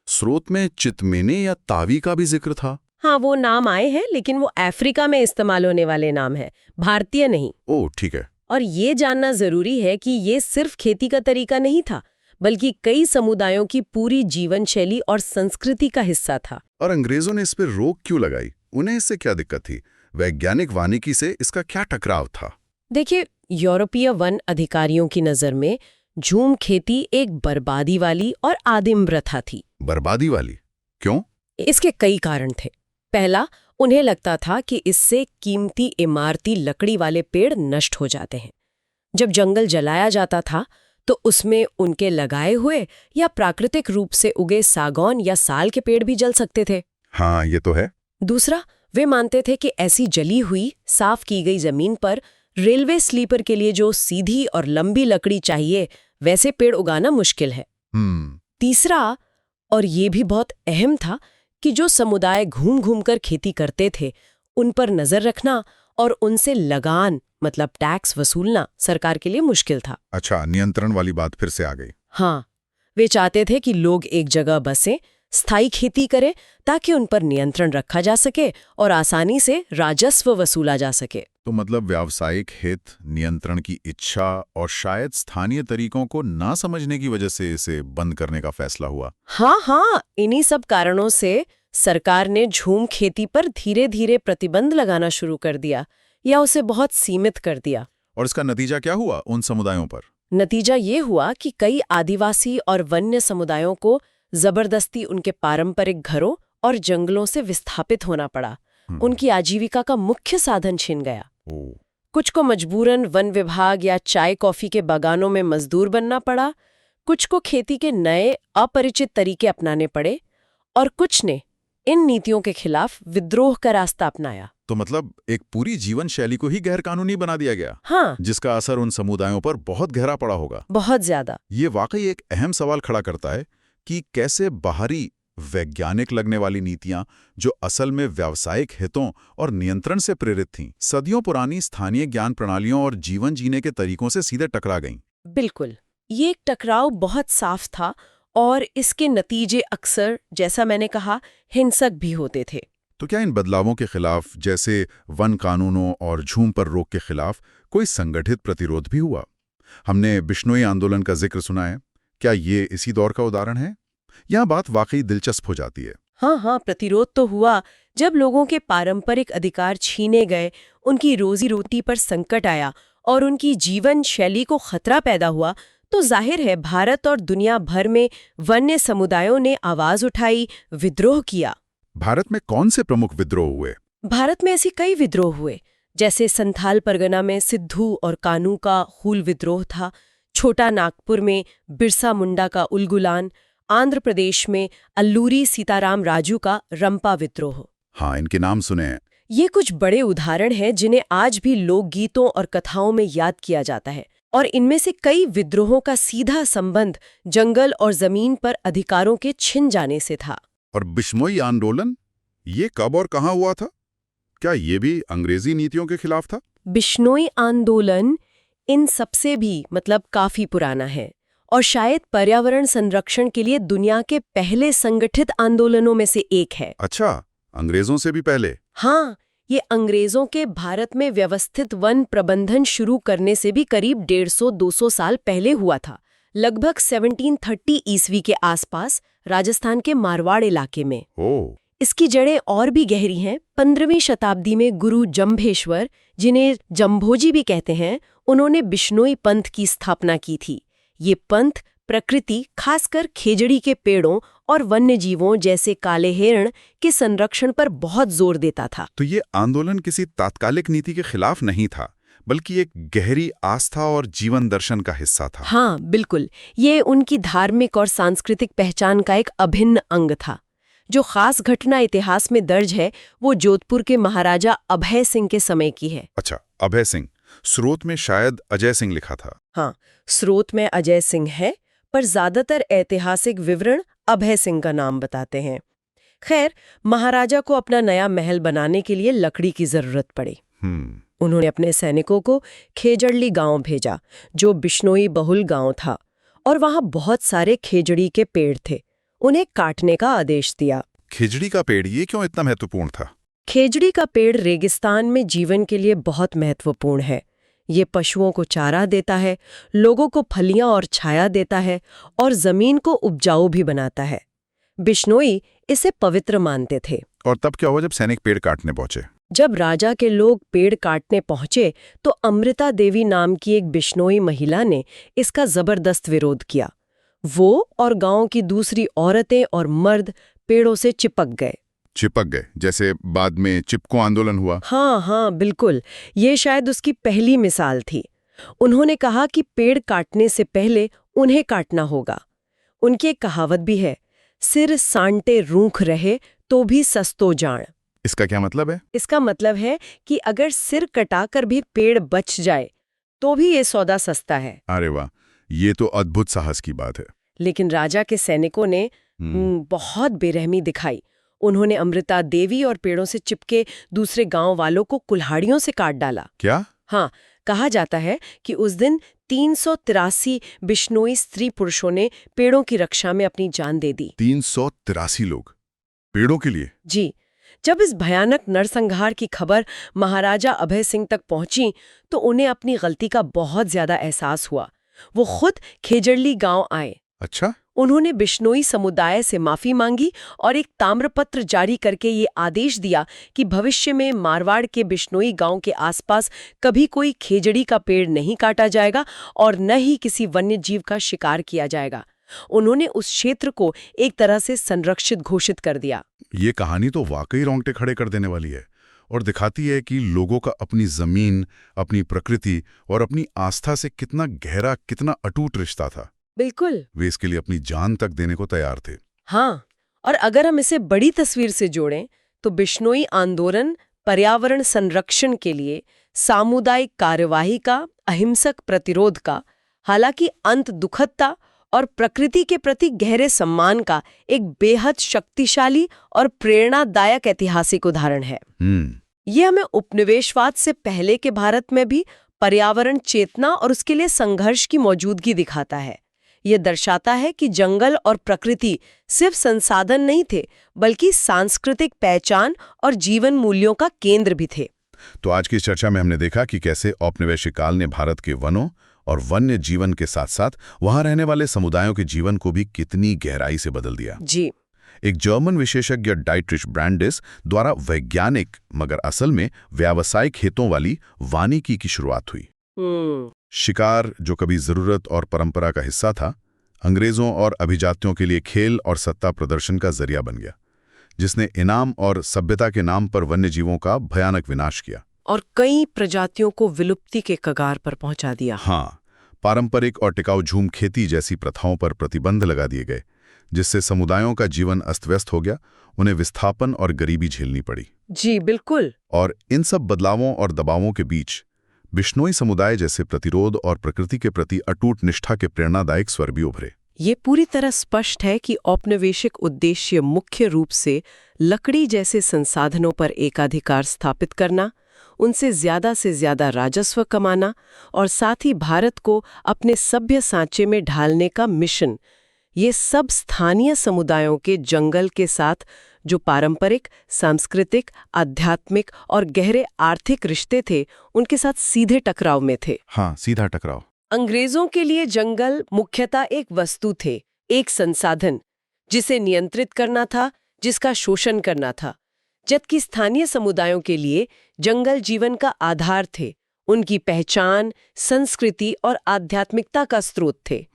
स्रोत में चितमेने या तावी का भी जिक्र था। हाँ, वो नाम आए हैं, लेकिन वो अफ्रीका में इस्तेमाल होने वाले नाम है, भारतीय नहीं। ओह, ठीक है। और ये जानना जरूरी है कि ये सिर्फ खेती का तरीका नहीं था, बल्कि कई समुदायों की पूरी जीवन शैली और संस्कृति का हिस्सा था। और अंग्रेजों ने इस पर रोक क्यों लगाई? उन्हें इससे क्या दिक्कत थी? वैज्ञानिक वानिकी से इसका क्या टकराव था? देखिए, यूरोपीय वन अधिकारियों की नजर में झूम खेती एक बर्बादी वाली और आदिम प्रथा थी। बर्बादी वाली? क्यों? इसके कई कारण थे। पहला, उन्हें लगता था कि इससे कीमती इमारती लकड़ी वाले पेड़ नष्ट हो जाते हैं। जब जंगल जलाया जाता था तो उसमें उनके लगाए हुए या प्राकृतिक रूप से उगे सागौन या साल के पेड़ भी जल सकते थे। हाँ, ये तो है। दूसरा, वे मानते थे कि ऐसी जली हुई, साफ की गई जमीन पर रेलवे स्लीपर के लिए जो सीधी और लंबी लकड़ी चाहिए, वैसे पेड़ उगाना मुश्किल है। तीसरा, और ये भी बहुत अहम था, कि जो समुदाय घूम घूम कर खेती करते थे, उन पर नजर रखना और उनसे लगान मतलब टैक्स वसूलना सरकार के लिए मुश्किल था। अच्छा, नियंत्रण वाली बात फिर से आ गई। हाँ, वे चाहते थे कि लोग एक जगह बसें, स्थायी खेती करें, ताकि उन पर नियंत्रण रखा जा सके और आसानी से राजस्व वसूला जा सके। तो मतलब व्यावसायिक हित, नियंत्रण की इच्छा और शायद स्थानीय तरीकों को ना समझने की वजह से इसे बंद करने का फैसला हुआ। हाँ, इन्हीं सब कारणों से सरकार ने झूम खेती पर धीरे धीरे प्रतिबंध लगाना शुरू कर दिया या उसे बहुत सीमित कर दिया। और इसका नतीजा क्या हुआ उन समुदायों पर? नतीजा ये हुआ कि कई आदिवासी और वन्य समुदायों को जबरदस्ती उनके पारंपरिक घरों और जंगलों से विस्थापित होना पड़ा। उनकी आजीविका का मुख्य साधन छिन गया। कुछ को मजबूरन वन विभाग या चाय कॉफी के बागानों में मजदूर बनना पड़ा, कुछ को खेती के नए अपरिचित तरीके अपनाने पड़े और कुछ ने इन नीतियों के खिलाफ विद्रोह का रास्ता अपनाया। तो मतलब एक पूरी जीवन शैली को ही गैरकानूनी बना दिया गया। हाँ, जिसका असर उन समुदायों पर बहुत गहरा पड़ा होगा। बहुत ज्यादा। ये वाकई एक अहम सवाल खड़ा करता है कि कैसे बाहरी वैज्ञानिक लगने वाली नीतियां, जो असल में व्यावसायिक हितों और नियंत्रण से प्रेरित थीं, सदियों पुरानी स्थानीय ज्ञान प्रणालियों और जीवन जीने के तरीकों से सीधे टकरा गईं। बिल्कुल, ये एक टकराव बहुत साफ था और इसके नतीजे अक्सर, जैसा मैंने कहा, हिंसक भी होते थे। तो क्या इन बदलावों के खिलाफ, जैसे वन कानूनों और झूम पर रोक के खिलाफ, कोई संगठित प्रतिरोध भी हुआ? हमने बिश्नोई आंदोलन का जिक्र सुना है। क्या ये इसी दौर का उदाहरण है? यह बात वाकई दिलचस्प हो जाती है। हाँ, प्रतिरोध तो हुआ। जब लोगों के पारंपरिक अधिकार छीने गए, उनकी रोजी रोटी पर संकट आया और उनकी जीवन शैली को खतरा पैदा हुआ, तो जाहिर है भारत और दुनिया भर में वन्य समुदायों ने आवाज उठाई, विद्रोह किया। भारत में कौन से प्रमुख विद्रोह हुए? भारत में ऐसी कई विद्रोह हुए। जैसे संथाल परगना में सिद्धू और कानू का हूल विद्रोह था, छोटा नागपुर में बिरसा मुंडा का उलगुलान, आंध्र प्रदेश में अल्लूरी सीताराम राजू का रंपा विद्रोह। हाँ, इनके नाम सुने हैं। ये कुछ बड़े उदाहरण हैं जिन्हें आज भी लोकगीतों और कथाओं में याद किया जाता है। और इनमें से कई विद्रोहों का सीधा संबंध जंगल और जमीन पर अधिकारों के छिन जाने से था। और बिश्नोई आंदोलन, ये कब और कहाँ हुआ था? क्या ये भी अंग्रेजी नीतियों के खिलाफ था? बिश्नोई आंदोलन इन सबसे भी काफी पुराना है और शायद पर्यावरण संरक्षण के लिए दुनिया के पहले संगठित आंदोलनों में से एक है। अच्छा, अंग्रेजों से भी पहले? हाँ, ये अंग्रेजों के भारत में व्यवस्थित वन प्रबंधन शुरू करने से भी करीब 150-200 साल पहले हुआ था। लगभग 1730 ईस्वी के आसपास राजस्थान के मारवाड़ इलाके में। इसकी जड़ें और भी गहरी हैं। 15वीं शताब्दी में गुरु जंभेश्वर, जिन्हें जंभोजी भी कहते हैं, उन्होंने बिश्नोई पंथ की स्थापना की थी। ये पंथ प्रकृति, खासकर खेजड़ी के पेड़ों और वन्य जीवों जैसे काले हिरण के संरक्षण पर बहुत जोर देता था। तो ये आंदोलन किसी तात्कालिक नीति के खिलाफ नहीं था, बल्कि एक गहरी आस्था और जीवन दर्शन का हिस्सा था। हाँ, बिल्कुल। ये उनकी धार्मिक और सांस्कृतिक पहचान का एक अभिन्न अंग था। जो खास घटना इतिहास में दर्ज है, वो जोधपुर के महाराजा अभय सिंह के समय की है। अच्छा, अभय सिंह। स्रोत में शायद अजय सिंह लिखा था। हाँ, स्रोत में अजय सिंह है, पर ज्यादातर ऐतिहासिक विवरण अभय सिंह का नाम बताते हैं। खैर, महाराजा को अपना नया महल बनाने के लिए लकड़ी की जरूरत पड़ी। उन्होंने अपने सैनिकों को खेजड़ली गांव भेजा, जो बिश्नोई बहुल गांव था, और वहां बहुत सारे खेजड़ी के पेड़ थे। उन्हें काटने का आदेश दिया। खिजड़ी का पेड़, ये क्यों इतना महत्वपूर्ण था? खेजड़ी का पेड़ रेगिस्तान में जीवन के लिए बहुत महत्वपूर्ण है। ये पशुओं को चारा देता है, लोगों को फलियां और छाया देता है, और जमीन को उपजाऊ भी बनाता है। बिश्नोई इसे पवित्र मानते थे। और तब क्या हुआ जब सैनिक पेड़ काटने पहुंचे? जब राजा के लोग पेड़ काटने पहुंचे तो अमृता देवी नाम की एक बिश्नोई महिला ने इसका जबरदस्त विरोध किया। वो और गांव की दूसरी औरतें और मर्द पेड़ों से चिपक गए। चिपक गए, जैसे बाद में चिपको आंदोलन हुआ? हाँ, बिल्कुल। ये शायद उसकी पहली मिसाल थी। उन्होंने कहा कि पेड़ काटने से पहले उन्हें काटना होगा। उनकी एक कहावत भी है, सिर सांटे रूख रहे तो भी सस्तो जान। इसका क्या मतलब है? इसका मतलब है कि अगर सिर कटाकर भी पेड़ बच जाए तो भी ये सौदा सस्ता है। अरे वाह, ये तो अद्भुत साहस की बात है। लेकिन राजा के सैनिकों ने बहुत बेरहमी दिखाई। उन्होंने अमृता देवी और पेड़ों से चिपके दूसरे गांव वालों को कुल्हाड़ियों से काट डाला। क्या? हाँ, कहा जाता है कि उस दिन 383 बिश्नोई स्त्री पुरुषों ने पेड़ों की रक्षा में अपनी जान दे दी। 383 लोग पेड़ों के लिए? जी। जब इस भयानक नरसंहार की खबर महाराजा अभय सिंह तक पहुंची तो उन्हें अपनी गलती का बहुत ज्यादा एहसास हुआ। वो खुद खेजड़ली गांव आए। अच्छा। उन्होंने बिश्नोई समुदाय से माफी मांगी और एक ताम्रपत्र जारी करके ये आदेश दिया कि भविष्य में मारवाड़ के बिश्नोई गांव के आसपास कभी कोई खेजड़ी का पेड़ नहीं काटा जाएगा और न ही किसी वन्य जीव का शिकार किया जाएगा। उन्होंने उस क्षेत्र को एक तरह से संरक्षित घोषित कर दिया। ये कहानी तो वाकई रोंगटे खड़े कर देने वाली है और दिखाती है कि लोगों का अपनी जमीन, अपनी प्रकृति और अपनी आस्था से कितना गहरा, कितना अटूट रिश्ता था। बिल्कुल। वे इसके लिए अपनी जान तक देने को तैयार थे। हाँ, और अगर हम इसे बड़ी तस्वीर से जोड़ें तो बिश्नोई आंदोलन पर्यावरण संरक्षण के लिए सामुदायिक कार्यवाही का, अहिंसक प्रतिरोध का, हालांकि अंत दुखद था, और प्रकृति के प्रति गहरे सम्मान का एक बेहद शक्तिशाली और प्रेरणादायक ऐतिहासिक उदाहरण है। ये हमें उपनिवेशवाद से पहले के भारत में भी पर्यावरण चेतना और उसके लिए संघर्ष की मौजूदगी दिखाता है। ये दर्शाता है कि जंगल और प्रकृति सिर्फ संसाधन नहीं थे, बल्कि सांस्कृतिक पहचान और जीवन मूल्यों का केंद्र भी थे। तो आज की इस चर्चा में हमने देखा कि कैसे औपनिवेशिक काल ने भारत के वनों और वन्य जीवन के साथ साथ वहां रहने वाले समुदायों के जीवन को भी कितनी गहराई से बदल दिया। जी। एक जर्मन विशेषज्ञ डाइट्रिच ब्रांडिस द्वारा वैज्ञानिक मगर असल में व्यावसायिक हितों वाली वानिकी की शुरुआत हुई। शिकार, जो कभी जरूरत और परंपरा का हिस्सा था, अंग्रेजों और अभिजातियों के लिए खेल और सत्ता प्रदर्शन का जरिया बन गया, जिसने इनाम और सभ्यता के नाम पर वन्य जीवों का भयानक विनाश किया और कई प्रजातियों को विलुप्ति के कगार पर पहुंचा दिया। हाँ, पारंपरिक और टिकाऊ झूम खेती जैसी प्रथाओं पर प्रतिबंध लगा दिए गए, जिससे समुदायों का जीवन अस्त-व्यस्त हो गया, उन्हें विस्थापन और गरीबी झेलनी पड़ी। जी बिल्कुल। और इन सब बदलावों और दबावों के बीच बिश्नोई समुदाय जैसे प्रतिरोध और प्रकृति के प्रति अटूट निष्ठा के प्रेरणादायक स्वर भी उभरे। ये पूरी तरह स्पष्ट है कि औपनिवेशिक उद्देश्य मुख्य रूप से लकड़ी जैसे संसाधनों पर एकाधिकार स्थापित करना, उनसे ज्यादा राजस्व कमाना और साथ ही भारत को अपने सभ्य सांचे में ढालने का मिशन, ये सब स्थानीय समुदायों के जंगल के साथ जो पारंपरिक, सांस्कृतिक, आध्यात्मिक और गहरे आर्थिक रिश्ते थे, उनके साथ सीधे टकराव में थे। हाँ, सीधा टकराव। अंग्रेजों के लिए जंगल मुख्यतः एक वस्तु थे, एक संसाधन जिसे नियंत्रित करना था, जिसका शोषण करना था, जबकि स्थानीय समुदायों के लिए जंगल जीवन का आधार थे, उनकी पहचान, संस्कृति और आध्यात्मिकता का स्रोत थे।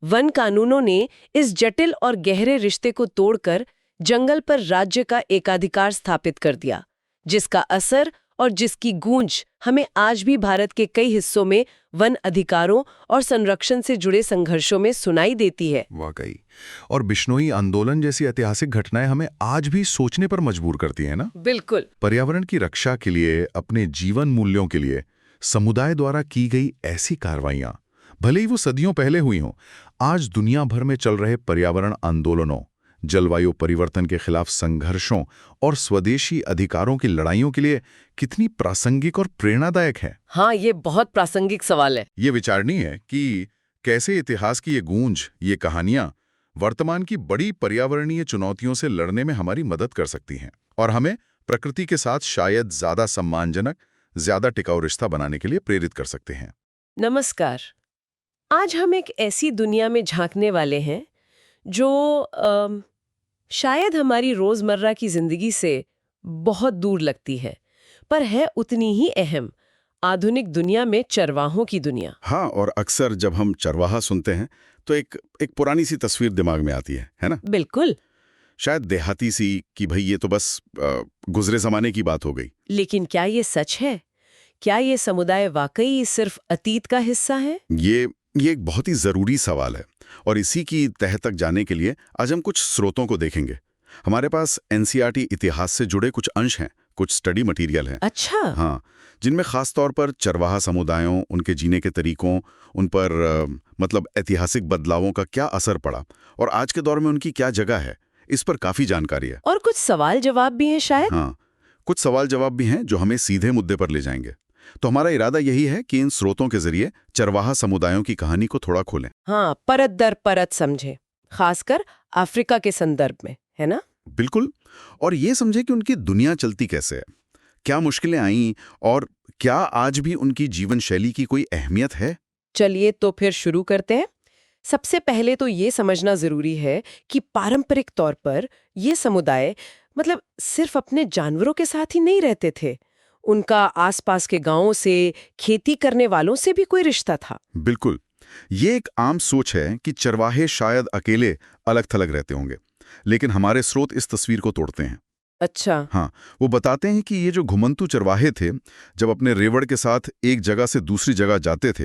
वन कानूनों ने इस जटिल और गहरे रिश्ते को तोड़कर जंगल पर राज्य का एकाधिकार स्थापित कर दिया, जिसका असर और जिसकी गूंज हमें आज भी भारत के कई हिस्सों में वन अधिकारों और संरक्षण से जुड़े संघर्षों में सुनाई देती है। वाकई। और बिश्नोई आंदोलन जैसी ऐतिहासिक घटनाएं हमें आज भी सोचने पर मजबूर करती हैं ना। बिल्कुल। पर्यावरण की रक्षा के लिए, अपने जीवन मूल्यों के लिए समुदाय द्वारा की गई ऐसी कार्रवाइयां, भले ही वो सदियों पहले हुई हों, आज दुनिया भर में चल रहे पर्यावरण आंदोलनों, जलवायु परिवर्तन के खिलाफ संघर्षों और स्वदेशी अधिकारों की लड़ाइयों के लिए कितनी प्रासंगिक और प्रेरणादायक है। हाँ, ये बहुत प्रासंगिक सवाल है। ये विचारणीय है कि कैसे इतिहास की ये गूंज, ये कहानियां वर्तमान की बड़ी पर्यावरणीय चुनौतियों से लड़ने में हमारी मदद कर सकती हैं और हमें प्रकृति के साथ शायद ज्यादा सम्मानजनक, ज्यादा टिकाऊ रिश्ता बनाने के लिए प्रेरित कर सकते हैं। नमस्कार। आज हम एक ऐसी दुनिया में झांकने वाले हैं जो शायद हमारी रोजमर्रा की जिंदगी से बहुत दूर लगती है, पर है उतनी ही अहम। आधुनिक दुनिया में चरवाहों की दुनिया। हाँ, और अक्सर जब हम चरवाहा सुनते हैं तो एक पुरानी सी तस्वीर दिमाग में आती है ना? बिल्कुल। शायद देहाती सी कि भाई ये तो बस गुजरे जमाने की बात हो गई। लेकिन क्या ये सच है? क्या ये समुदाय वाकई सिर्फ अतीत का हिस्सा है? ये एक बहुत ही जरूरी सवाल है और इसी की तह तक जाने के लिए आज हम कुछ स्रोतों को देखेंगे। हमारे पास एनसीईआरटी इतिहास से जुड़े कुछ अंश हैं, कुछ स्टडी मटेरियल है। अच्छा। हाँ, जिनमें खास तौर पर चरवाहा समुदायों, उनके जीने के तरीकों, उन पर मतलब ऐतिहासिक बदलावों का क्या असर पड़ा और आज के दौर में उनकी क्या जगह है, इस पर काफी जानकारी है। और कुछ सवाल जवाब भी हैं शायद। हाँ, कुछ सवाल जवाब भी हैं जो हमें सीधे मुद्दे पर ले जाएंगे। तो हमारा इरादा यही है कि इन स्रोतों के जरिए चरवाहा समुदायों की कहानी को थोड़ा खोलें। हाँ, परत दर परत समझे, खासकर अफ्रीका के संदर्भ में, है ना? बिल्कुल। और ये समझे कि उनकी दुनिया चलती कैसे है, क्या मुश्किलें आईं और क्या आज भी उनकी जीवन शैली की कोई अहमियत है। चलिए तो फिर शुरू करते हैं। सबसे पहले तो ये समझना जरूरी है कि पारंपरिक तौर पर ये समुदाय मतलब सिर्फ अपने जानवरों के साथ ही नहीं रहते थे। उनका आसपास के गांवों से, खेती करने वालों से भी कोई रिश्ता था। बिल्कुल। ये एक आम सोच है कि चरवाहे शायद अकेले अलग थलग रहते होंगे, लेकिन हमारे स्रोत इस तस्वीर को तोड़ते हैं। अच्छा। हाँ, वो बताते हैं कि ये जो घुमंतू चरवाहे थे, जब अपने रेवड़ के साथ एक जगह से दूसरी जगह जाते थे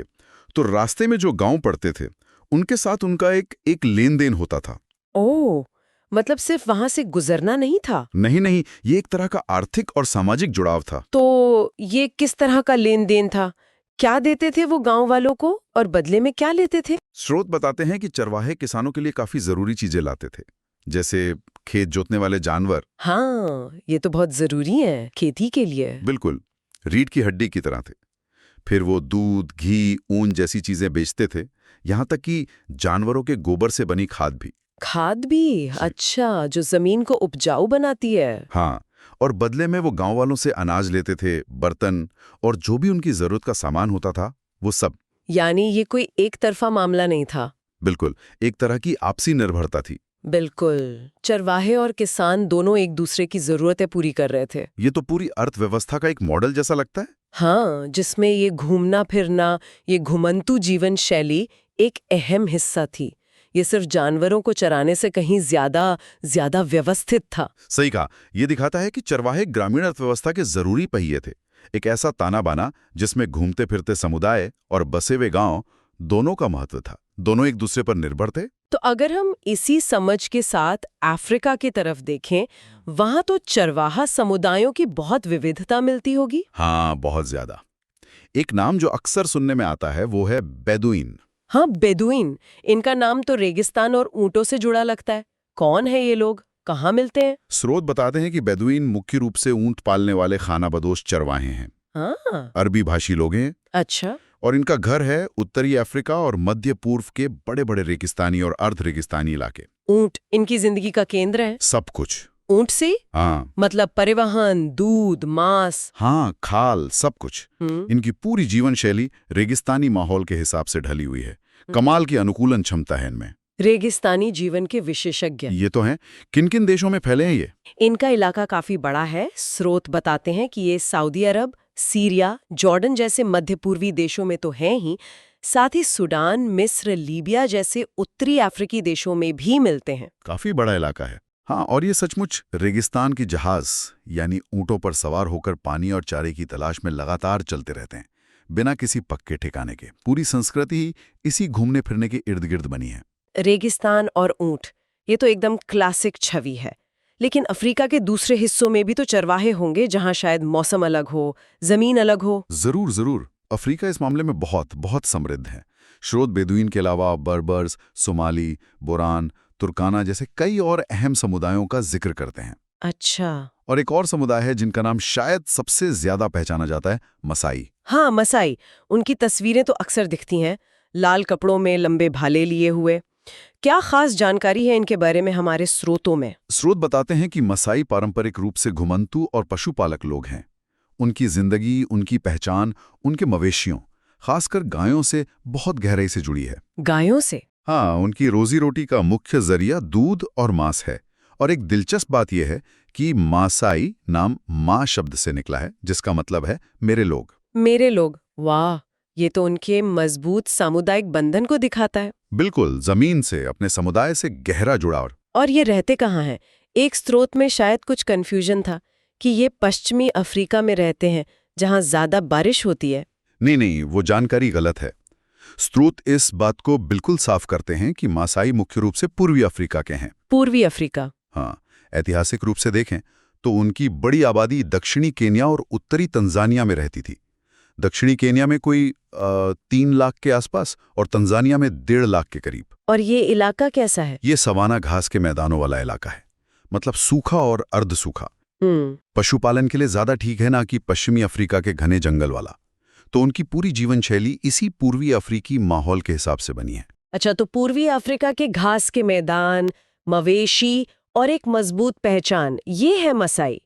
तो रास्ते में जो गांव पड़ते थे उनके साथ उनका एक लेन देन होता था। ओह, मतलब सिर्फ वहां से गुजरना नहीं था? नहीं, ये एक तरह का आर्थिक और सामाजिक जुड़ाव था। तो ये किस तरह का लेन देन था? क्या देते थे वो गांव वालों को और बदले में क्या लेते थे? स्रोत बताते हैं कि चरवाहे किसानों के लिए काफी जरूरी चीजें लाते थे, जैसे खेत जोतने वाले जानवर। हाँ, ये तो बहुत जरूरी है खेती के लिए। बिल्कुल, रीढ़ की हड्डी की तरह थे। फिर वो दूध, घी, ऊन जैसी चीजें बेचते थे, यहाँ तक कि जानवरों के गोबर से बनी खाद भी। खाद भी? अच्छा, जो जमीन को उपजाऊ बनाती है। हाँ, और बदले में वो गांव वालों से अनाज लेते थे, बर्तन और जो भी उनकी जरूरत का सामान होता था वो सब। यानी ये कोई एक तरफा मामला नहीं था। बिल्कुल, एक तरह की आपसी निर्भरता थी। बिल्कुल, चरवाहे और किसान दोनों एक दूसरे की जरूरतें पूरी कर रहे थे। ये तो पूरी अर्थव्यवस्था का एक मॉडल जैसा लगता है। हाँ, जिसमें ये घूमना फिरना, ये घुमंतू जीवन शैली एक अहम हिस्सा थी। ये सिर्फ जानवरों को चराने से कहीं ज्यादा व्यवस्थित था। सही कहा। ये दिखाता है कि चरवाहे ग्रामीण अर्थव्यवस्था के जरूरी पहिए थे, एक ऐसा ताना बाना जिसमें घूमते फिरते समुदाय और बसे हुए गांव दोनों का महत्व था, दोनों एक दूसरे पर निर्भर थे। तो अगर हम इसी समझ के साथ अफ्रीका की तरफ देखें, वहां तो चरवाहा समुदायों की बहुत विविधता मिलती होगी। हाँ, बहुत ज्यादा। एक नाम जो अक्सर सुनने में आता है वो है बेदुइन। हाँ, बेदुइन। इनका नाम तो रेगिस्तान और ऊंटों से जुड़ा लगता है। कौन है ये लोग, कहाँ मिलते हैं? स्रोत बताते हैं कि बेदुइन मुख्य रूप से ऊंट पालने वाले खानाबदोश चरवाहे हैं। हाँ। अरबी भाषी लोग हैं। अच्छा। और इनका घर है उत्तरी अफ्रीका और मध्य पूर्व के बड़े बड़े रेगिस्तानी और अर्ध रेगिस्तानी इलाके। ऊंट इनकी जिंदगी का केंद्र है। सब कुछ ऊंट से? हाँ, मतलब परिवहन, दूध, मांस। हाँ, खाल, सब कुछ। इनकी पूरी जीवन शैली रेगिस्तानी माहौल के हिसाब से ढली हुई है। कमाल की अनुकूलन क्षमता है इनमें। रेगिस्तानी जीवन के विशेषज्ञ ये तो हैं। किन किन देशों में फैले हैं ये? इनका इलाका काफी बड़ा है। स्रोत बताते हैं कि ये सऊदी अरब, सीरिया, जॉर्डन जैसे मध्य पूर्वी देशों में तो हैं ही, साथ ही सूडान, मिस्र, लीबिया जैसे उत्तरी अफ्रीकी देशों में भी मिलते हैं। काफी बड़ा इलाका है। हाँ, और ये सचमुच रेगिस्तान की जहाज यानी ऊंटों पर सवार होकर पानी और चारे की तलाश में लगातार चलते रहते हैं, बिना किसी पक्के ठिकाने के। पूरी संस्कृति ही इसी घूमने फिरने के इर्द गिर्द बनी है। रेगिस्तान और ऊंट, ये तो एकदम क्लासिक छवि है। लेकिन अफ्रीका के दूसरे हिस्सों में भी तो चरवाहे होंगे जहां शायद मौसम अलग हो, जमीन अलग हो। जरूर जरूर, अफ्रीका इस मामले में बहुत बहुत समृद्ध है। श्रोत बेदुइन के अलावा बर्बर्स, सोमाली, बोरान, तुर्काना जैसे कई और अहम समुदायों का जिक्र करते हैं। अच्छा। और एक और समुदाय है जिनका नाम शायद सबसे ज्यादा पहचाना जाता है, मसाई। हाँ, मसाई। उनकी तस्वीरें तो अक्सर दिखती हैं, लाल कपड़ों में लंबे भाले लिए हुए। क्या खास जानकारी है इनके बारे में हमारे स्रोतों में? स्रोत बताते हैं कि मसाई पारंपरिक रूप से घुमंतू और पशुपालक लोग हैं। उनकी जिंदगी, उनकी पहचान, उनके मवेशियों, खासकर गायों से बहुत गहराई से जुड़ी है। गायों से? हाँ, उनकी रोजी रोटी का मुख्य जरिया दूध और मांस है। और एक दिलचस्प बात यह है कि मासाई नाम माँ शब्द से निकला है, जिसका मतलब है मेरे लोग। मेरे लोग, वाह, ये तो उनके मजबूत सामुदायिक बंधन को दिखाता है। बिल्कुल, जमीन से, अपने समुदाय से गहरा जुड़ाव। और ये रहते कहाँ हैं? एक स्रोत में शायद कुछ कंफ्यूजन था कि ये पश्चिमी अफ्रीका में रहते हैं जहाँ ज्यादा बारिश होती है। नहीं, वो जानकारी गलत है। स्रोत इस बात को बिल्कुल साफ करते हैं कि मासाई मुख्य रूप से पूर्वी अफ्रीका के हैं। पूर्वी अफ्रीका? हाँ, ऐतिहासिक रूप से देखें तो उनकी बड़ी आबादी दक्षिणी केन्या और उत्तरी तंजानिया में रहती थी। दक्षिणी केन्या में कोई 3 लाख के आसपास और तंजानिया में 1.5 लाख के करीब। और ये इलाका कैसा है? ये सवाना घास के मैदानों वाला इलाका है, मतलब सूखा और अर्ध सूखा। पशुपालन के लिए ज्यादा ठीक है, ना कि पश्चिमी अफ्रीका के घने जंगल वाला। तो उनकी पूरी जीवन शैली इसी पूर्वी अफ्रीकी माहौल के हिसाब से बनी है। अच्छा, तो पूर्वी अफ्रीका के घास के मैदान, मवेशी और एक मजबूत पहचान, ये है मसाई।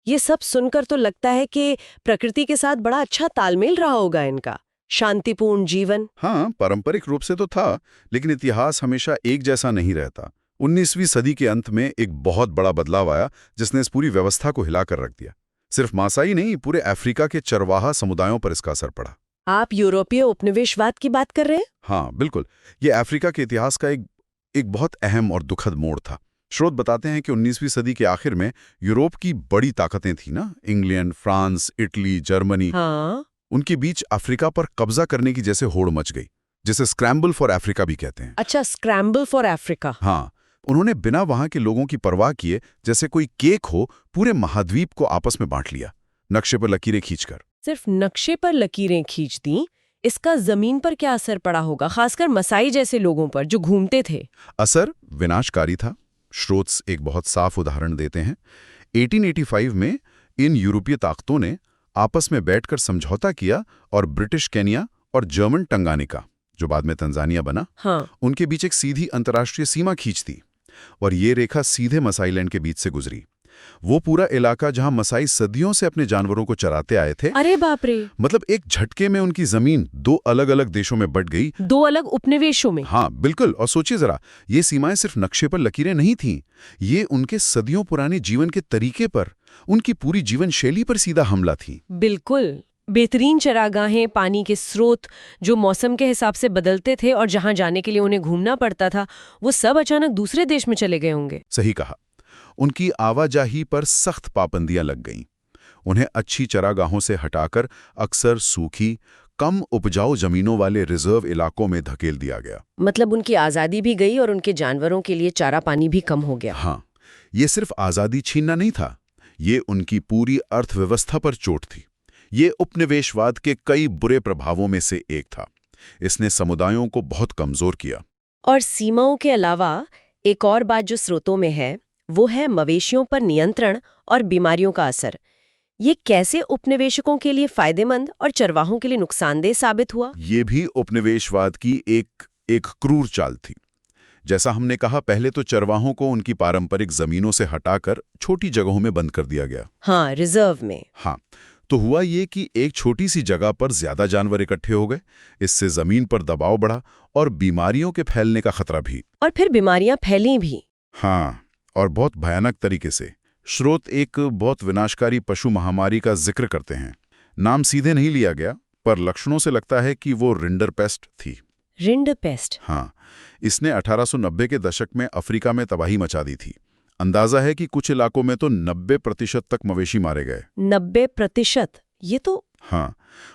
ये सब सुनकर तो लगता है कि प्रकृति के साथ बड़ा अच्छा तालमेल रहा होगा इनका। शांतिपूर्ण जीवन। हाँ, पारंपरिक रूप से तो था, लेकिन इतिहास हमेशा एक जैसा नहीं रहता। 19वीं सदी के अंत में एक बहुत बड़ा बदलाव आया जिसने इस पूरी व्यवस्था को हिलाकर रख दिया। सिर्फ मासाई नहीं, पूरे अफ्रीका के चरवाहा समुदायों पर इसका असर पड़ा। आप यूरोपीय उपनिवेशवाद की बात कर रहे हैं? हाँ, बिल्कुल। ये अफ्रीका के इतिहास का एक बहुत अहम और दुखद मोड़ था। स्रोत बताते हैं कि 19वीं सदी के आखिर में यूरोप की बड़ी ताकतें थी ना, इंग्लैंड, फ्रांस, इटली, जर्मनी। हाँ। उनके बीच अफ्रीका पर कब्जा करने की जैसे होड़ मच गई, जिसे स्क्रैम्बल फॉर अफ्रीका भी कहते हैं। अच्छा, स्क्रैम्बल फॉर अफ्रीका। हाँ, उन्होंने बिना वहां के लोगों की परवाह किए, जैसे कोई केक हो, पूरे महाद्वीप को आपस में बांट लिया, नक्शे पर लकीरें खींचकर। सिर्फ नक्शे पर लकीरें खींच दी? इसका जमीन पर क्या असर पड़ा होगा, खासकर मसाई जैसे लोगों पर जो घूमते थे? असर विनाशकारी था। स्रोत एक बहुत साफ उदाहरण देते हैं। 1885 में इन यूरोपीय ताकतों ने आपस में बैठकर समझौता किया और ब्रिटिश केन्या और जर्मन टंगानिका, जो बाद में तंजानिया बना, हाँ। उनके बीच एक सीधी अंतर्राष्ट्रीय सीमा खींच दी। और ये रेखा सीधे मसाईलैंड के बीच से गुजरी। वो पूरा इलाका जहां मसाई सदियों से अपने जानवरों को चराते आए थे। अरे बाप रे! मतलब एक झटके में उनकी जमीन 2 अलग-अलग देशों में बंट गई। 2 अलग उपनिवेशों में? हाँ, बिल्कुल। और सोचिए जरा, ये सीमाएं सिर्फ नक्शे पर लकीरें नहीं थीं, ये उनके सदियों पुराने जीवन के तरीके पर, उनकी पूरी जीवन शैली पर सीधा हमला थी। बिल्कुल। बेहतरीन चरागाहें, पानी के स्रोत जो मौसम के हिसाब से बदलते थे और जहां जाने के लिए उन्हें घूमना पड़ता था, वो सब अचानक दूसरे देश में चले गए होंगे। सही कहा। उनकी आवाजाही पर सख्त पाबंदियां लग गईं। उन्हें अच्छी चरागाहों से हटाकर अक्सर सूखी, कम उपजाऊ जमीनों वाले रिजर्व इलाकों में धकेल दिया गया। मतलब उनकी आज़ादी भी गई और उनके जानवरों के लिए चारा पानी भी कम हो गया। हाँ, ये सिर्फ आज़ादी छीनना नहीं था, ये उनकी पूरी अर्थव्यवस्था पर चोट थी। ये उपनिवेशवाद के कई बुरे प्रभावों में से एक था। इसने समुदायों को बहुत कमजोर किया। और सीमाओं के अलावा एक और बात जो स्रोतों में है, वो है मवेशियों पर नियंत्रण और बीमारियों का असर। ये कैसे उपनिवेशकों के लिए फायदेमंद और चरवाहों के लिए नुकसानदेह साबित हुआ? ये भी उपनिवेशवाद की एक क्रूर चाल थी। जैसा हमने कहा, पहले तो चरवाहों को उनकी पारंपरिक जमीनों से हटाकर छोटी जगहों में बंद कर दिया गया। हाँ, रिजर्व में। हाँ, तो हुआ ये कि एक छोटी सी जगह पर ज्यादा जानवर इकट्ठे हो गए। इससे जमीन पर दबाव बढ़ा और बीमारियों के फैलने का खतरा भी। और फिर बीमारियां फैली भी। हाँ, और बहुत भयानक तरीके से। स्रोत एक बहुत विनाशकारी पशु महामारी का जिक्र करते हैं। नाम सीधे नहीं लिया गया, पर लक्षणों से लगता है कि वो रिंडरपेस्ट थी। रिंडरपेस्ट? हाँ, इसने 1890 के दशक में अफ्रीका में तबाही मचा दी थी। अंदाजा है कि कुछ इलाकों में तो 90% तक मवेशी मारे गए। 90%? ये तो हाँ,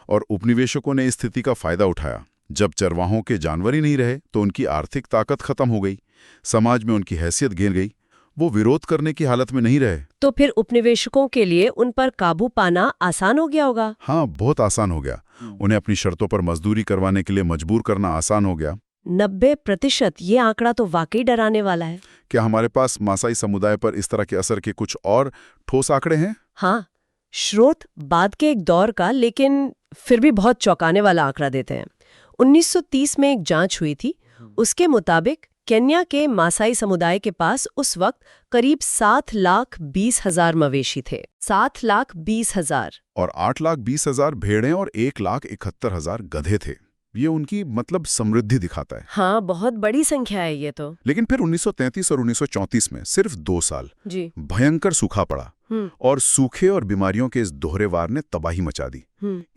और उपनिवेशकों ने इस स्थिति का फायदा उठाया। जब चरवाहों के जानवर ही नहीं रहे तो उनकी आर्थिक ताकत खत्म हो गई, समाज में उनकी हैसियत गिर गई, वो विरोध करने की हालत में नहीं रहे। तो फिर उपनिवेशकों के लिए उन पर काबू पाना आसान हो गया होगा। हाँ, बहुत आसान हो गया। उन्हें अपनी शर्तों पर मजदूरी करवाने के लिए मजबूर करना आसान हो गया। 90%? ये आंकड़ा तो वाकई डराने वाला है। क्या हमारे पास मासाई समुदाय पर इस तरह के असर के कुछ और ठोस आंकड़े हैं? हाँ, स्रोत बाद के एक दौर का, लेकिन फिर भी बहुत चौंकाने वाला आंकड़ा देते हैं। 1930 में एक जांच हुई थी। उसके मुताबिक केन्या के मासाई समुदाय के पास उस वक्त करीब 7,20,000 मवेशी थे। 7,20,000। और 8,20,000 भेड़ें और 1,71,000 गधे थे। ये उनकी समृद्धि दिखाता है। हाँ, बहुत बड़ी संख्या है ये तो। लेकिन फिर 1933 और 1934 में सिर्फ 2 साल जी। भयंकर सूखा पड़ा और सूखे और बीमारियों के इस दोहरे वार ने तबाही मचा दी।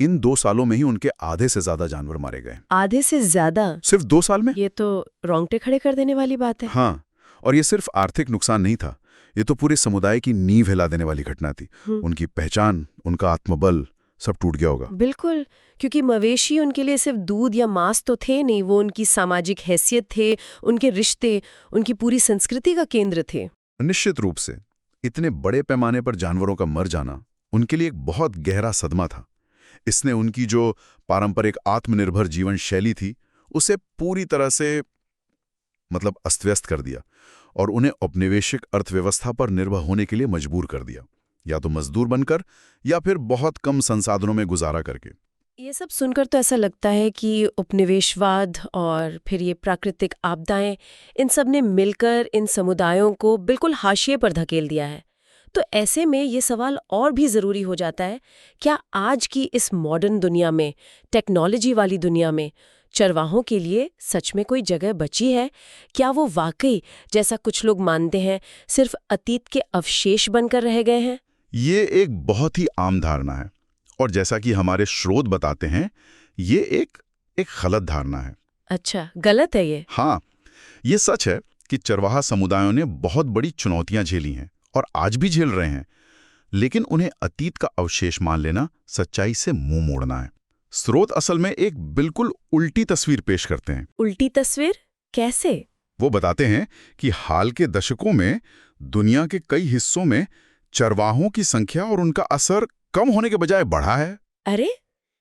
इन 2 सालों में ही उनके आधे से ज्यादा जानवर मारे गए। आधे से ज्यादा? सिर्फ 2 साल में? ये तो रोंगटे खड़े कर देने वाली बात है। हाँ, और ये सिर्फ आर्थिक नुकसान नहीं था, ये तो पूरे समुदाय की नींव हिला देने वाली घटना थी। उनकी पहचान, उनका आत्मबल सब टूट गया होगा। बिल्कुल, क्योंकि मवेशी उनके लिए सिर्फ दूध या मांस तो थे नहीं, वो उनकी सामाजिक हैसियत थे, उनके रिश्ते, उनकी पूरी संस्कृति का केंद्र थे। निश्चित रूप से इतने बड़े पैमाने पर जानवरों का मर जाना उनके लिए एक बहुत गहरा सदमा था। इसने उनकी जो पारंपरिक आत्मनिर्भर जीवन शैली थी उसे पूरी तरह से अस्त व्यस्त कर दिया और उन्हें औपनिवेशिक अर्थव्यवस्था पर निर्भर होने के लिए मजबूर कर दिया, या तो मजदूर बनकर या फिर बहुत कम संसाधनों में गुजारा करके। ये सब सुनकर तो ऐसा लगता है कि उपनिवेशवाद और फिर ये प्राकृतिक आपदाएं, इन सब ने मिलकर इन समुदायों को बिल्कुल हाशिए पर धकेल दिया है। तो ऐसे में ये सवाल और भी ज़रूरी हो जाता है, क्या आज की इस मॉडर्न दुनिया में, टेक्नोलॉजी वाली दुनिया में, चरवाहों के लिए सच में कोई जगह बची है? क्या वो वाकई, जैसा कुछ लोग मानते हैं, सिर्फ अतीत के अवशेष बनकर रह गए हैं? ये एक बहुत ही आम धारणा है और जैसा कि हमारे स्रोत बताते हैं, ये एक गलत धारणा है। अच्छा, गलत है ये? हाँ, ये सच है कि चरवाहा समुदायों ने बहुत बड़ी चुनौतियां झेली हैं और आज भी झेल रहे हैं, लेकिन उन्हें अतीत का अवशेष मान लेना सच्चाई से मुंह मोड़ना है। स्रोत असल में एक बिल्कुल उल्टी तस्वीर पेश करते हैं। उल्टी तस्वीर? कैसे? वो बताते हैं कि हाल के दशकों में दुनिया के कई हिस्सों में चरवाहों की संख्या और उनका असर कम होने के बजाय बढ़ा है। अरे,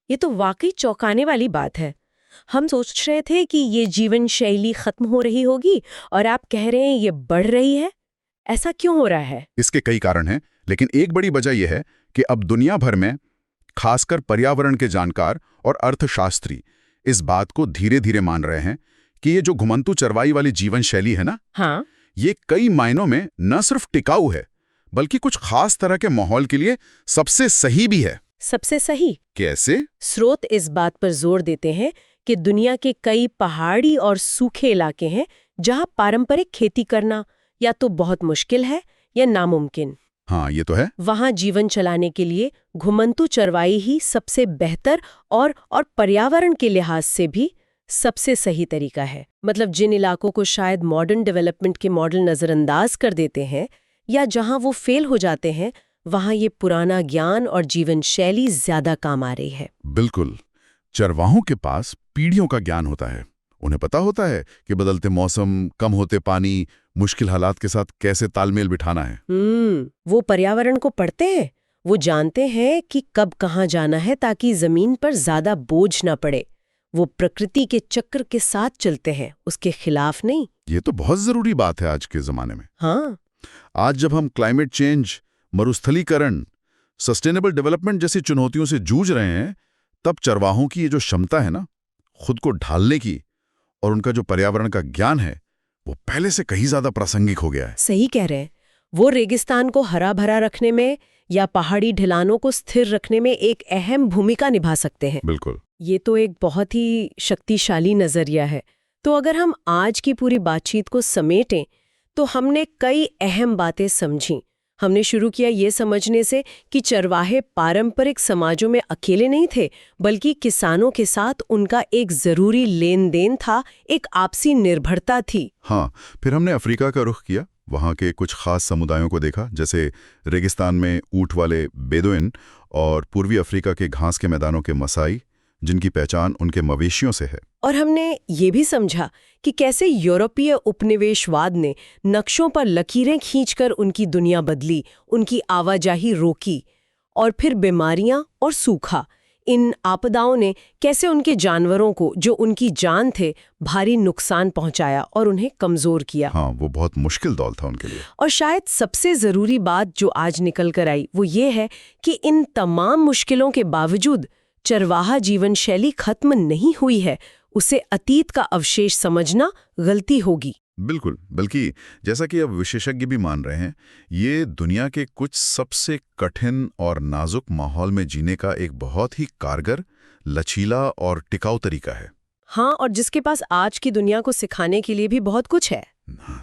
ये तो वाकई चौंकाने वाली बात है। हम सोच रहे थे कि ये जीवन शैली खत्म हो रही होगी और आप कह रहे हैं ये बढ़ रही है। ऐसा क्यों हो रहा है? इसके कई कारण हैं, लेकिन एक बड़ी वजह यह है कि अब दुनिया भर में खासकर पर्यावरण के जानकार और अर्थशास्त्री इस बात को धीरे धीरे मान रहे हैं कि ये जो घुमंतू चरवाई वाली जीवन शैली है ना, हाँ, ये कई मायनों में न सिर्फ टिकाऊ है बल्कि कुछ खास तरह के माहौल के लिए सबसे सही भी है। सबसे सही कैसे? स्रोत इस बात पर जोर देते हैं कि दुनिया के कई पहाड़ी और सूखे इलाके हैं जहां पारंपरिक खेती करना या तो बहुत मुश्किल है या नामुमकिन। हाँ, ये तो है। वहां जीवन चलाने के लिए घुमंतू चरवाई ही सबसे बेहतर और पर्यावरण के लिहाज से भी सबसे सही तरीका है। जिन इलाकों को शायद मॉडर्न डेवलपमेंट के मॉडल नजरअंदाज कर देते हैं या जहां वो फेल हो जाते हैं, वहां ये पुराना ज्ञान और जीवन शैली ज्यादा काम आ रही है। बिल्कुल, चरवाहों के पास पीढ़ियों का ज्ञान होता है। उन्हें पता होता है कि बदलते मौसम, कम होते पानी, मुश्किल हालात के साथ कैसे तालमेल बिठाना है। वो पर्यावरण को पढ़ते हैं, वो जानते हैं कि कब कहाँ जाना है ताकि जमीन पर ज्यादा बोझ ना पड़े। वो प्रकृति के चक्र के साथ चलते हैं, उसके खिलाफ नहीं। ये तो बहुत जरूरी बात है आज के जमाने में। हाँ, आज जब हम क्लाइमेट चेंज, मरुस्थलीकरण, सस्टेनेबल डेवलपमेंट जैसी चुनौतियों से जूझ रहे हैं, तब चरवाहों की ये जो क्षमता है ना, खुद को ढालने की, और उनका जो पर्यावरण का ज्ञान है, वो पहले से कहीं ज्यादा प्रासंगिक हो गया है। सही कह रहे हैं। वो रेगिस्तान को हरा भरा रखने में या पहाड़ी ढलानों को स्थिर रखने में एक अहम भूमिका निभा सकते हैं। बिल्कुल, ये तो एक बहुत ही शक्तिशाली नजरिया है। तो अगर हम आज की पूरी बातचीत को समेटें तो हमने कई अहम बातें समझी। हमने शुरू किया ये समझने से कि चरवाहे पारंपरिक समाजों में अकेले नहीं थे, बल्कि किसानों के साथ उनका एक जरूरी लेन देन था, एक आपसी निर्भरता थी। हाँ, फिर हमने अफ्रीका का रुख किया। वहाँ के कुछ खास समुदायों को देखा, जैसे रेगिस्तान में ऊँट वाले बेदुइन और पूर्वी अफ्रीका के घास के मैदानों के मसाई, जिनकी पहचान उनके मवेशियों से है। और हमने ये भी समझा कि कैसे यूरोपीय उपनिवेशवाद ने नक्शों पर लकीरें खींचकर उनकी दुनिया बदली, उनकी आवाजाही रोकी, और फिर बीमारियां और सूखा, इन आपदाओं ने कैसे उनके जानवरों को, जो उनकी जान थे, भारी नुकसान पहुंचाया और उन्हें कमजोर किया। हाँ, वो बहुत मुश्किल दौर था उनके लिए। और शायद सबसे जरूरी बात जो आज निकल कर आई वो ये है कि इन तमाम मुश्किलों के बावजूद चरवाहा जीवन शैली खत्म नहीं हुई है। उसे अतीत का अवशेष समझना गलती होगी। बिल्कुल, बल्कि जैसा कि अब विशेषज्ञ भी मान रहे हैं, ये दुनिया के कुछ सबसे कठिन और नाजुक माहौल में जीने का एक बहुत ही कारगर, लचीला और टिकाऊ तरीका है। हाँ, और जिसके पास आज की दुनिया को सिखाने के लिए भी बहुत कुछ है।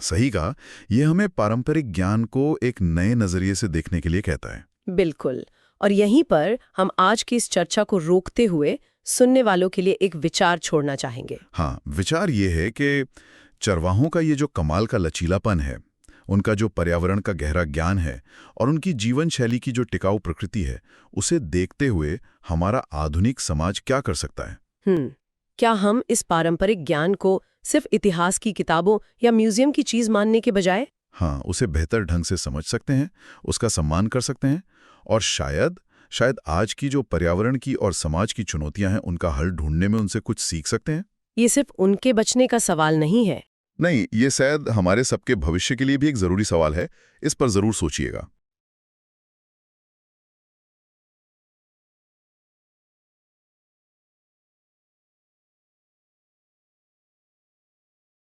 सही कहा, ये हमें पारंपरिक ज्ञान को एक नए नजरिए से देखने के लिए कहता है। बिल्कुल। और यहीं पर हम आज की इस चर्चा को रोकते हुए सुनने वालों के लिए एक विचार छोड़ना चाहेंगे। हाँ, विचार ये है कि चरवाहों का ये जो कमाल का लचीलापन है, उनका जो पर्यावरण का गहरा ज्ञान है और उनकी जीवन शैली की जो टिकाऊ प्रकृति है, उसे देखते हुए हमारा आधुनिक समाज क्या कर सकता है। क्या हम इस पारंपरिक ज्ञान को सिर्फ इतिहास की किताबों या म्यूजियम की चीज मानने के बजाय उसे बेहतर ढंग से समझ सकते हैं, उसका सम्मान कर सकते हैं और शायद आज की जो पर्यावरण की और समाज की चुनौतियां हैं, उनका हल ढूंढने में उनसे कुछ सीख सकते हैं। ये सिर्फ उनके बचने का सवाल नहीं है। नहीं, ये शायद हमारे सबके भविष्य के लिए भी एक जरूरी सवाल है। इस पर जरूर सोचिएगा।